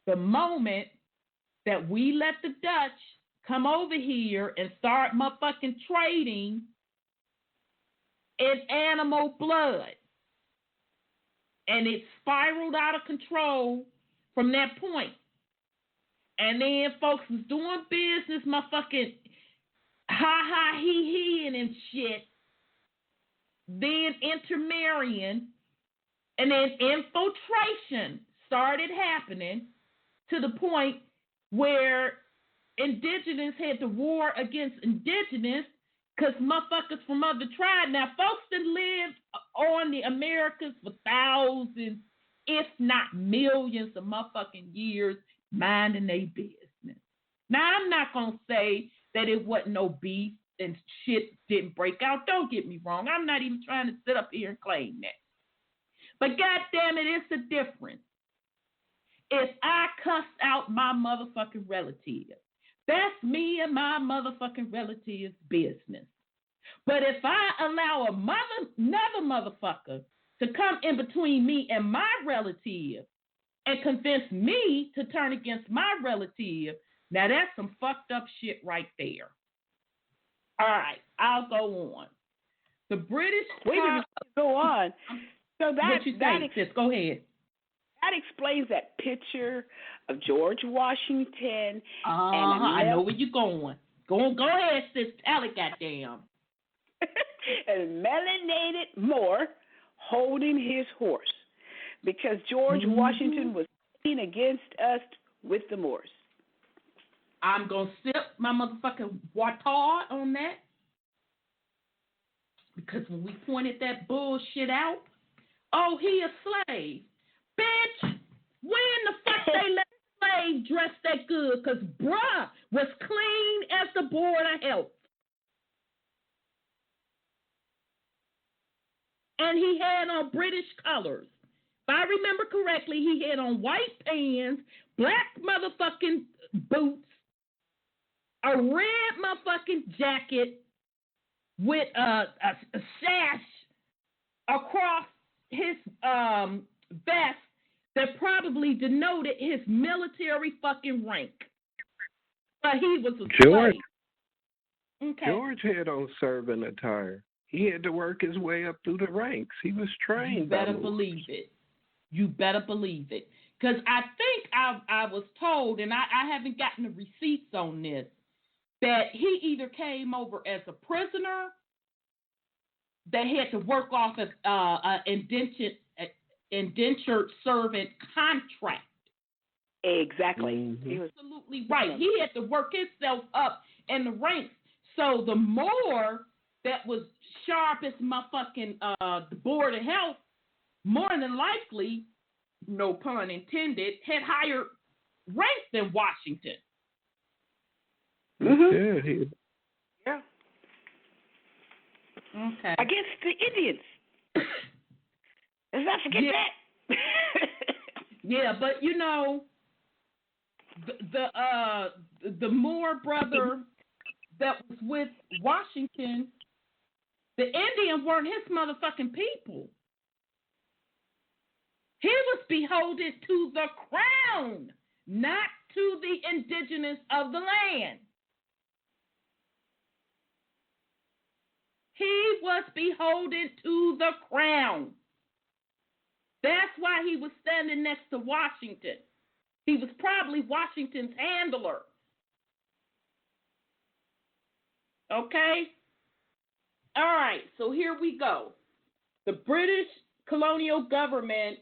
the moment that we let the Dutch come over here and start motherfucking trading in animal blood. And it spiraled out of control from that point. And then folks was doing business, motherfucking ha he and shit. Then intermarrying. And then infiltration started happening to the point where indigenous had to war against indigenous because motherfuckers from other tribes. Now, folks that lived on the Americas for thousands, if not millions of motherfucking years, minding their business. Now, I'm not going to say that it wasn't no beef and shit didn't break out. Don't get me wrong. I'm not even trying to sit up here and claim that. But goddamn it, it's a difference. If I cuss out my motherfucking relative, that's me and my motherfucking relative's business. But if I allow another motherfucker to come in between me and my relative and convince me to turn against my relative, now that's some fucked up shit right there. All right, I'll go on. The British... Wait a minute, go on. So what you say, sis? Go ahead. That explains that picture of George Washington. I know where you're going. Go ahead, sis. Tell it, goddamn. A melanated Moor holding his horse because George Washington was fighting against us with the Moors. I'm going to sip my motherfucking water on that because when we pointed that bullshit out, oh, he a slave. Bitch, when the fuck they let slave dress that good? Because bruh was clean as the Board of Health. And he had on British colors. If I remember correctly, he had on white pants, black motherfucking boots, a red motherfucking jacket with a sash across his vest that probably denoted his military fucking rank. But he was a slave. Okay. George had on servant attire. He had to work his way up through the ranks. He was trained. You better believe it. You better believe it. Because I think I was told, and I haven't gotten the receipts on this, that he either came over as a prisoner that had to work off of an indentured servant contract. Exactly. Mm-hmm. He was absolutely right. He had to work himself up in the ranks. So the more that was sharp as motherfucking the Board of Health, more than likely, no pun intended, had higher rank than Washington. Mm-hmm. Yeah. Okay. Against the Indians. Let's not forget that. Yeah, but you know, the Moore brother that was with Washington, the Indians weren't his motherfucking people. He was beholden to the crown, not to the indigenous of the land. He was beholden to the crown. That's why he was standing next to Washington. He was probably Washington's handler. Okay? All right, so here we go. The British colonial government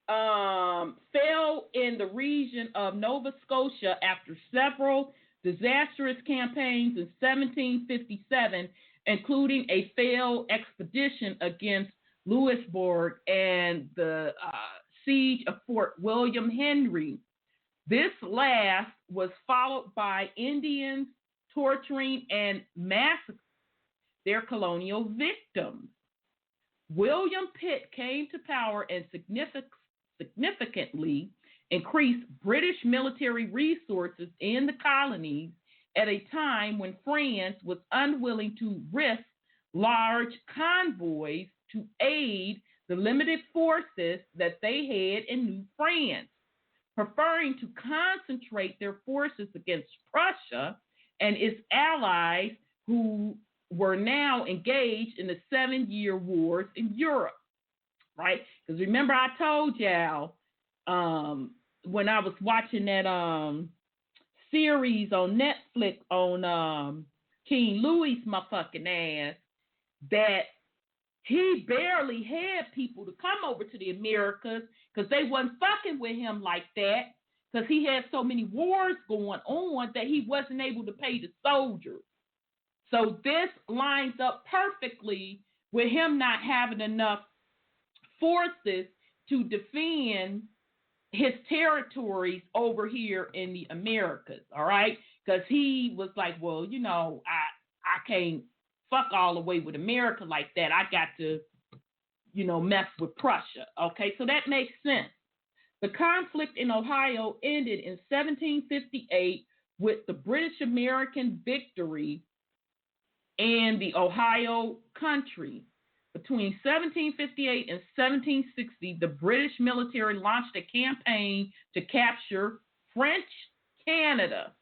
fell in the region of Nova Scotia after several disastrous campaigns in 1757, including a failed expedition against Louisbourg and the siege of Fort William Henry. This last was followed by Indians torturing and massacring their colonial victims. William Pitt came to power and significantly increased British military resources in the colonies at a time when France was unwilling to risk large convoys to aid the limited forces that they had in New France, preferring to concentrate their forces against Prussia and its allies who were now engaged in the 7-year wars in Europe, right? Because remember I told y'all when I was watching that series on Netflix on King Louis' motherfucking ass that he barely had people to come over to the Americas because they wasn't fucking with him like that because he had so many wars going on that he wasn't able to pay the soldiers. So this lines up perfectly with him not having enough forces to defend his territories over here in the Americas, all right? Because he was like, well, you know, I can't fuck all the way with America like that. I got to, you know, mess with Prussia, okay? So that makes sense. The conflict in Ohio ended in 1758 with the British-American victory in the Ohio country. Between 1758 and 1760, the British military launched a campaign to capture French Canada.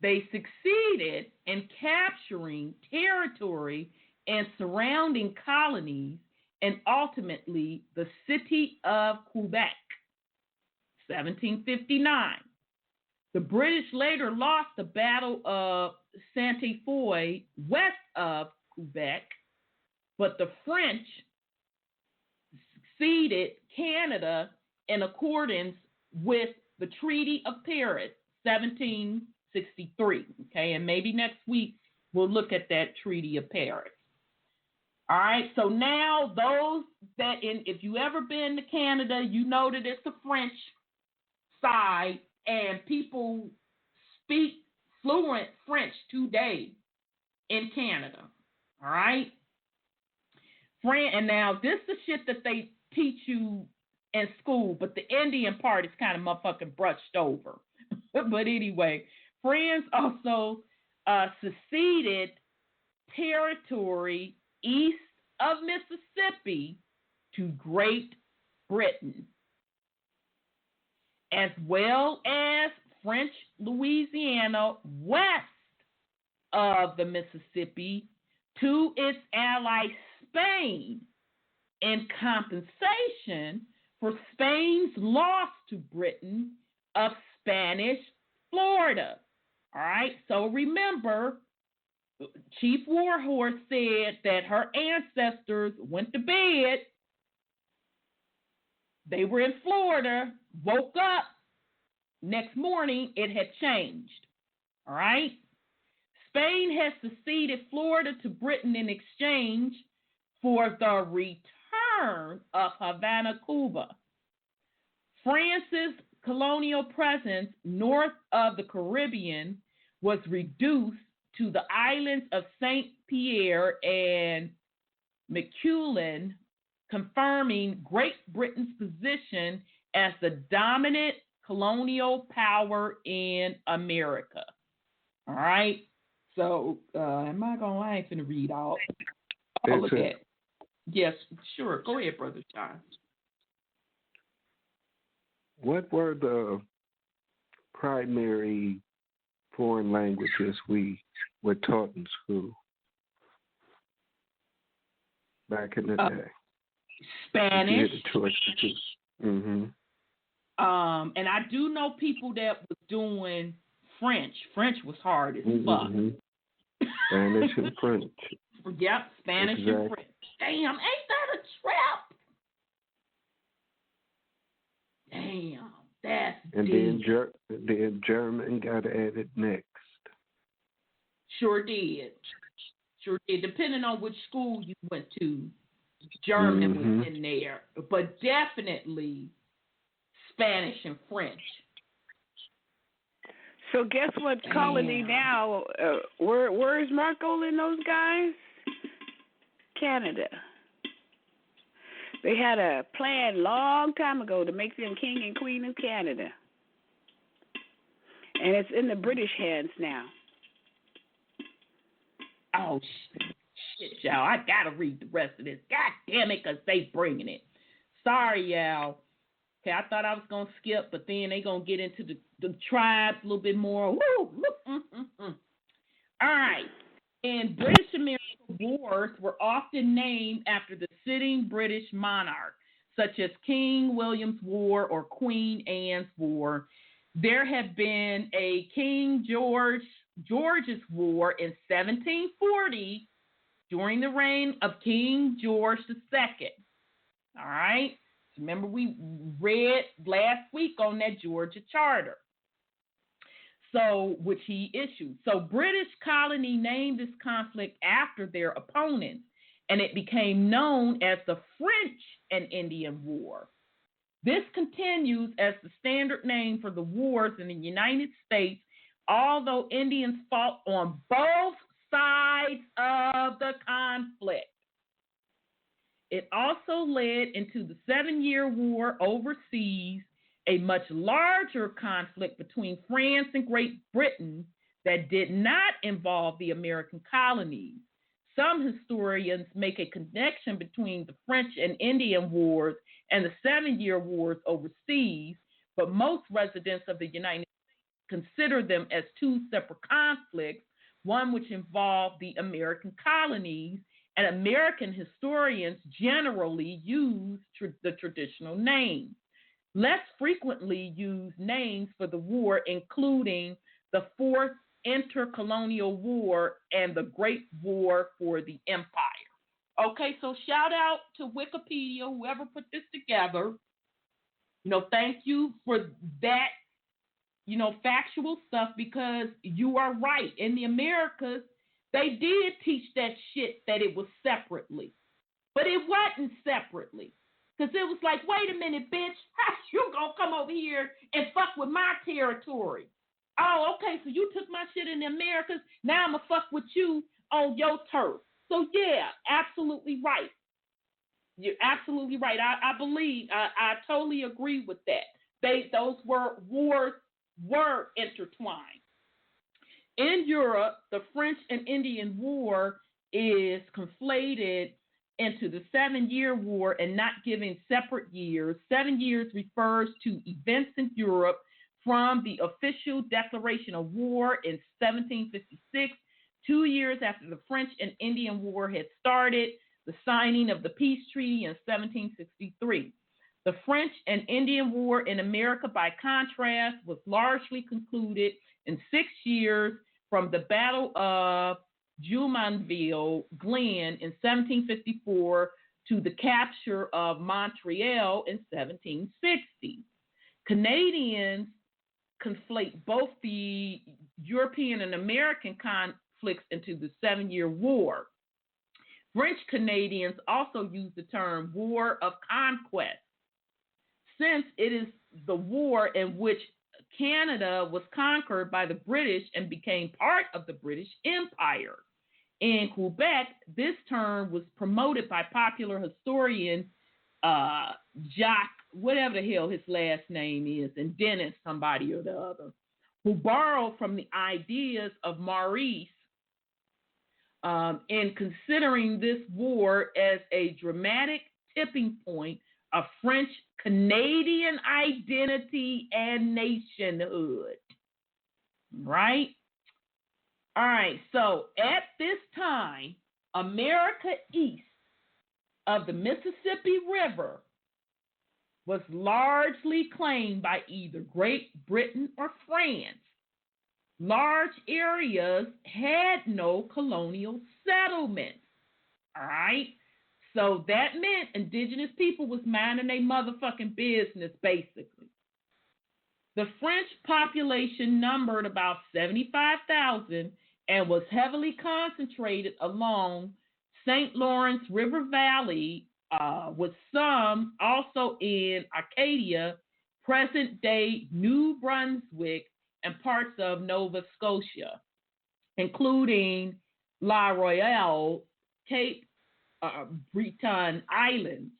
They succeeded in capturing territory and surrounding colonies and ultimately the city of Quebec, 1759. The British later lost the Battle of Sainte-Foy west of Quebec, but the French ceded Canada in accordance with the Treaty of Paris, 1763. Okay, and maybe next week we'll look at that Treaty of Paris. All right, so now those that if you ever been to Canada, you know that it's the French side and people speak fluent French today in Canada. All right? And now this is the shit that they teach you in school, but the Indian part is kind of motherfucking brushed over. But anyway, France also seceded territory east of Mississippi to Great Britain, as well as French Louisiana west of the Mississippi to its ally Spain in compensation for Spain's loss to Britain of Spanish Florida. All right, so remember, Chief Warhorse said that her ancestors went to bed. They were in Florida, woke up. Next morning, it had changed. All right? Spain has ceded Florida to Britain in exchange for the return of Havana, Cuba. France's colonial presence north of the Caribbean was reduced to the islands of St. Pierre and Miquelon, confirming Great Britain's position as the dominant colonial power in America. All right? So, am I going to lie? I ain't going to read all of that. Yes, sure. Go ahead, Brother John. What were the primary foreign languages we were taught in school back in the day? Spanish. Mm-hmm. And I do know people that was doing French. French was hard as fuck. Spanish and French. Yep, Spanish and French. Damn, ain't that a trap? Damn, that's and deep. then German got added next. Sure did. Depending on which school you went to, German was in there. But definitely Spanish and French. So guess what colony now? Where's Marco and those guys? Canada. They had a plan long time ago to make them king and queen of Canada. And it's in the British hands now. Oh, shit, y'all. I got to read the rest of this. God damn it, because they bringing it. Sorry, y'all. Okay, I thought I was going to skip, but then they going to get into the tribes a little bit more. Woo! All right. And British-American wars were often named after the sitting British monarch, such as King William's War or Queen Anne's War. There had been a King George's War in 1740 during the reign of King George II. All right? Remember, we read last week on that Georgia Charter, which he issued. So British colony named this conflict after their opponents, and it became known as the French and Indian War. This continues as the standard name for the wars in the United States, although Indians fought on both sides of the conflict. It also led into the 7-Year War overseas, a much larger conflict between France and Great Britain that did not involve the American colonies. Some historians make a connection between the French and Indian Wars and the 7-Year Wars overseas, but most residents of the United States consider them as two separate conflicts, one which involved the American colonies, and American historians generally use the traditional names. Less frequently used names for the war, including the Fourth Intercolonial War and the Great War for the Empire. Okay, so shout out to Wikipedia, whoever put this together. Thank you for that, factual stuff, because you are right. In the Americas, they did teach that shit that it was separately, but it wasn't separately. Because it was like, wait a minute, bitch, how you gonna come over here and fuck with my territory? Oh, okay, so you took my shit in the Americas, now I'm gonna fuck with you on your turf. So yeah, absolutely right. You're absolutely right. I believe, I totally agree with that. Those wars were intertwined. In Europe, the French and Indian War is conflated into the 7-Year War and not given separate years. 7 years refers to events in Europe from the official declaration of war in 1756, 2 years after the French and Indian War had started, the signing of the peace treaty in 1763. The French and Indian War in America, by contrast, was largely concluded in 6 years from the Battle of Jumonville Glen in 1754 to the capture of Montreal in 1760. Canadians conflate both the European and American conflicts into the 7-Year War. French Canadians also use the term War of Conquest, since it is the war in which Canada was conquered by the British and became part of the British Empire. In Quebec, this term was promoted by popular historian Jacques, whatever the hell his last name is, and Dennis somebody or the other, who borrowed from the ideas of Maurice in considering this war as a dramatic tipping point of French-Canadian identity and nationhood. Right? All right, so at this time, America east of the Mississippi River was largely claimed by either Great Britain or France. Large areas had no colonial settlements. All right? So that meant indigenous people was minding their motherfucking business, basically. The French population numbered about 75,000 and was heavily concentrated along St. Lawrence River Valley, with some also in Acadia, present-day New Brunswick, and parts of Nova Scotia, including La Royale, Cape Breton Islands.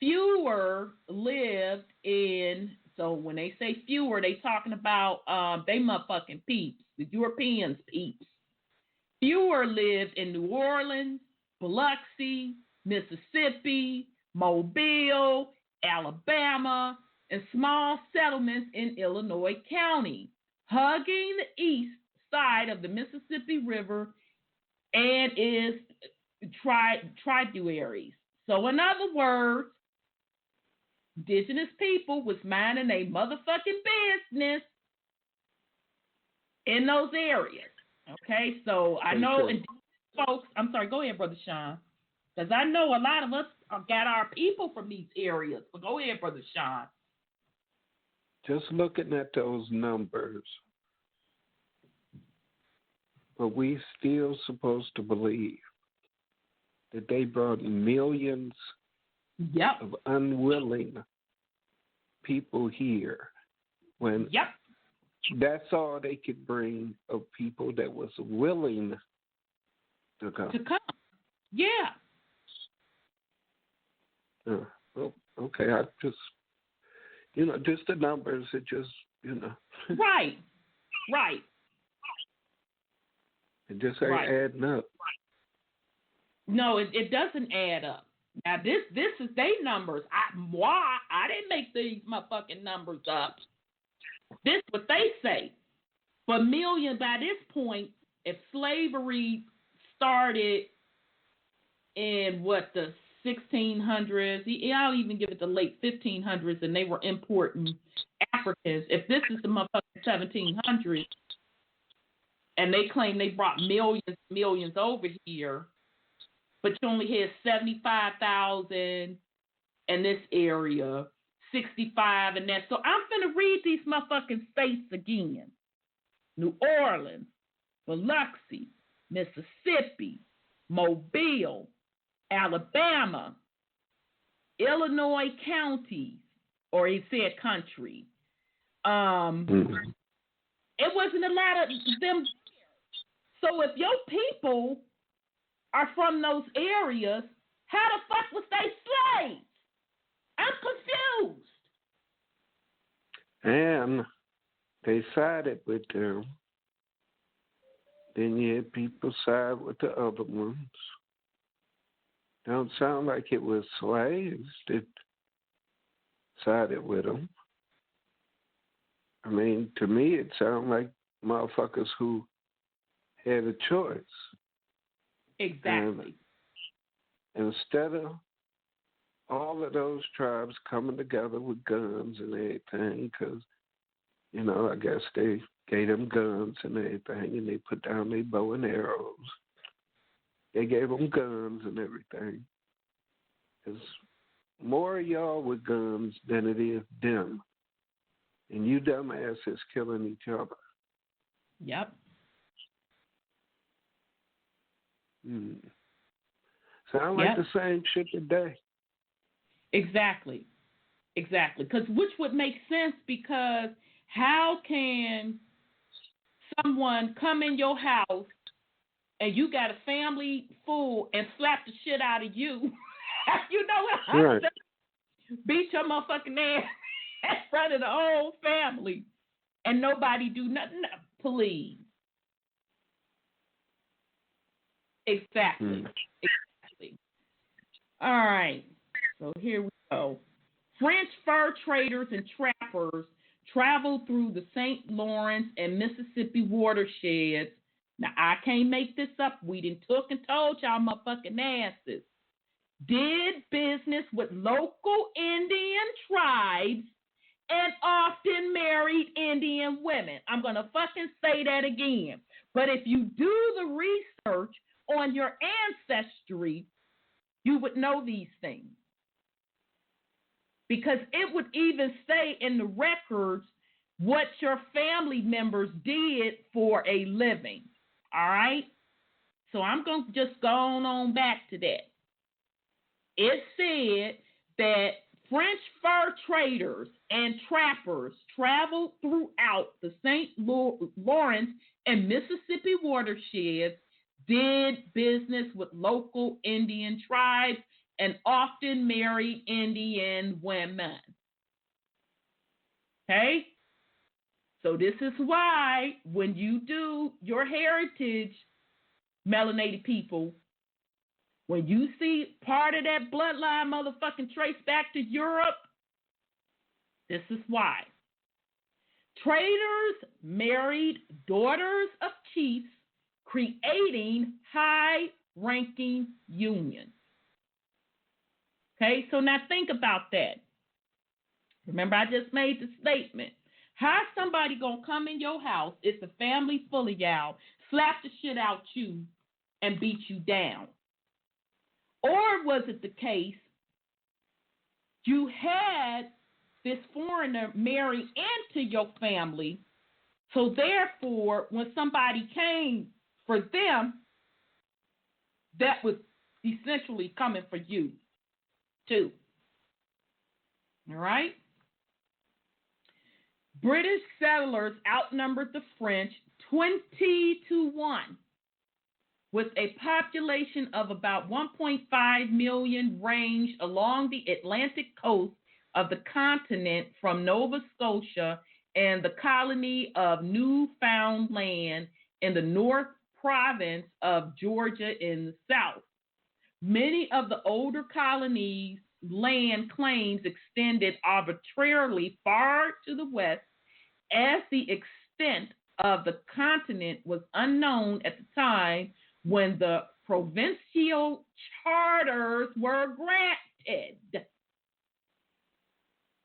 fewer lived in, so when they say fewer, they talking about they motherfucking peeps, the Europeans peeps. Fewer lived in New Orleans, Biloxi, Mississippi, Mobile, Alabama, and small settlements in Illinois County, hugging the east side of the Mississippi River and its tributaries. So in other words, indigenous people was minding a motherfucking business in those areas. Okay, so I know folks, I'm sorry, go ahead, Brother Sean, because I know a lot of us got our people from these areas. But go ahead, Brother Sean. Just looking at those numbers, but we still supposed to believe that they brought millions of unwilling people here when that's all they could bring of people that was willing to come. Yeah. Well, okay, I just, just the numbers, it just, Right. It just ain't adding up. No, it doesn't add up. Now, this is their numbers. I didn't make these motherfucking numbers up. This is what they say. But million by this point, if slavery started in the 1600s, I'll even give it the late 1500s, and they were importing Africans. If this is the motherfucking 1700s, and they claim they brought millions over here, but you only had 75,000 in this area, 65 and that. So I'm finna read these motherfucking states again. New Orleans, Biloxi, Mississippi, Mobile, Alabama, Illinois counties, or he said country. It wasn't a lot of them. So if your people are from those areas, how the fuck was they slaves? I'm confused. And they sided with them. Then you had people side with the other ones. Don't sound like it was slaves that sided with them. I mean, to me, it sounded like motherfuckers who had a choice. Exactly. And instead of all of those tribes coming together with guns and everything, because, I guess they gave them guns and everything, and they put down their bow and arrows. They gave them guns and everything. There's more of y'all with guns than it is them. And you dumbasses killing each other. Yep. Sound like the same shit today. Exactly. Because which would make sense, because how can someone come in your house and you got a family full and slap the shit out of you? You know what I'm saying? Beat your motherfucking ass in front of the whole family and nobody do nothing. Please. Exactly. All right. So here we go. French fur traders and trappers traveled through the St. Lawrence and Mississippi watersheds. Now, I can't make this up. We done took and told y'all motherfucking asses. Did business with local Indian tribes and often married Indian women. I'm going to fucking say that again. But if you do the research on your ancestry, you would know these things. Because it would even say in the records what your family members did for a living. All right? So I'm going to just go on back to that. It said that French fur traders and trappers traveled throughout the St. Lawrence and Mississippi watersheds, did business with local Indian tribes and often married Indian women. Okay? So this is why when you do your heritage, melanated people, when you see part of that bloodline motherfucking trace back to Europe, this is why. Traders married daughters of chiefs, creating high-ranking unions. Okay, so now think about that. Remember, I just made the statement. How somebody gonna come in your house, it's a family full of y'all, slap the shit out you, and beat you down? Or was it the case you had this foreigner marry into your family, so therefore when somebody came for them, that was essentially coming for you too? All right? British settlers outnumbered the French 20-1, with a population of about 1.5 million ranged along the Atlantic coast of the continent from Nova Scotia and the colony of Newfoundland in the North Province of Georgia in the south. Many of the older colonies' land claims extended arbitrarily far to the west, as the extent of the continent was unknown at the time when the provincial charters were granted.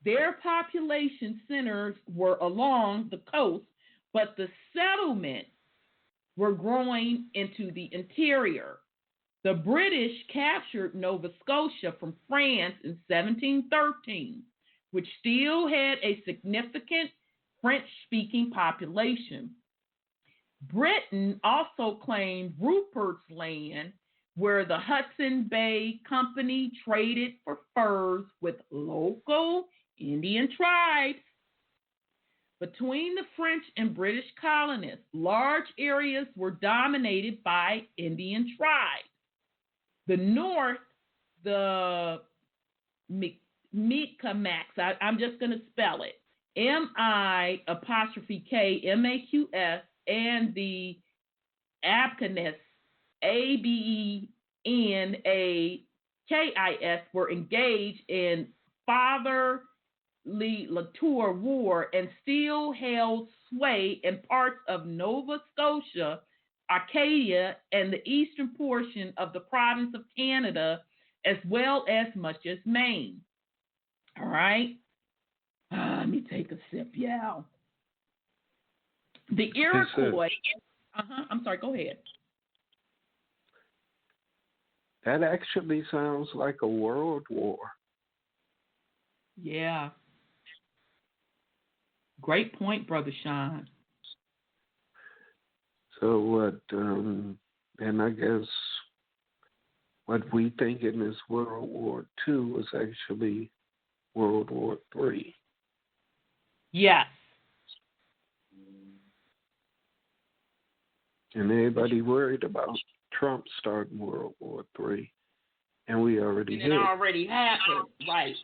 Their population centers were along the coast, but the settlements were growing into the interior. The British captured Nova Scotia from France in 1713, which still had a significant French-speaking population. Britain also claimed Rupert's Land, where the Hudson Bay Company traded for furs with local Indian tribes. Between the French and British colonists, large areas were dominated by Indian tribes. The north, the Mi'kmaq, I'm just going to spell it, M-I'-K-M-A-Q-S, and the Abkhanis, A-B-E-N-A-K-I-S, were engaged in Fatherly Latour War and still held sway in parts of Nova Scotia, Acadia, and the eastern portion of the province of Canada, as well as much as Maine. All right? Let me take a sip, y'all. The Iroquois. I'm sorry, go ahead. That actually sounds like a world war. Yeah. Great point, Brother Sean. So what, and I guess what we thinking is World War II was actually World War III. Yes. And everybody worried about Trump starting World War III. And we already did. It already happened, right.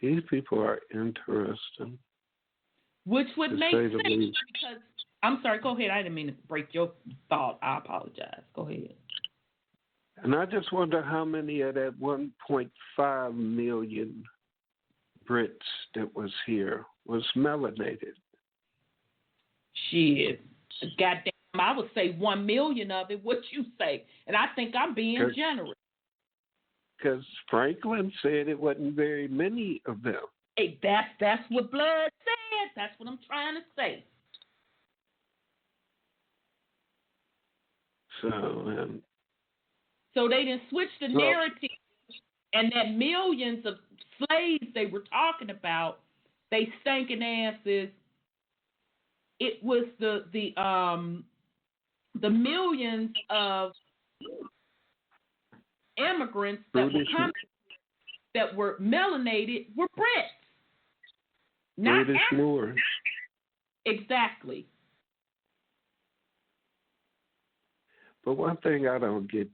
These people are interesting. Which would make sense because, I'm sorry, go ahead. I didn't mean to break your thought. I apologize. Go ahead. And I just wonder how many of that 1.5 million Brits that was here was melanated. Shit. Goddamn, I would say 1 million of it. What you say? And I think I'm being generous. Because Franklin said it wasn't very many of them. Hey, that's what Blood said. That's what I'm trying to say. So they didn't switch the narrative, and that millions of slaves they were talking about, they stinking asses. It was the millions of immigrants that were coming, that were melanated, were Brits. Not British Moors. Exactly. But one thing I don't get,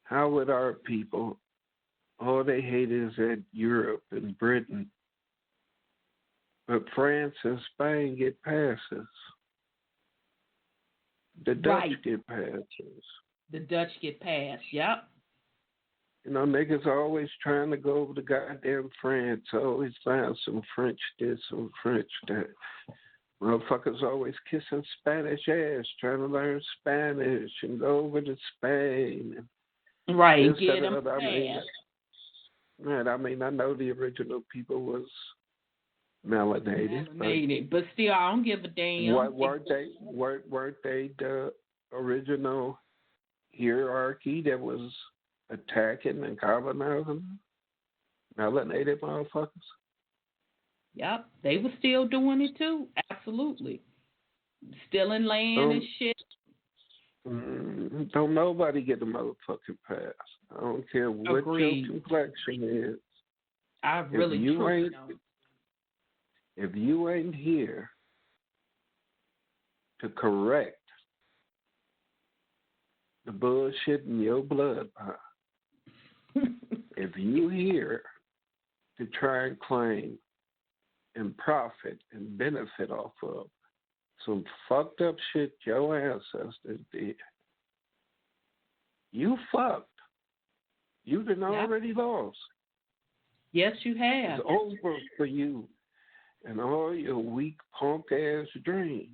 how would our people, all they hate is at Europe and Britain, but France and Spain get passes. The Dutch get passes. The Dutch get passed, yep. You know, niggas are always trying to go over to goddamn France, always find some French this, some French that. Motherfuckers always kissing Spanish ass, trying to learn Spanish and go over to Spain. Right, get them passed. I mean, I know the original people was melanated, but still, I don't give a damn. Weren't they the original hierarchy that was attacking and colonizing melanated motherfuckers? Yep, they were still doing it too. Absolutely, stealing land and shit. Don't nobody get a motherfucking pass. I don't care what your complexion is. I really truly know. If you ain't here to correct the bullshit in your blood, if you here to try and claim and profit and benefit off of some fucked up shit your ancestors did, you fucked. You done already lost. Yes, you have. It's over for you and all your weak punk ass dreams.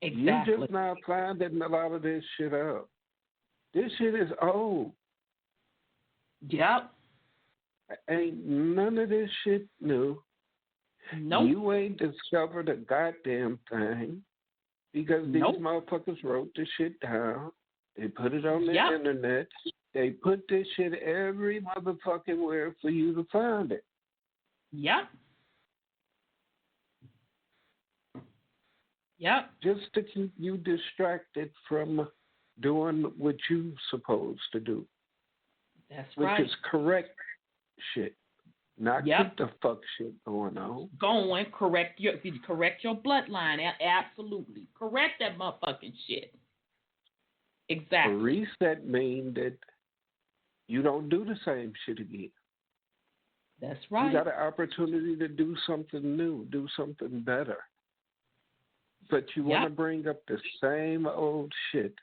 Exactly. You just not finding a lot of this shit out. This shit is old. Yep. Ain't none of this shit new. Nope. You ain't discovered a goddamn thing because these motherfuckers wrote this shit down. They put it on the internet. They put this shit every motherfucking where for you to find it. Yep. Yep. Just to keep you distracted from doing what you're supposed to do. That's right. Which is correct shit. Not keep the fuck shit going on. Correct your bloodline. Absolutely. Correct that motherfucking shit. Exactly. A reset means that you don't do the same shit again. That's right. You got an opportunity to do something new, do something better. But you want to bring up the same old shit,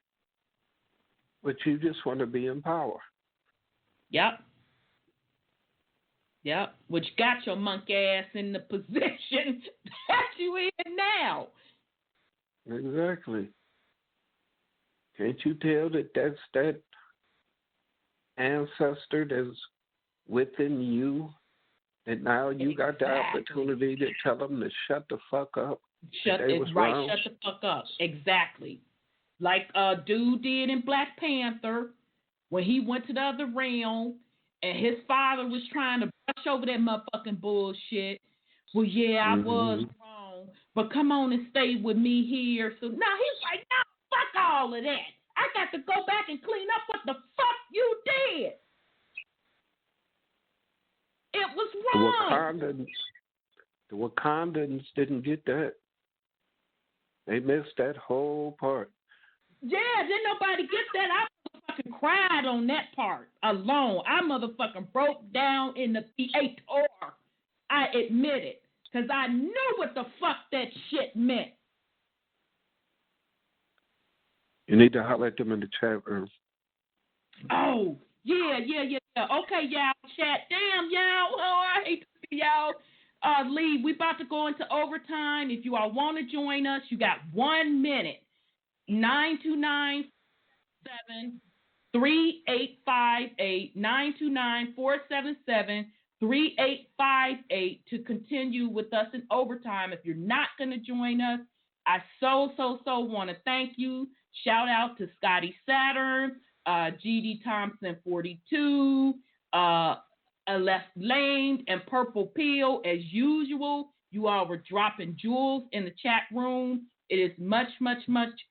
but you just want to be in power. Yep. Yep. Which got your monk ass in the position that you in now. Exactly. Can't you tell that that's that ancestor that's within you, that now you got the opportunity to tell them to shut the fuck up? Shut the fuck up. Exactly. Like dude did in Black Panther when he went to the other realm and his father was trying to brush over that motherfucking bullshit. Well, I was wrong, but come on and stay with me here. So now he's like, no, fuck all of that. I got to go back and clean up what the fuck you did. It was wrong. The Wakandans didn't get that. They missed that whole part. Yeah, didn't nobody get that. I motherfucking cried on that part alone. I motherfucking broke down in the theater. I admit it. Because I knew what the fuck that shit meant. You need to holler at them in the chat room. Oh, yeah. Okay, y'all, chat. Damn, y'all. Oh, I hate to see y'all leave. We about to go into overtime. If you all want to join us, you got 1 minute. 929-3858, 929-477-3858 to continue with us in overtime. If you're not going to join us, I so want to thank you. Shout out to Scotty Saturn, GD Thompson 42, Left Lane, and Purple Peel. As usual, you all were dropping jewels in the chat room. It is much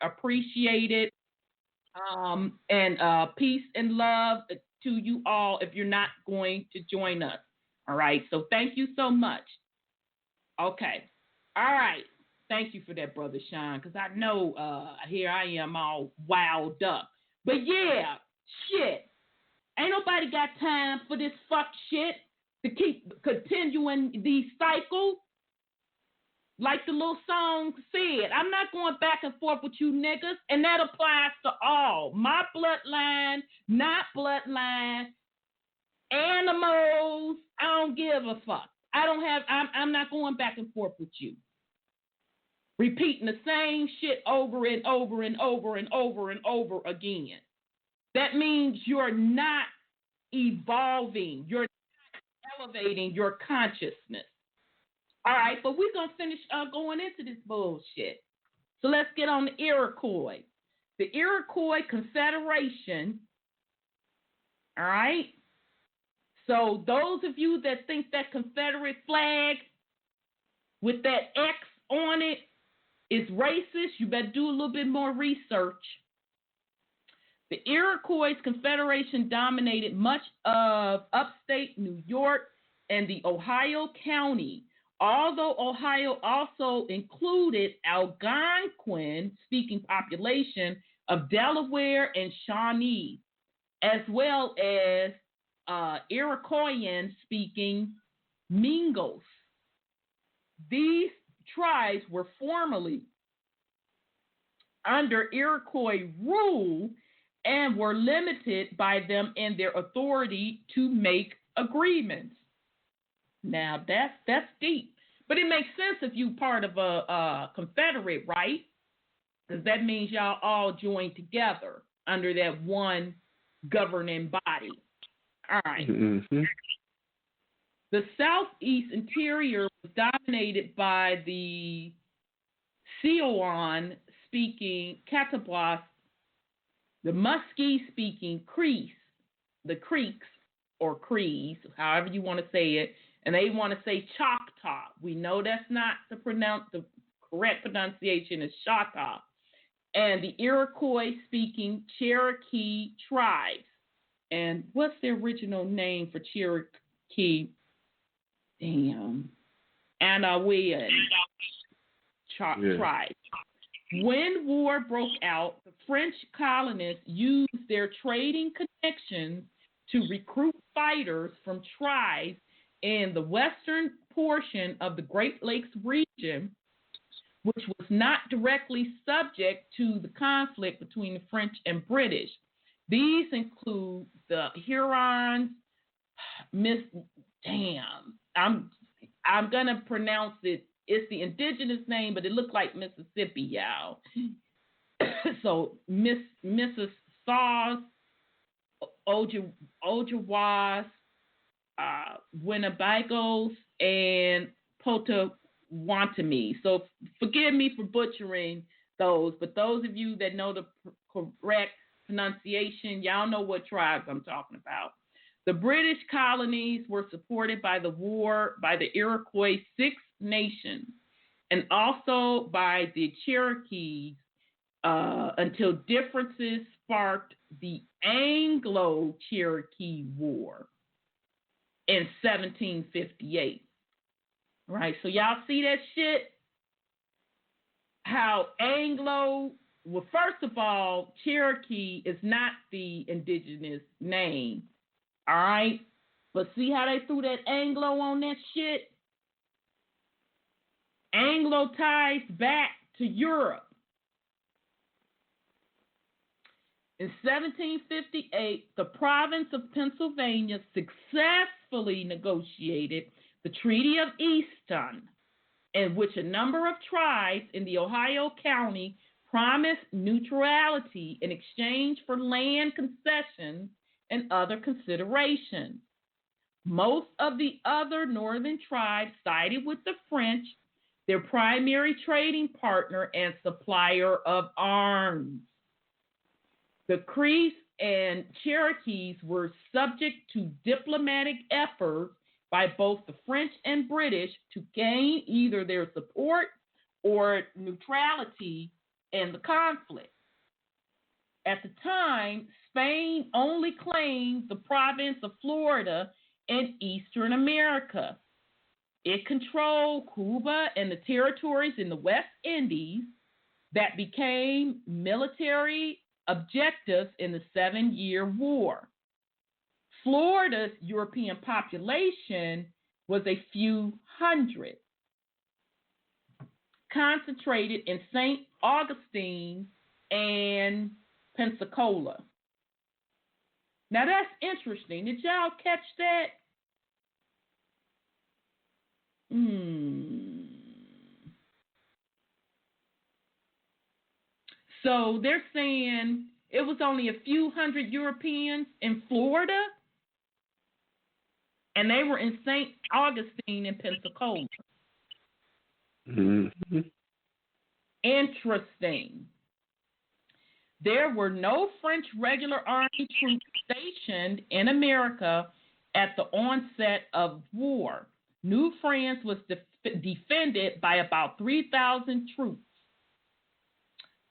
appreciated. And peace and love to you all if you're not going to join us. All right. So thank you so much. Okay. All right. Thank you for that, Brother Sean, because I know here I am all wild up. But yeah, shit. Ain't nobody got time for this fuck shit to keep continuing these cycles. Like the little song said, I'm not going back and forth with you niggas, and that applies to all. My bloodline, not bloodline, animals, I don't give a fuck. I'm not going back and forth with you. Repeating the same shit over and over and over and over and over again. That means you're not evolving. You're not elevating your consciousness. All right, but we're going to finish going into this bullshit. So let's get on the Iroquois. The Iroquois Confederation, all right? So those of you that think that Confederate flag with that X on it is racist, you better do a little bit more research. The Iroquois Confederation dominated much of upstate New York and the Ohio County, although Ohio also included Algonquin-speaking population of Delaware and Shawnee, as well as Iroquoian-speaking Mingos. These tribes were formerly under Iroquois rule and were limited by them in their authority to make agreements. Now, that's deep. But it makes sense if you're part of a confederate, right? Because that means y'all all joined together under that one governing body. All right. Mm-hmm. The southeast interior was dominated by the Sioux-speaking Catawba, the Muskie-speaking Creeks, the Creeks or Crees, however you want to say it, and they want to say Choctaw. We know that's not the correct pronunciation is Choctaw. And the Iroquois-speaking Cherokee tribes. And what's the original name for Cherokee? Damn. Anawian tribes. When war broke out, the French colonists used their trading connections to recruit fighters from tribes in the western portion of the Great Lakes region, which was not directly subject to the conflict between the French and British. These include the Hurons, I'm gonna pronounce it. It's the indigenous name, but it looked like Mississippi, y'all. So Mrs. Saws, Ojibwas, Winnebagos, and Potawatomi. So forgive me for butchering those, but those of you that know the correct pronunciation, y'all know what tribes I'm talking about. The British colonies were supported by the war by the Iroquois Six Nations and also by the Cherokees until differences sparked the Anglo-Cherokee War in 1758. Right, so y'all see that shit? How well, first of all, Cherokee is not the indigenous name. All right? But see how they threw that Anglo on that shit? Anglo ties back to Europe. In 1758, the province of Pennsylvania successfully negotiated the Treaty of Easton, in which a number of tribes in the Ohio County promised neutrality in exchange for land concessions and other considerations. Most of the other northern tribes sided with the French, their primary trading partner and supplier of arms. The Crees and Cherokees were subject to diplomatic efforts by both the French and British to gain either their support or neutrality in the conflict. At the time, Spain only claimed the province of Florida in Eastern America. It controlled Cuba and the territories in the West Indies that became military objectives in the 7-Year War. Florida's European population was a few hundred, concentrated in St. Augustine and Pensacola. Now that's interesting. Did y'all catch that? So they're saying it was only a few hundred Europeans in Florida, and they were in St. Augustine and Pensacola. Mm-hmm. Interesting. There were no French regular army troops stationed in America at the onset of war. New France was defended by about 3,000 troops.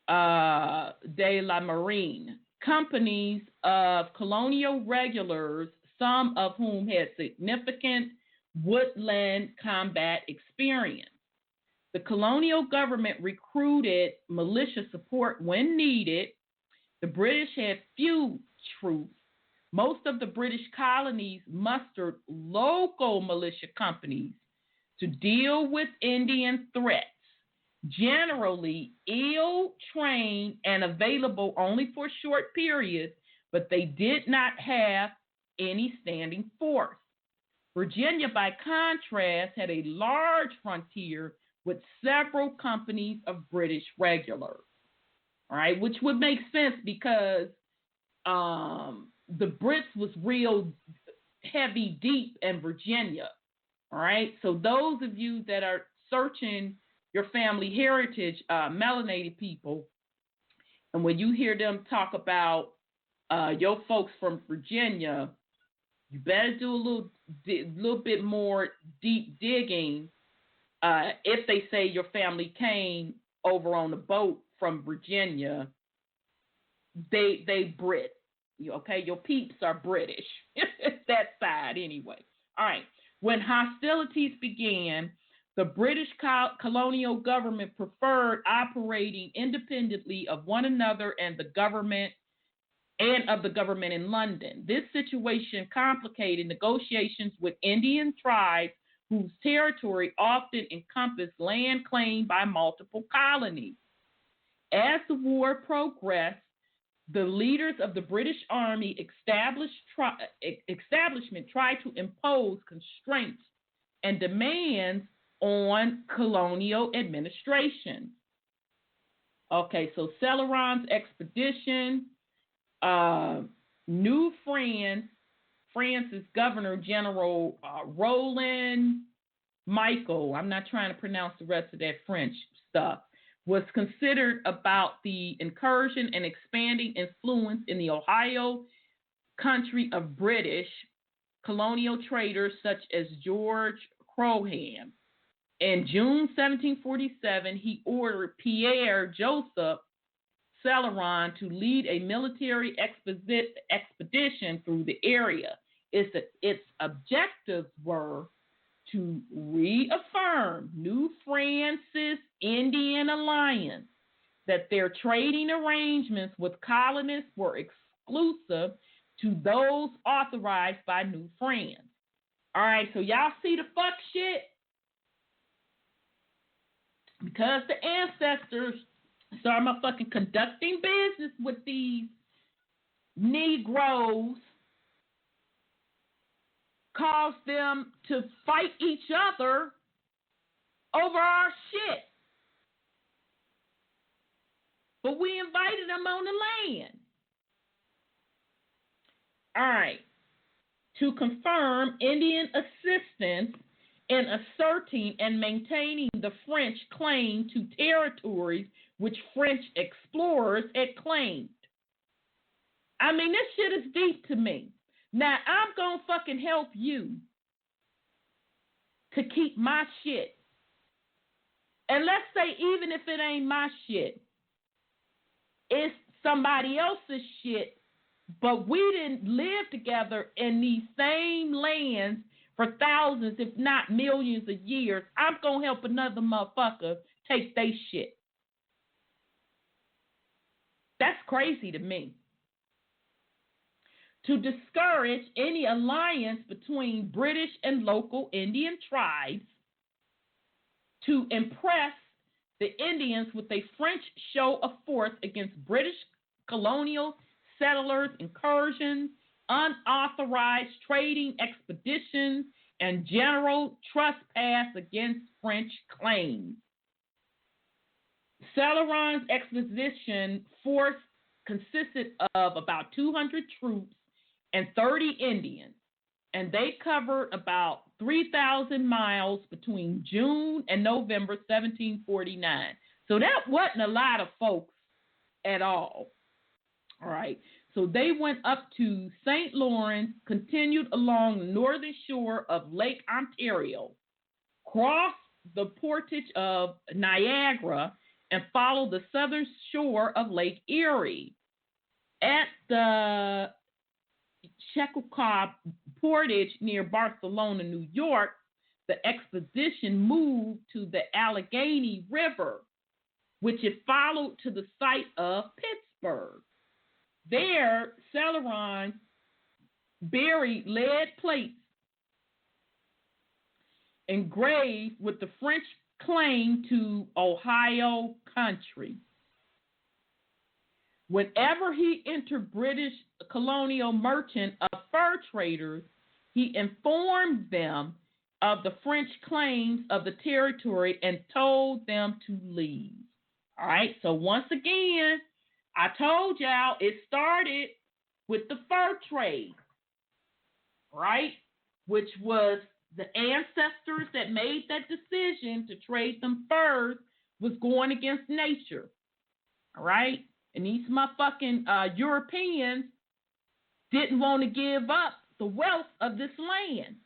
De la Marine, companies of colonial regulars, some of whom had significant woodland combat experience. The colonial government recruited militia support when needed. The British had few troops. Most of the British colonies mustered local militia companies to deal with Indian threats, generally ill-trained and available only for short periods, but they did not have any standing force. Virginia, by contrast, had a large frontier with several companies of British regulars, all right, which would make sense because the Brits was real heavy deep in Virginia, all right? So those of you that are searching your family heritage, melanated people, and when you hear them talk about your folks from Virginia, you better do a little bit more deep digging. If they say your family came over on a boat from Virginia, they Brit. Okay, your peeps are British. That side anyway. All right. When hostilities began, the British colonial government preferred operating independently of one another and the government of the government in London. This situation complicated negotiations with Indian tribes whose territory often encompassed land claimed by multiple colonies. As the war progressed, the leaders of the British Army establishment tried to impose constraints and demands on colonial administration. Okay, so Celeron's expedition, New France, France's Governor General Roland Michael, I'm not trying to pronounce the rest of that French stuff, was considered about the incursion and expanding influence in the Ohio country of British colonial traders such as George Crowham. In June 1747, he ordered Pierre Joseph Celeron to lead a military expedition through the area. Its objectives were to reaffirm New France's Indian alliance, that their trading arrangements with colonists were exclusive to those authorized by New France. All right, so y'all see the fuck shit? Because the ancestors started motherfucking conducting business with these Negroes, caused them to fight each other over our shit. But we invited them on the land. All right. To confirm Indian assistance in asserting and maintaining the French claim to territories which French explorers had claimed. I mean, this shit is deep to me. Now, I'm going to fucking help you to keep my shit. And let's say even if it ain't my shit, it's somebody else's shit, but we didn't live together in these same lands for thousands, if not millions of years, I'm going to help another motherfucker take they shit. That's crazy to me. To discourage any alliance between British and local Indian tribes, to impress the Indians with a French show of force against British colonial settlers' incursions, unauthorized trading expeditions, and general trespass against French claims. Celeron's expedition force consisted of about 200 troops and 30 Indians, and they covered about 3,000 miles between June and November 1749. So that wasn't a lot of folks at all. All right. So they went up to St. Lawrence, continued along the northern shore of Lake Ontario, crossed the portage of Niagara, and followed the southern shore of Lake Erie. At the Chequaquah portage near Barcelona, New York, the expedition moved to the Allegheny River, which it followed to the site of Pittsburgh. There, Celeron buried lead plates engraved with the French claim to Ohio country. Whenever he entered British colonial merchant of fur traders, he informed them of the French claims of the territory and told them to leave. All right, so once again, I told y'all it started with the fur trade, right? Which was the ancestors that made that decision to trade them furs was going against nature, all right? And these motherfucking Europeans didn't want to give up the wealth of this land.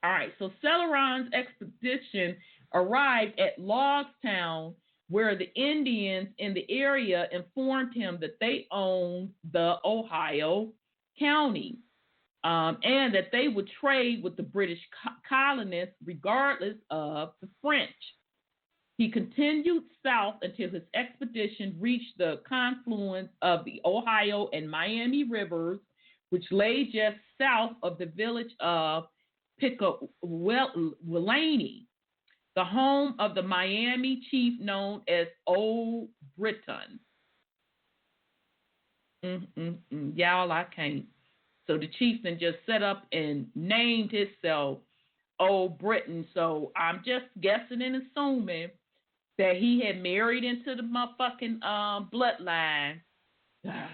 All right, so Celeron's expedition arrived at Logstown, where the Indians in the area informed him that they owned the Ohio County and that they would trade with the British colonists regardless of the French. He continued south until his expedition reached the confluence of the Ohio and Miami rivers, which lay just south of the village of Pickawillany, the home of the Miami chief known as Old Britain. Y'all, I can't. So the chieftain just set up and named himself Old Britain. So I'm just guessing and assuming that he had married into the motherfucking bloodline.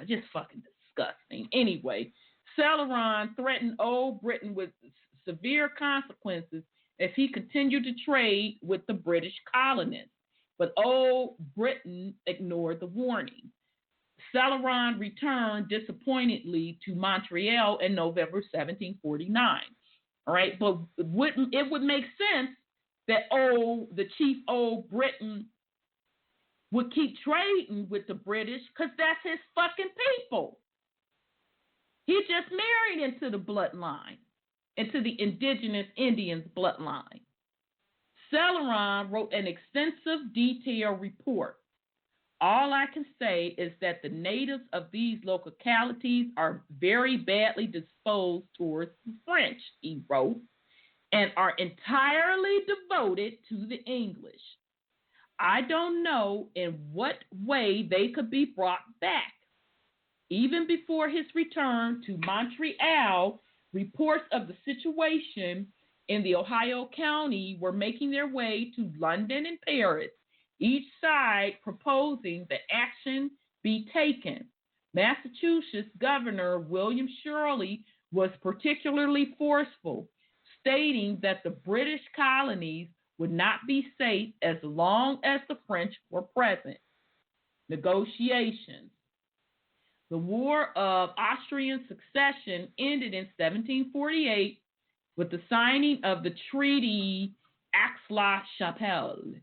Just fucking disgusting. Anyway, Celeron threatened Old Britain with severe consequences if he continued to trade with the British colonists. But Old Britain ignored the warning. Celeron returned disappointedly to Montreal in November 1749. All right, but it would make sense that the chief Old Britain would keep trading with the British because that's his fucking people. He just married into the bloodline, into the indigenous Indians' bloodline. Celeron wrote an extensive, detailed report. All I can say is that the natives of these localities are very badly disposed towards the French, he wrote, and are entirely devoted to the English. I don't know in what way they could be brought back. Even before his return to Montreal, reports of the situation in the Ohio County were making their way to London and Paris, each side proposing that action be taken. Massachusetts Governor William Shirley was particularly forceful, stating that the British colonies would not be safe as long as the French were present. Negotiations. The War of Austrian Succession ended in 1748 with the signing of the Treaty Aix-la-Chapelle,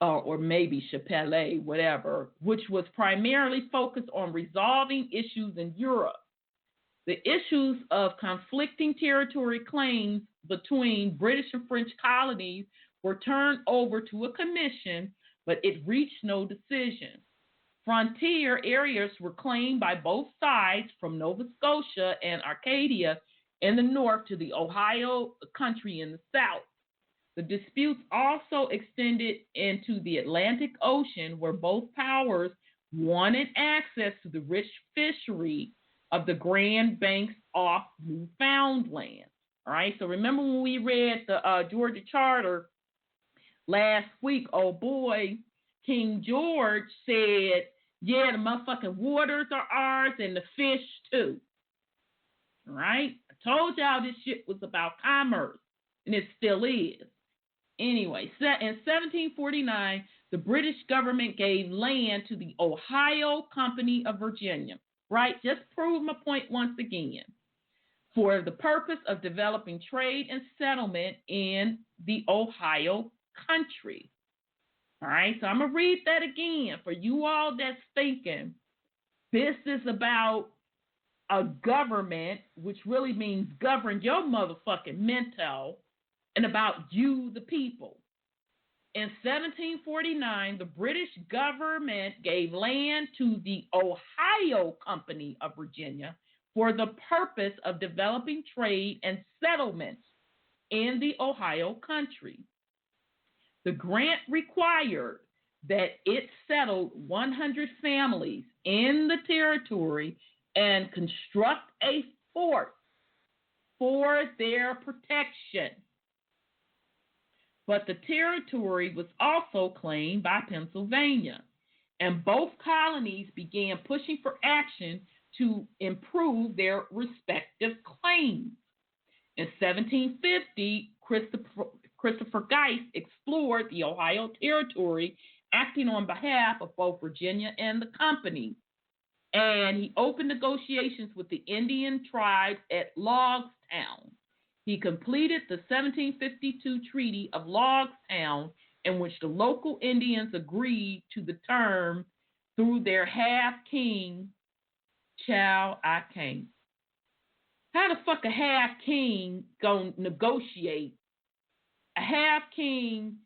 or maybe Chapelle, whatever, which was primarily focused on resolving issues in Europe. The issues of conflicting territory claims between British and French colonies were turned over to a commission, but it reached no decision. Frontier areas were claimed by both sides, from Nova Scotia and Acadia in the north to the Ohio country in the south. The disputes also extended into the Atlantic Ocean, where both powers wanted access to the rich fishery of the Grand Banks off Newfoundland. All right, so remember when we read the Georgia Charter last week, oh boy, King George said, yeah, the motherfucking waters are ours and the fish too. All right, I told y'all this shit was about commerce, and it still is. Anyway, in 1749, the British government gave land to the Ohio Company of Virginia, right? Just prove my point once again. For the purpose of developing trade and settlement in the Ohio country. All right, so I'm going to read that again for you all that's thinking this is about a government, which really means govern your motherfucking mental, and about you, the people. In 1749, the British government gave land to the Ohio Company of Virginia for the purpose of developing trade and settlements in the Ohio country. The grant required that it settled 100 families in the territory and construct a fort for their protection. But the territory was also claimed by Pennsylvania, and both colonies began pushing for action to improve their respective claims. In 1750, Christopher Geist explored the Ohio Territory, acting on behalf of both Virginia and the company. And he opened negotiations with the Indian tribes at Logstown. He completed the 1752 Treaty of Logstown, in which the local Indians agreed to the term through their half-king. Child, I can't. How the fuck a half-king gonna negotiate? A half-king,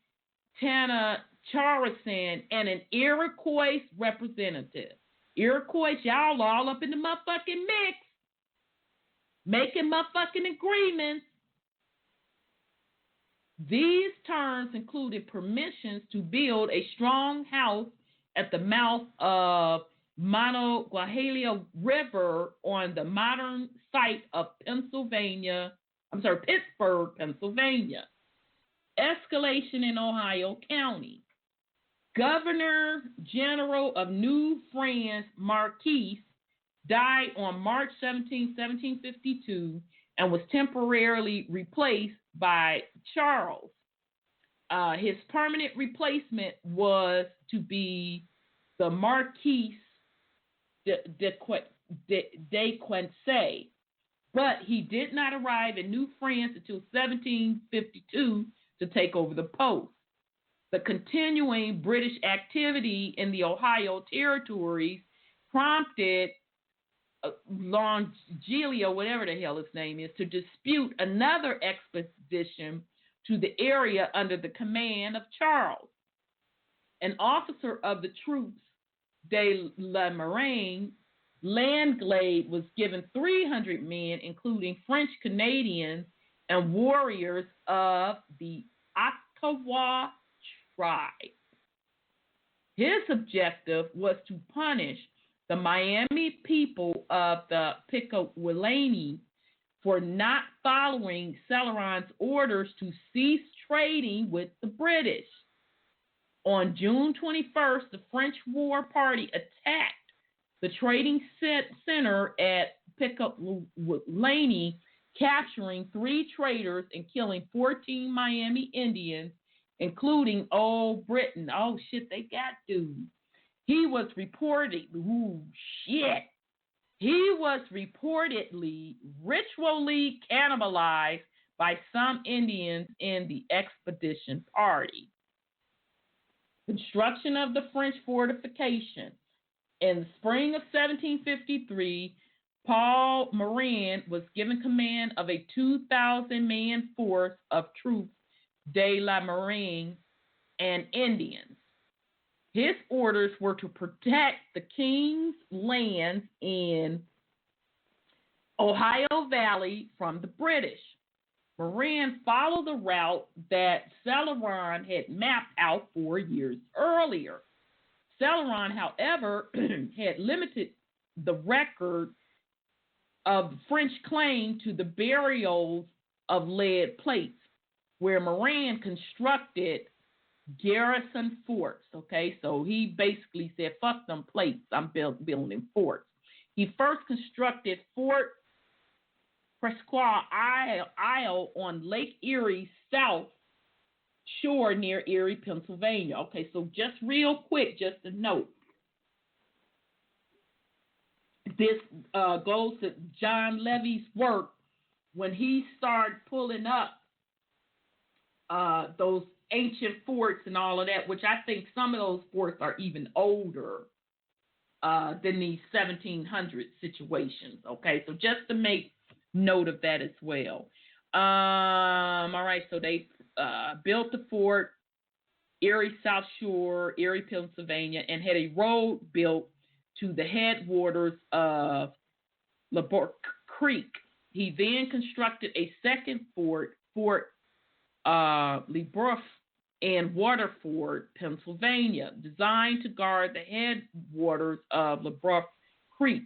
Tana Charasan, and an Iroquois representative. Iroquois, y'all all up in the motherfucking mix, making motherfucking agreements. These terms included permissions to build a strong house at the mouth of Monongahela River on the modern site of Pittsburgh, Pennsylvania. Escalation in Ohio County. Governor General of New France, Marquis, died on March 17, 1752, and was temporarily replaced by Charles. His permanent replacement was to be the Marquis de Quincy, but he did not arrive in New France until 1752 to take over the post. The continuing British activity in the Ohio territories prompted Longilio, whatever the hell his name is, to dispute another expedition to the area under the command of Charles. An officer of the troops de la Marine, Landglade, was given 300 men, including French Canadians and warriors of the Ottawa tribe. His objective was to punish the Miami people of the Pickawillany for not following Celeron's orders to cease trading with the British. On June 21st, the French War Party attacked the trading center at Pickawillany, capturing 3 traders and killing 14 Miami Indians, including Old Britain. Oh, shit, they got dudes. He was reportedly ritually cannibalized by some Indians in the expedition party. Construction of the French fortification. In the spring of 1753, Paul Moran was given command of a 2,000-man force of troops de la Marine and Indians. His orders were to protect the king's lands in Ohio Valley from the British. Moran followed the route that Celeron had mapped out 4 years earlier. Celeron, however, had limited the record of the French claim to the burials of lead plates, where Moran constructed garrison forts. Okay, so he basically said, fuck them plates, I'm building forts. He first constructed Fort Presqua Isle on Lake Erie's south shore near Erie, Pennsylvania. Okay, so just real quick, just a note. This goes to John Levy's work when he started pulling up those ancient forts and all of that, which I think some of those forts are even older than these 1700 situations. Okay, so just to make note of that as well. All right, so they built the fort, Erie South Shore, Erie, Pennsylvania, and had a road built to the headwaters of LeBourc Creek. He then constructed a second fort, Fort LeBourc and Waterford, Pennsylvania, designed to guard the headwaters of LeBourc Creek.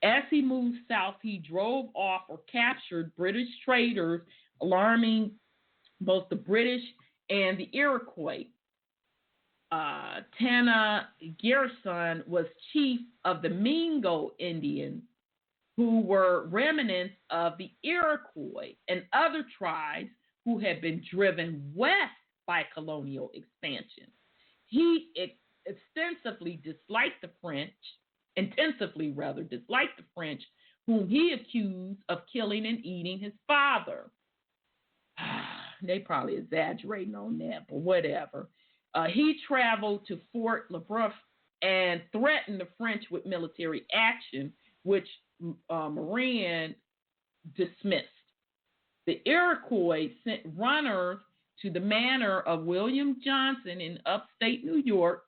As he moved south, he drove off or captured British traders, alarming both the British and the Iroquois. Tana Garrison was chief of the Mingo Indians, who were remnants of the Iroquois and other tribes who had been driven west by colonial expansion. He intensively disliked the French, whom he accused of killing and eating his father. They probably exaggerating on that, but whatever. He traveled to Fort LeBourc and threatened the French with military action, which Moran dismissed. The Iroquois sent runners to the manor of William Johnson in upstate New York,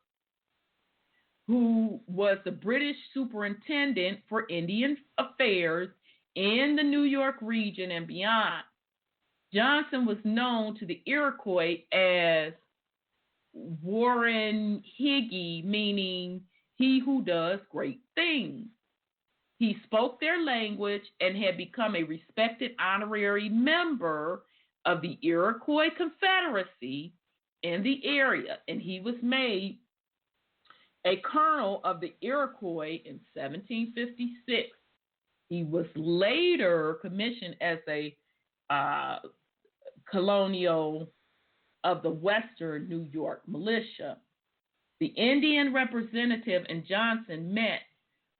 who was the British superintendent for Indian affairs in the New York region and beyond. Johnson was known to the Iroquois as Warren Higgy, meaning he who does great things. He spoke their language and had become a respected honorary member of the Iroquois Confederacy in the area, and he was made a colonel of the Iroquois in 1756. He was later commissioned as a colonial of the Western New York militia. The Indian representative and Johnson met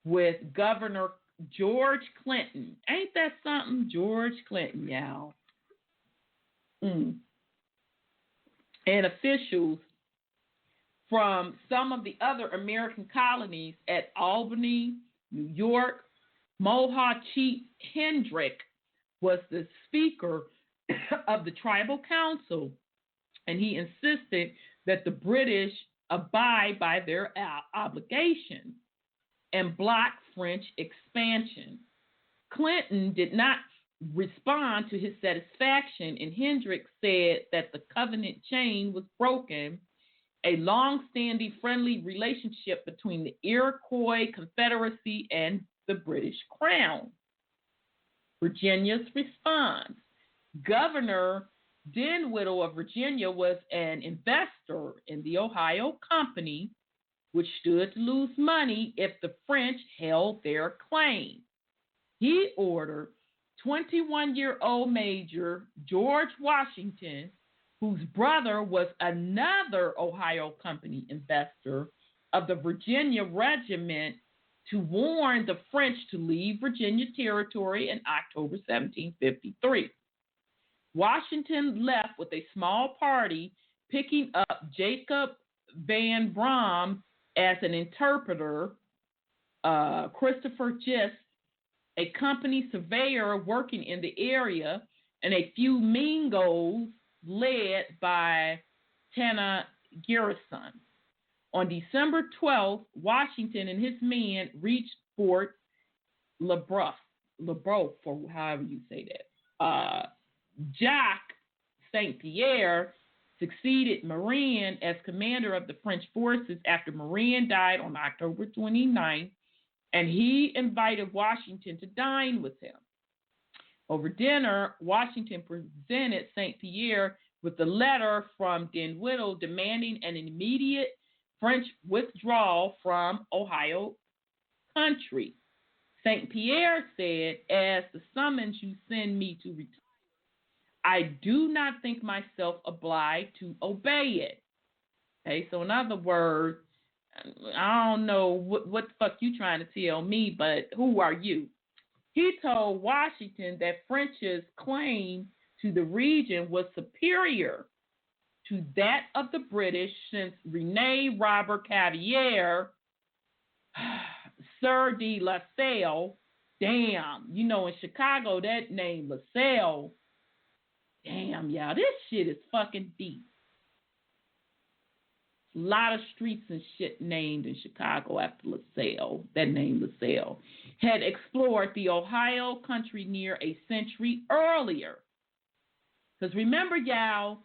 with Governor George Clinton. Ain't that something? George Clinton, y'all. And officials from some of the other American colonies at Albany, New York. Mohawk Chief Hendrick was the speaker of the tribal council, and he insisted that the British abide by their obligations and block French expansion. Clinton did not respond to his satisfaction, and Hendrick said that the covenant chain was broken, a long-standing friendly relationship between the Iroquois Confederacy and the British Crown. Virginia's response. Governor Dinwiddie of Virginia was an investor in the Ohio Company, which stood to lose money if the French held their claim. He ordered 21-year-old Major George Washington, whose brother was another Ohio Company investor of the Virginia Regiment, to warn the French to leave Virginia territory in October 1753. Washington left with a small party, picking up Jacob Van Brom as an interpreter, Christopher Gist a company surveyor working in the area, and a few Mingos led by Tana Garrison. On December 12th, Washington and his men reached Fort LeBrouf, or however you say that. Jacques St. Pierre succeeded Marin as commander of the French forces after Marin died on October 29th, and he invited Washington to dine with him. Over dinner, Washington presented St. Pierre with a letter from Dinwiddie demanding an immediate French withdrawal from Ohio country. St. Pierre said, as the summons you send me to return, I do not think myself obliged to obey it. Okay, so in other words, I don't know what the fuck you trying to tell me, but who are you? He told Washington that French's claim to the region was superior to that of the British, since Rene Robert Cavalier, Sir de La Salle, damn, you know, in Chicago, that name, La Salle, damn, y'all, this shit is fucking deep. A lot of streets and shit named in Chicago after LaSalle, that name LaSalle, had explored the Ohio country near a century earlier. Because remember, y'all,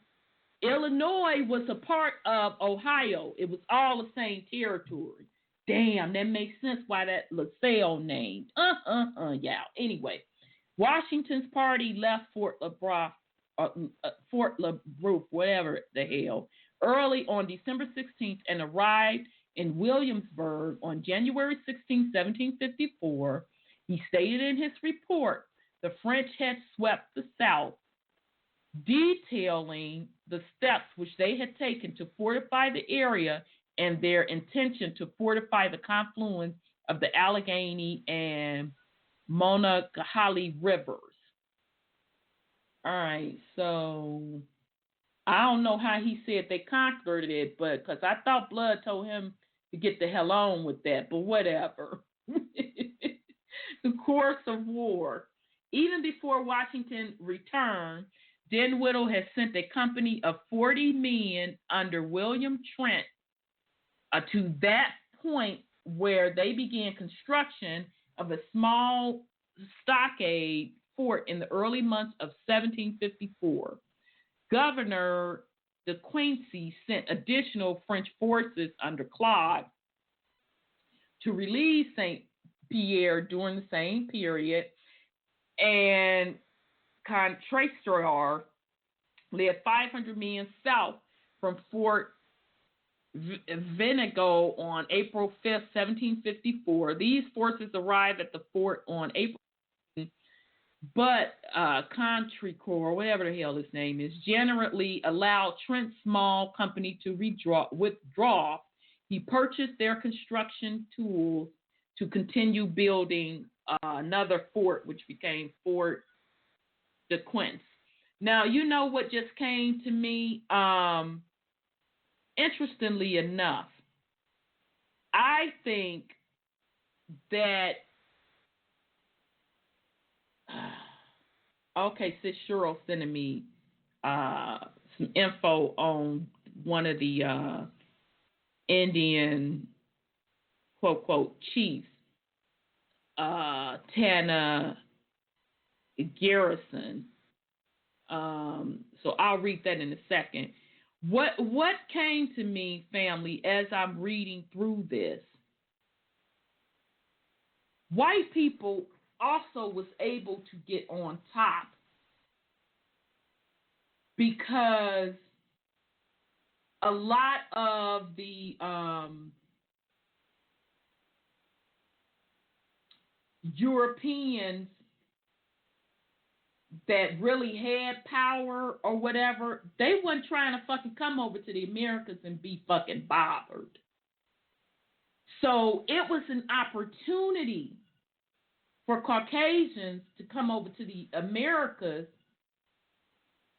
Illinois was a part of Ohio. It was all the same territory. Damn, that makes sense why that LaSalle name. Y'all. Anyway, Washington's party left Fort LeBrouf, whatever the hell, early on December 16th and arrived in Williamsburg on January 16, 1754. He stated in his report the French had swept the South, detailing the steps which they had taken to fortify the area and their intention to fortify the confluence of the Allegheny and Monongahela rivers. All right, so I don't know how he said they conquered it, but because I thought Blood told him to get the hell on with that, but whatever. The course of war. Even before Washington returned, Dinwiddie had sent a company of 40 men under William Trent to that point where they began construction of a small stockade fort in the early months of 1754. Governor de Quincey sent additional French forces under Claude to relieve St. Pierre during the same period, and Contrecoeur led 500 men south from Fort Venago on April 5th, 1754. These forces arrived at the fort on April 5th, but Contrecoeur, whatever the hell his name is, generally allowed Trent's small company to withdraw. He purchased their construction tools to continue building another fort, which became Fort de Quince. Now, you know what just came to me? Interestingly enough, I think that, okay, sis Cheryl sending me some info on one of the Indian, quote, quote, chiefs, Tana Garrison. So I'll read that in a second. What came to me, family, as I'm reading through this, white people also was able to get on top because a lot of the Europeans that really had power or whatever, they weren't trying to fucking come over to the Americas and be fucking bothered. So it was an opportunity for Caucasians to come over to the Americas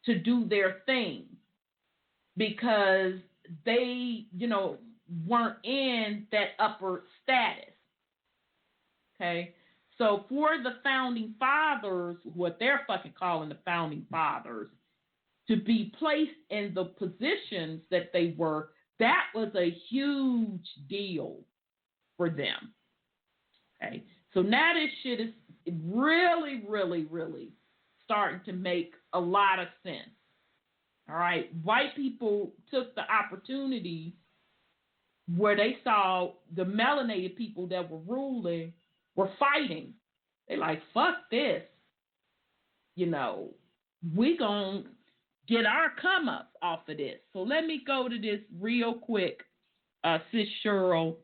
to do their thing because they, weren't in that upper status. Okay? So for the founding fathers, what they're fucking calling the founding fathers, to be placed in the positions that they were, that was a huge deal for them. Okay, so now this shit is really, really, really starting to make a lot of sense. All right, white people took the opportunity where they saw the melanated people that were ruling were fighting. They're like, fuck this. You know, we gonna get our come up off of this. So let me go to this real quick. Sis Cheryl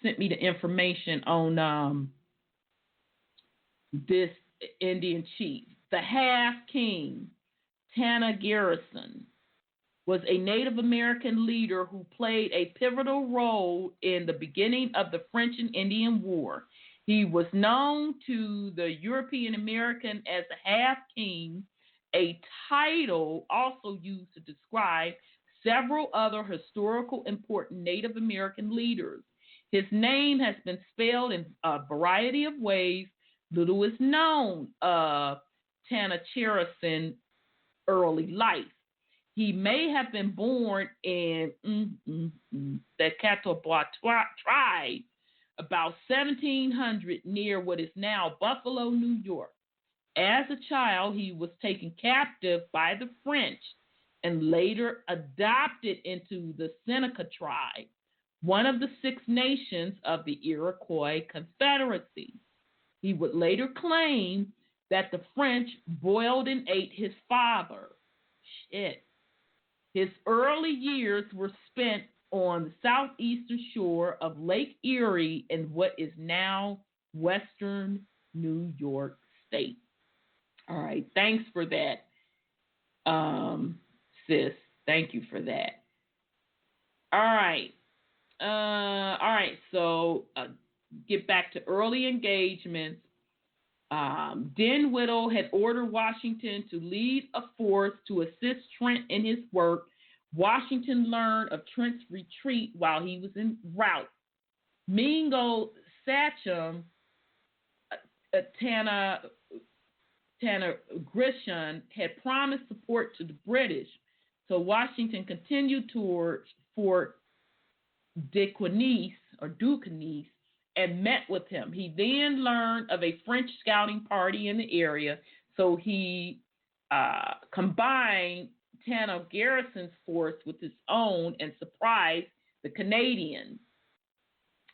sent me the information on this Indian chief. The half king, Tana Garrison, was a Native American leader who played a pivotal role in the beginning of the French and Indian War. He was known to the European American as the half king, a title also used to describe several other historical important Native American leaders. His name has been spelled in a variety of ways. Little is known of Tana Garrison's early life. He may have been born in the Catawba tribe about 1700 near what is now Buffalo, New York. As a child, he was taken captive by the French and later adopted into the Seneca tribe, one of the 6 nations of the Iroquois Confederacy. He would later claim that the French boiled and ate his father. Shit. His early years were spent on the southeastern shore of Lake Erie in what is now western New York State. All right, thanks for that, sis. Thank you for that. All right. So get back to early engagements. Dinwiddie had ordered Washington to lead a force to assist Trent in his work. Washington learned of Trent's retreat while he was en route. Mingo Sachem, Tana Grisham, had promised support to the British, so Washington continued towards Fort Duquesne and met with him. He then learned of a French scouting party in the area, so he combined Tana Garrison's force with his own and surprised the Canadians,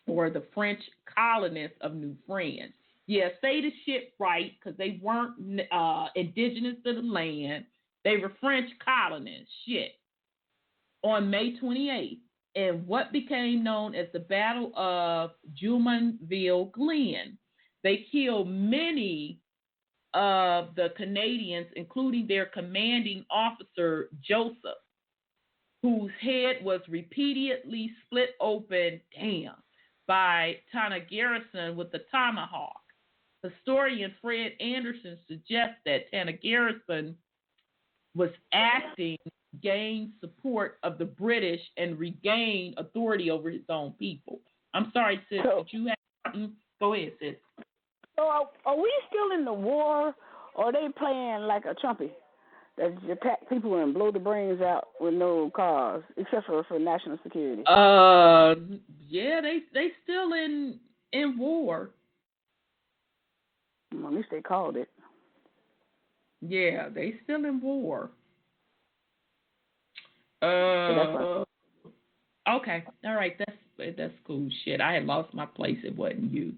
or the French colonists of New France. Yeah, say the shit right, because they weren't indigenous to the land. They were French colonists. Shit. On May 28th, in what became known as the Battle of Jumonville Glen, they killed many of the Canadians, including their commanding officer, Joseph, whose head was repeatedly split open, by Tana Garrison with the tomahawk. Historian Fred Anderson suggests that Tana Garrison was acting to gain support of the British and regain authority over his own people. I'm sorry, sis, did you have something? Go ahead, sis. So are we still in the war, or are they playing like a Trumpy that attack people and blow the brains out with no cause, except for national security? Yeah, they still in war. Well, at least they called it. Yeah, they still in war. Okay, all right, that's cool. Shit, I had lost my place. It wasn't you.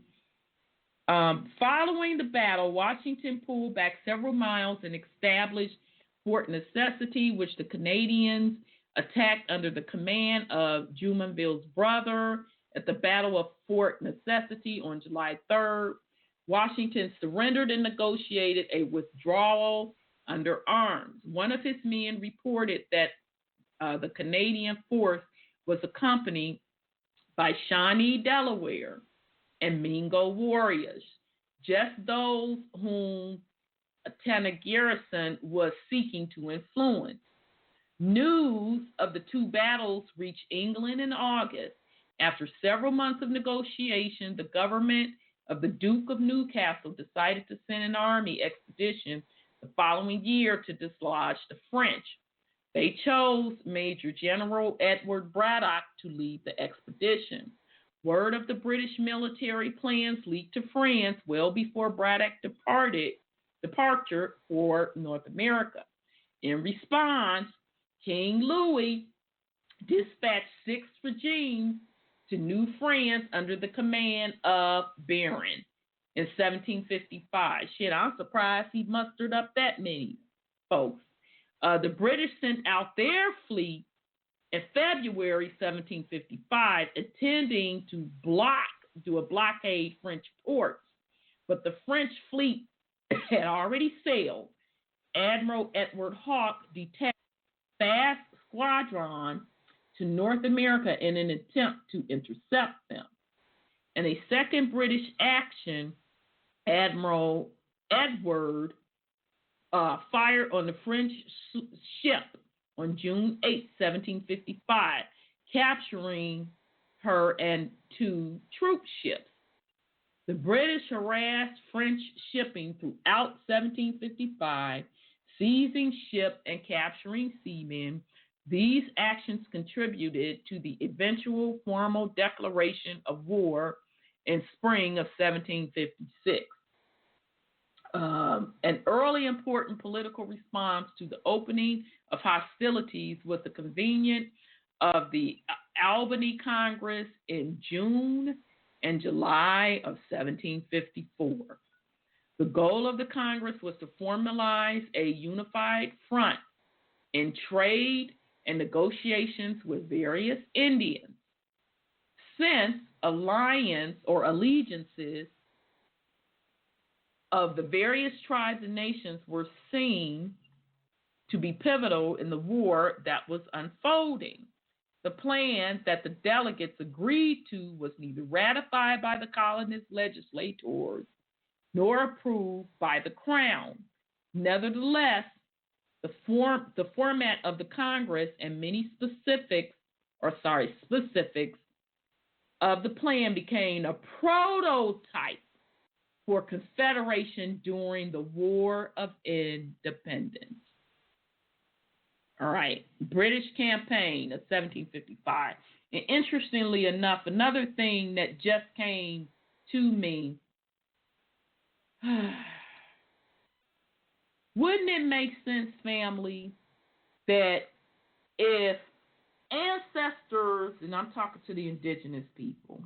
Following the battle, Washington pulled back several miles and established Fort Necessity, which the Canadians attacked under the command of Jumonville's brother. At the Battle of Fort Necessity on July 3rd, Washington surrendered and negotiated a withdrawal under arms. One of his men reported that the Canadian force was accompanied by Shawnee Delaware and Mingo warriors, just those whom Tana Garrison was seeking to influence. News of the two battles reached England in August. After several months of negotiation, the government of the Duke of Newcastle decided to send an army expedition the following year to dislodge the French. They chose Major General Edward Braddock to lead the expedition. Word of the British military plans leaked to France well before Braddock's departure for North America. In response, King Louis dispatched 6 regimes to New France under the command of Baron in 1755. Shit, I'm surprised he mustered up that many folks. The British sent out their fleet in February 1755, intending to do a blockade French ports, but the French fleet had already sailed. Admiral Edward Hawke detached a fast squadron to North America in an attempt to intercept them. In a second British action, Admiral Edward fired on the French ship on June 8, 1755, capturing her and 2 troop ships. The British harassed French shipping throughout 1755, seizing ships and capturing seamen. These actions contributed to the eventual formal declaration of war in spring of 1756. An early important political response to the opening of hostilities was the convening of the Albany Congress in June and July of 1754. The goal of the Congress was to formalize a unified front in trade and negotiations with various Indians. Since allegiances of the various tribes and nations were seen to be pivotal in the war that was unfolding, the plan that the delegates agreed to was neither ratified by the colonist legislators nor approved by the Crown. Nevertheless, the format of the Congress and many specifics of the plan became a prototype for Confederation during the War of Independence. All right, British campaign of 1755. And interestingly enough, another thing that just came to me, wouldn't it make sense, family, that if ancestors, and I'm talking to the indigenous people,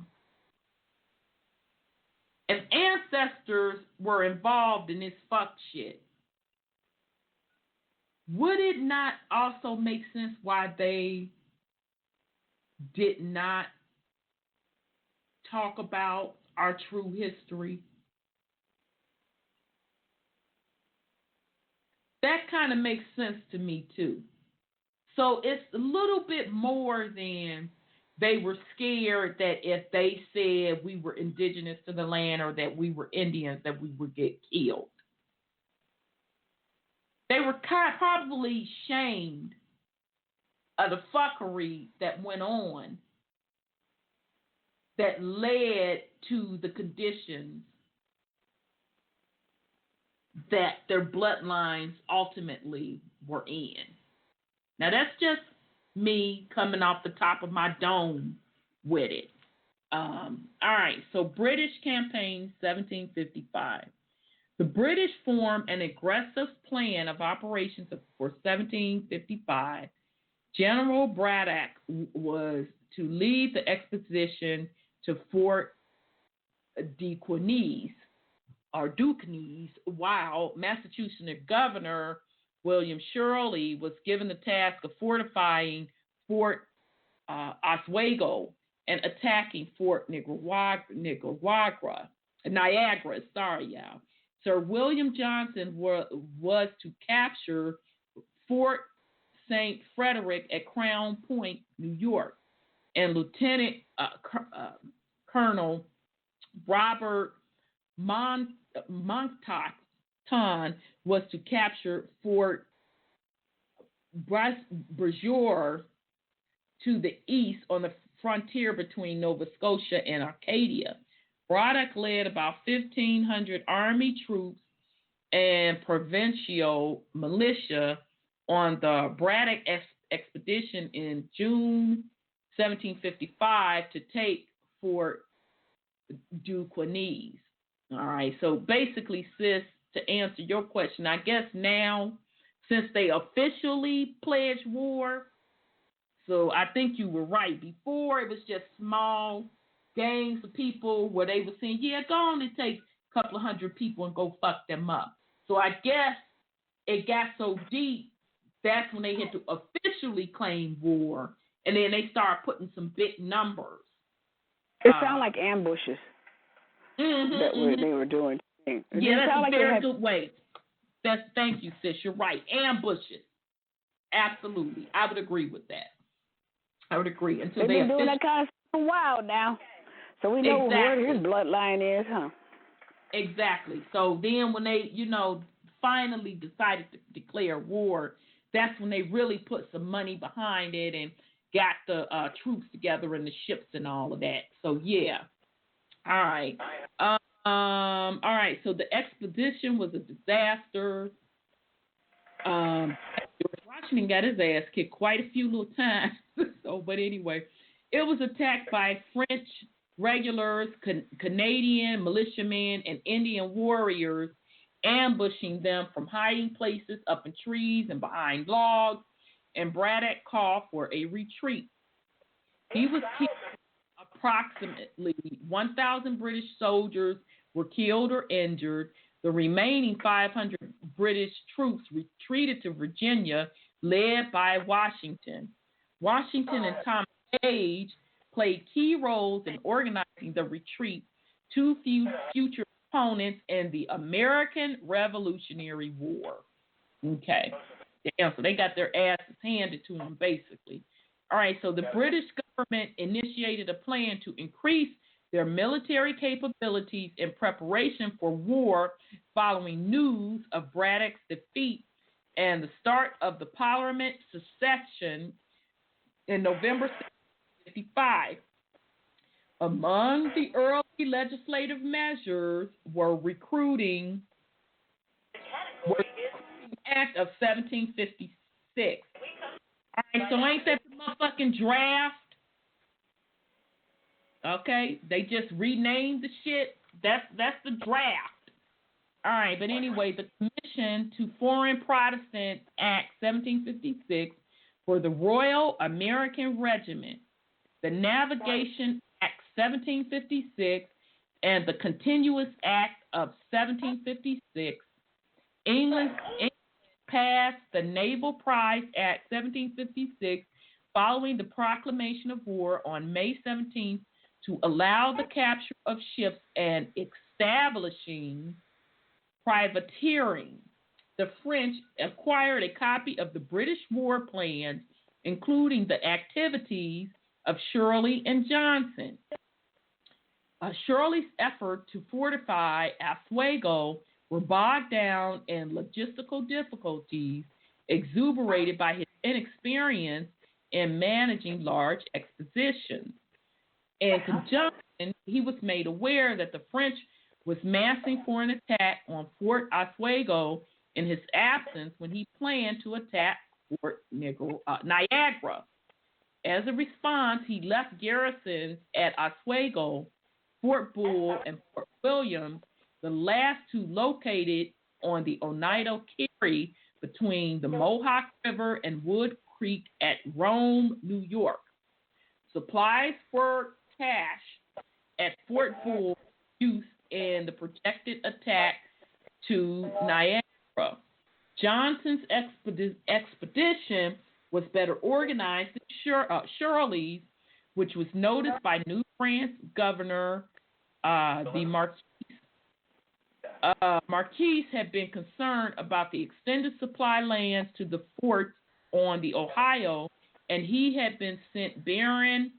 if ancestors were involved in this fuck shit, would it not also make sense why they did not talk about our true history? That kind of makes sense to me too. So it's a little bit more than they were scared that if they said we were indigenous to the land or that we were Indians, that we would get killed. They were probably shamed of the fuckery that went on that led to the conditions that their bloodlines ultimately were in. Now, that's just me coming off the top of my dome with it. All right, so British campaign 1755. The British formed an aggressive plan of operations for 1755. General Braddock was to lead the expedition to Fort Duquesne, while Massachusetts Governor William Shirley was given the task of fortifying Fort Niagara Niagara. Sir William Johnson was to capture Fort St. Frederick at Crown Point, New York, and Lieutenant Colonel Robert Monckton was to capture Fort Beauséjour to the east on the frontier between Nova Scotia and Acadia. Braddock led about 1,500 Army troops and provincial militia on the Braddock expedition in June 1755 to take Fort Duquesne. All right, so basically, sis, to answer your question, I guess now, since they officially pledged war, so I think you were right. Before, it was just small gangs of people where they were saying, yeah, go on and take a couple of hundred people and go fuck them up. So I guess it got so deep, that's when they had to officially claim war, and then they started putting some big numbers. It sounded like ambushes they were doing. Yeah, that's a very good way. Thank you, sis. You're right. Ambushes. Absolutely. I would agree with that. I would agree. Until they've been doing that kind of stuff for a while now. So we know where his bloodline is, huh? Exactly. So then when they, finally decided to declare war, that's when they really put some money behind it and got the troops together and the ships and all of that. So, yeah. All right. All right. So the expedition was a disaster. George Washington got his ass kicked quite a few little times. But anyway, it was attacked by French regulars, Canadian militiamen, and Indian warriors, ambushing them from hiding places up in trees and behind logs, and Braddock called for a retreat. He was killed. Approximately 1,000 British soldiers were killed or injured. The remaining 500 British troops retreated to Virginia, led by Washington. Washington and Thomas Gage played key roles in organizing the retreat to future opponents in the American Revolutionary War. Okay. Damn, so they got their asses handed to them, basically. All right, so the British government initiated a plan to increase their military capabilities in preparation for war following news of Braddock's defeat and the start of the Parliament secession in November 1755. Among the early legislative measures were Recruiting Act of 1756. All right, so ain't that the motherfucking draft? Okay, they just renamed the shit. That's the draft. All right, but anyway, the Commission to Foreign Protestant Act 1756 for the Royal American Regiment, the Navigation Act 1756, and the Continuous Act of 1756. England passed the Naval Prize Act 1756 following the proclamation of war on May 17th to allow the capture of ships and establishing privateering. The French acquired a copy of the British war plans, including the activities of Shirley and Johnson. Shirley's effort to fortify Oswego were bogged down in logistical difficulties, exuberated by his inexperience in managing large expeditions. In conjunction, he was made aware that the French was massing for an attack on Fort Oswego in his absence when he planned to attack Fort Niagara. As a response, he left garrisons at Oswego, Fort Bull, and Fort William, the last two located on the Oneida Carry between the Mohawk River and Wood Creek at Rome, New York. Supplies for cash at Fort Bull used in the projected attack to Niagara. Johnson's expedition was better organized than Shirley's, which was noticed by New France Governor the Marquis. Marquis had been concerned about the extended supply lands to the forts on the Ohio, and he had been sent Baron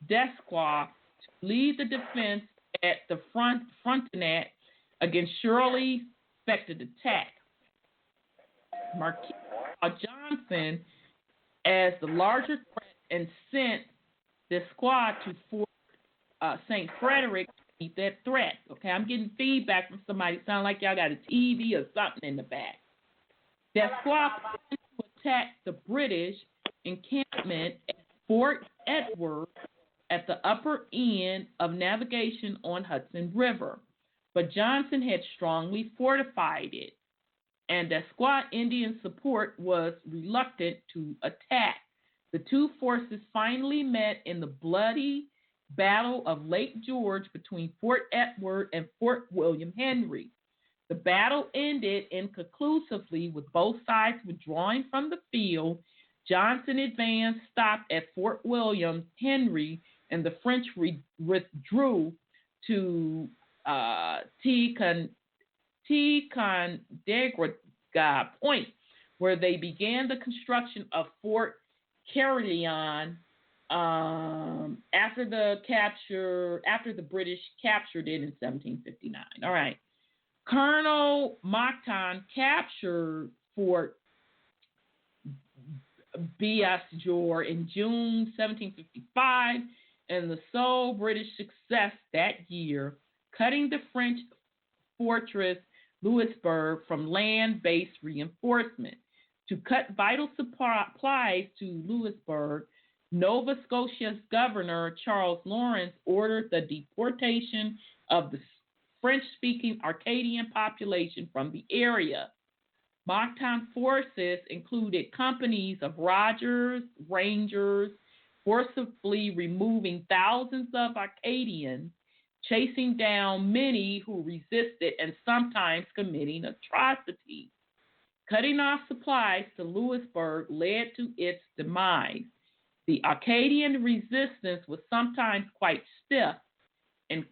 Desquois to lead the defense at the Frontenac against Shirley's expected attack. Marquis saw Johnson as the larger threat and sent Desquois to Fort St. Frederick meet that threat. Okay, I'm getting feedback from somebody. Sound like y'all got a TV or something in the back. That squad planned to attack the British encampment at Fort Edward at the upper end of navigation on Hudson River. But Johnson had strongly fortified it, and the squad Indian support was reluctant to attack. The two forces finally met in the bloody Battle of Lake George between Fort Edward and Fort William Henry. The battle ended inconclusively with both sides withdrawing from the field. Johnson's advance stopped at Fort William Henry, and the French withdrew to Ticonderoga Point, where they began the construction of Fort Carillon after the British captured it in 1759. All right. Colonel Monckton captured Fort Beauséjour in June 1755, and the sole British success that year, cutting the French fortress Louisbourg from land-based reinforcement. To cut vital supplies to Louisbourg, Nova Scotia's governor, Charles Lawrence, ordered the deportation of the French-speaking Acadian population from the area. Monckton's forces included companies of Rogers Rangers, forcibly removing thousands of Acadians, chasing down many who resisted, and sometimes committing atrocities. Cutting off supplies to Louisbourg led to its demise. The Acadian resistance was sometimes quite stiff, in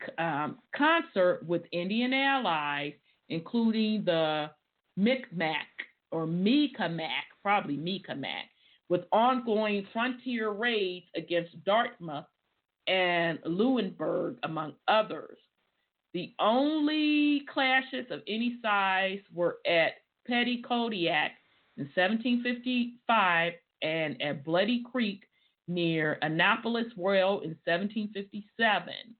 concert with Indian allies, including the Micmac, probably Mi'kmaq, with ongoing frontier raids against Dartmouth and Lunenburg, among others. The only clashes of any size were at Petitcodiac in 1755 and at Bloody Creek near Annapolis Royal in 1757.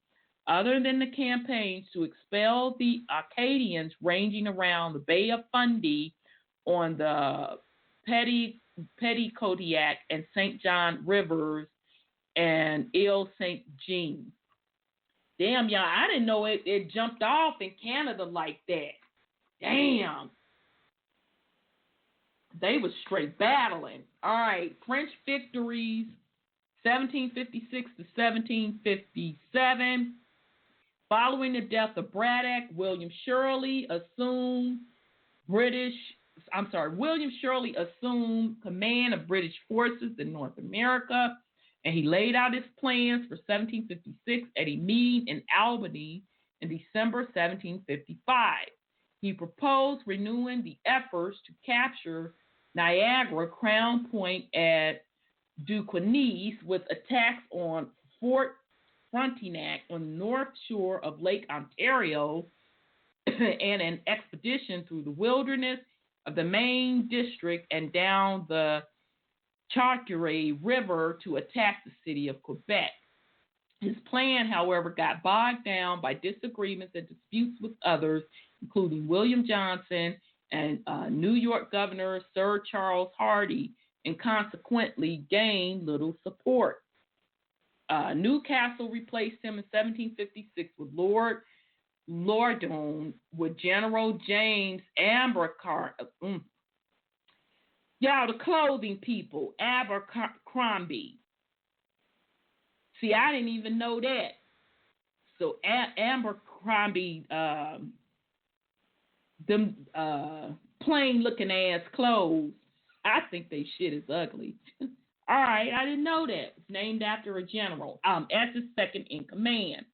Other than the campaigns to expel the Acadians ranging around the Bay of Fundy on the Petitcodiac and St. John Rivers and Ile St. Jean. Damn, y'all, I didn't know it jumped off in Canada like that. Damn. They was straight battling. All right, French victories, 1756 to 1757. Following the death of Braddock, William Shirley assumed command of British forces in North America, and he laid out his plans for 1756 at a meeting in Albany in December 1755. He proposed renewing the efforts to capture Niagara, Crown Point at Duquesne, with attacks on Fort Frontenac on the north shore of Lake Ontario and an expedition through the wilderness of the Maine district and down the Chartier River to attack the city of Quebec. His plan, however, got bogged down by disagreements and disputes with others, including William Johnson and New York Governor Sir Charles Hardy, and consequently gained little support. Newcastle replaced him in 1756 with Lord Loudon, with General James Abercrombie. Y'all, the clothing people, Abercrombie. See, I didn't even know that. So Abercrombie, them plain-looking ass clothes, I think they shit is ugly. All right, I didn't know that. It's named after a general, as his second in command.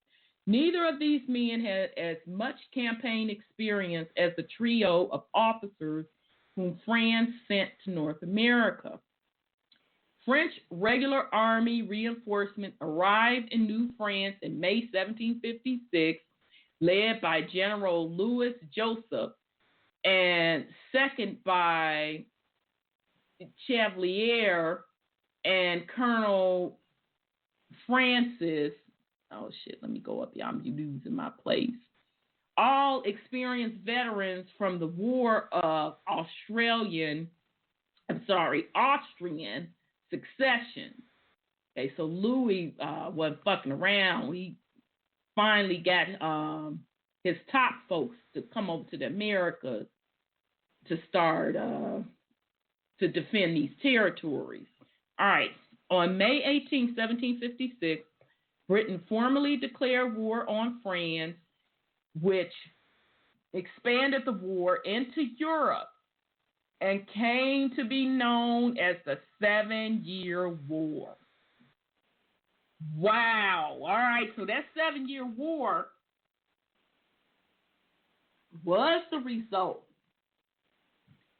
Neither of these men had as much campaign experience as the trio of officers whom France sent to North America. French regular army reinforcement arrived in New France in May 1756, led by General Louis Joseph and second by Chevalier and Colonel Francis Oh, shit, let me go up here. I'm losing my place. All experienced veterans from the War of Austrian succession. Okay, so Louis wasn't fucking around. He finally got his top folks to come over to the Americas to start to defend these territories. All right, on May 18, 1756, Britain formally declared war on France, which expanded the war into Europe and came to be known as the 7-Year War. Wow. All right, so that 7-Year War was the result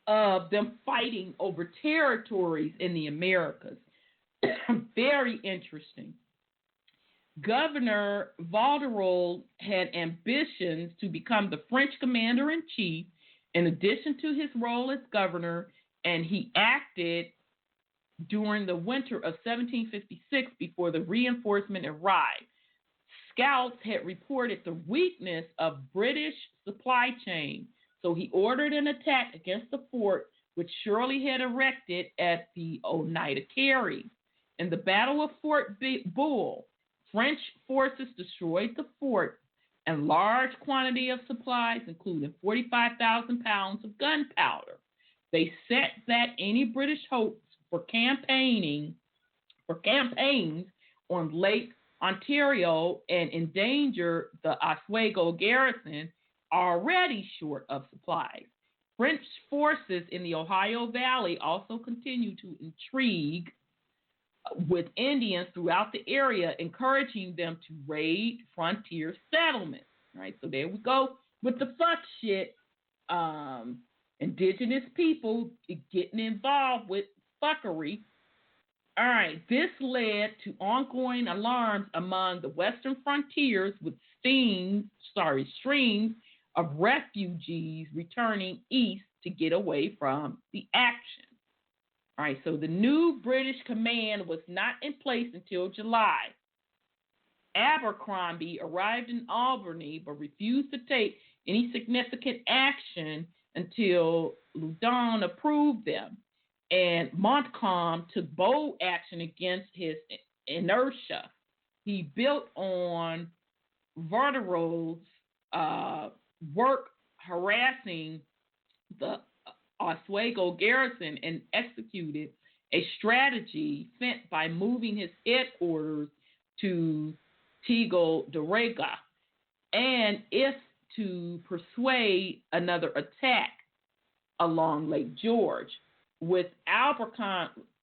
of them fighting over territories in the Americas. Very interesting. Governor Vaudreuil had ambitions to become the French commander-in-chief in addition to his role as governor, and he acted during the winter of 1756 before the reinforcement arrived. Scouts had reported the weakness of British supply chain, so he ordered an attack against the fort, which Shirley had erected at the Oneida Carry. In the Battle of Fort Bull, French forces destroyed the fort and large quantity of supplies, including 45,000 pounds of gunpowder. They set back any British hopes for campaigns on Lake Ontario and endangered the Oswego garrison, already short of supplies. French forces in the Ohio Valley also continued to intrigue with Indians throughout the area, encouraging them to raid frontier settlements. Right, so there we go with the fuck shit. Indigenous people getting involved with fuckery. All right, this led to ongoing alarms among the western frontiers with streams of refugees returning east to get away from the action. All right, so the new British command was not in place until July. Abercrombie arrived in Albany but refused to take any significant action until Loudon approved them. And Montcalm took bold action against his inertia. He built on Vaudreuil's work harassing the Oswego garrison and executed a strategy sent by moving his headquarters to Ticonderoga, and if to persuade another attack along Lake George. With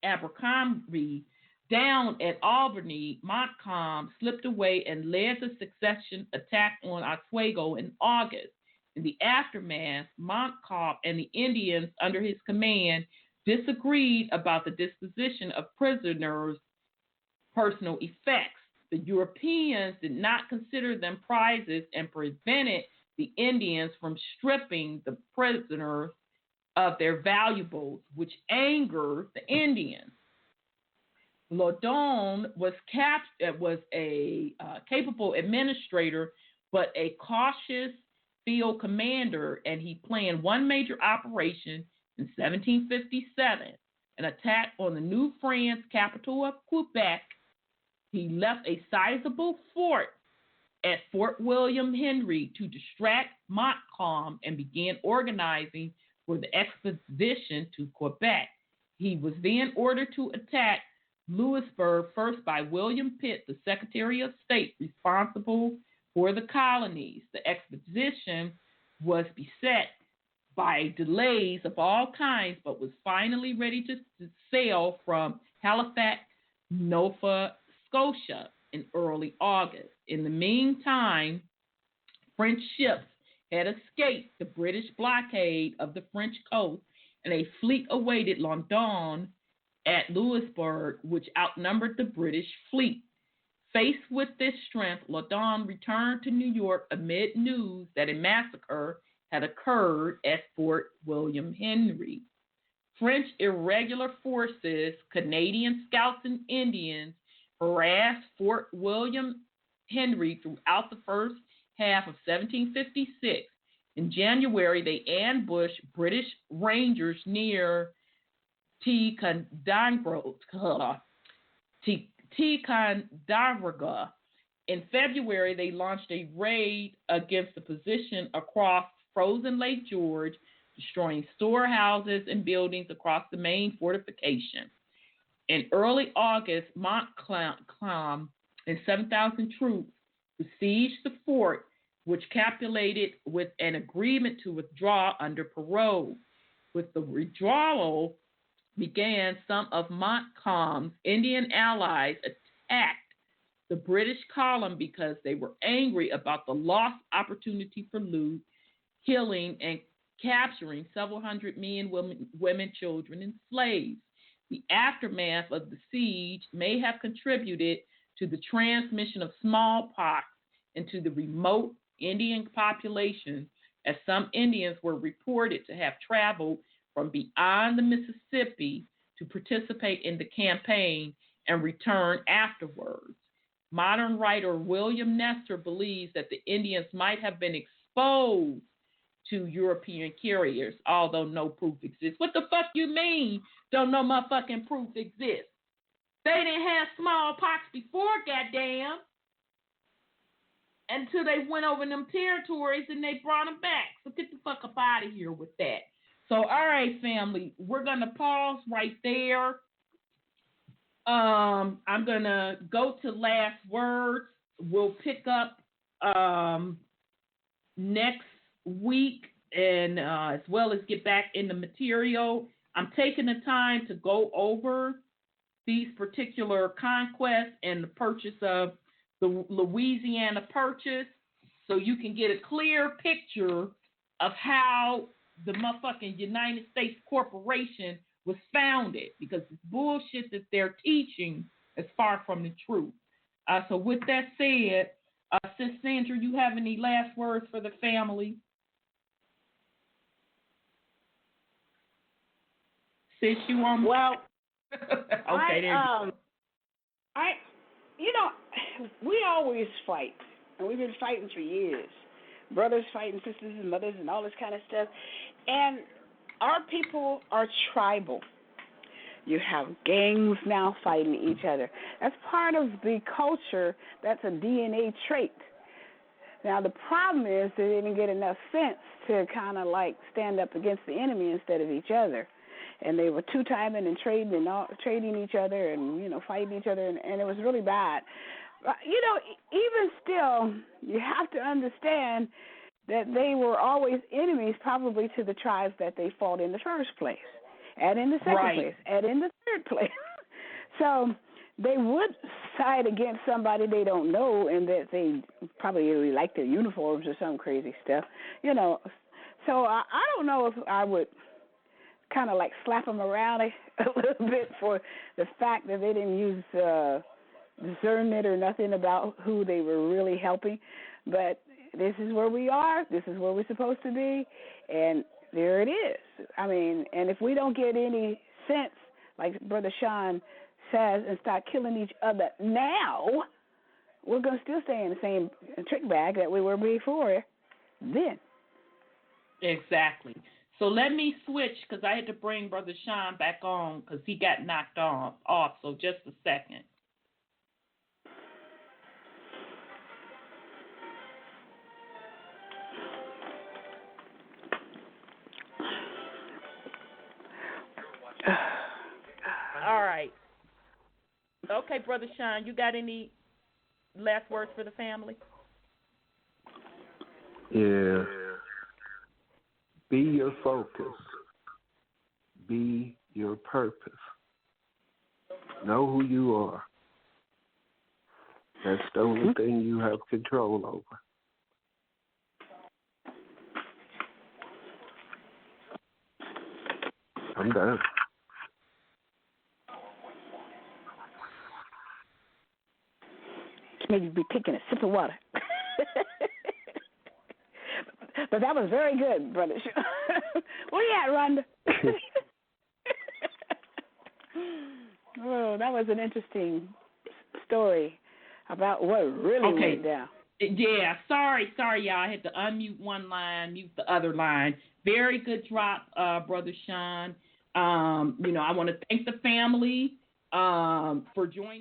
Abercrombie down at Albany, Montcalm slipped away and led the succession attack on Oswego in August. In the aftermath, Montcalm and the Indians under his command disagreed about the disposition of prisoners' personal effects. The Europeans did not consider them prizes and prevented the Indians from stripping the prisoners of their valuables, which angered the Indians. Loudon was a capable administrator, but a cautious field commander, and he planned one major operation in 1757, an attack on the New France capital of Quebec. He left a sizable fort at Fort William Henry to distract Montcalm and began organizing for the expedition to Quebec. He was then ordered to attack Louisburg first by William Pitt, the Secretary of State responsible for the colonies. The expedition was beset by delays of all kinds, but was finally ready to sail from Halifax, Nova Scotia in early August. In the meantime, French ships had escaped the British blockade of the French coast, and a fleet awaited Loudon at Louisburg, which outnumbered the British fleet. Faced with this strength, Loudon returned to New York amid news that a massacre had occurred at Fort William Henry. French irregular forces, Canadian scouts and Indians harassed Fort William Henry throughout the first half of 1756. In January, they ambushed British Rangers near Ticonderoga. In February, they launched a raid against the position across frozen Lake George, destroying storehouses and buildings across the main fortification. In early August, Montcalm and 7,000 troops besieged the fort, which capitulated with an agreement to withdraw under parole. With the withdrawal began, some of Montcalm's Indian allies attacked the British column because they were angry about the lost opportunity for loot, killing, and capturing several hundred men, women, children, and slaves. The aftermath of the siege may have contributed to the transmission of smallpox into the remote Indian population, as some Indians were reported to have traveled from beyond the Mississippi to participate in the campaign and return afterwards. Modern writer William Nestor believes that the Indians might have been exposed to European carriers, although no proof exists. What the fuck you mean don't no motherfucking proof exists? They didn't have smallpox before, goddamn, until they went over them territories and they brought them back. So get the fuck up out of here with that. So, all right, family, we're going to pause right there. I'm going to go to last words. We'll pick up next week and as well as get back in the material. I'm taking the time to go over these particular conquests and the purchase of the Louisiana Purchase so you can get a clear picture of how the motherfucking United States Corporation was founded, because this bullshit that they're teaching is far from the truth. So with that said, Sis Sandra, you have any last words for the family? Sis, you on? Well, okay, we always fight, and we've been fighting for years. Brothers fighting sisters and mothers and all this kind of stuff. And our people are tribal. You have gangs now fighting each other. That's part of the culture. That's a DNA trait. Now, the problem is they didn't get enough sense to kind of like stand up against the enemy instead of each other. And they were two-timing and trading each other and, fighting each other, and it was really bad. Even still, you have to understand that they were always enemies probably to the tribes that they fought in the first place, and in the second place, and in the third place. So they would side against somebody they don't know and that they probably really like their uniforms or some crazy stuff, So I don't know if I would kind of like slap them around a little bit for the fact that they didn't use discernment or nothing about who they were really helping. But this is where we are. This is where we're supposed to be. And there it is. I mean, and if we don't get any sense, like Brother Sean says, and start killing each other now, we're going to still stay in the same trick bag that we were before then. Exactly. So let me switch, because I had to bring Brother Sean back on because he got knocked off. So just a second. All right. Okay, Brother Sean, you got any last words for the family? Yeah. Be your focus. Be your purpose. Know who you are. That's the only thing you have control over. I'm done. Maybe be taking a sip of water. But that was very good, Brother. Where you at, Rhonda? Oh, that was an interesting story. about what really went down. Yeah, sorry, y'all. I had to unmute one line, mute the other line. Very good drop, Brother Sean. I want to thank the family for joining.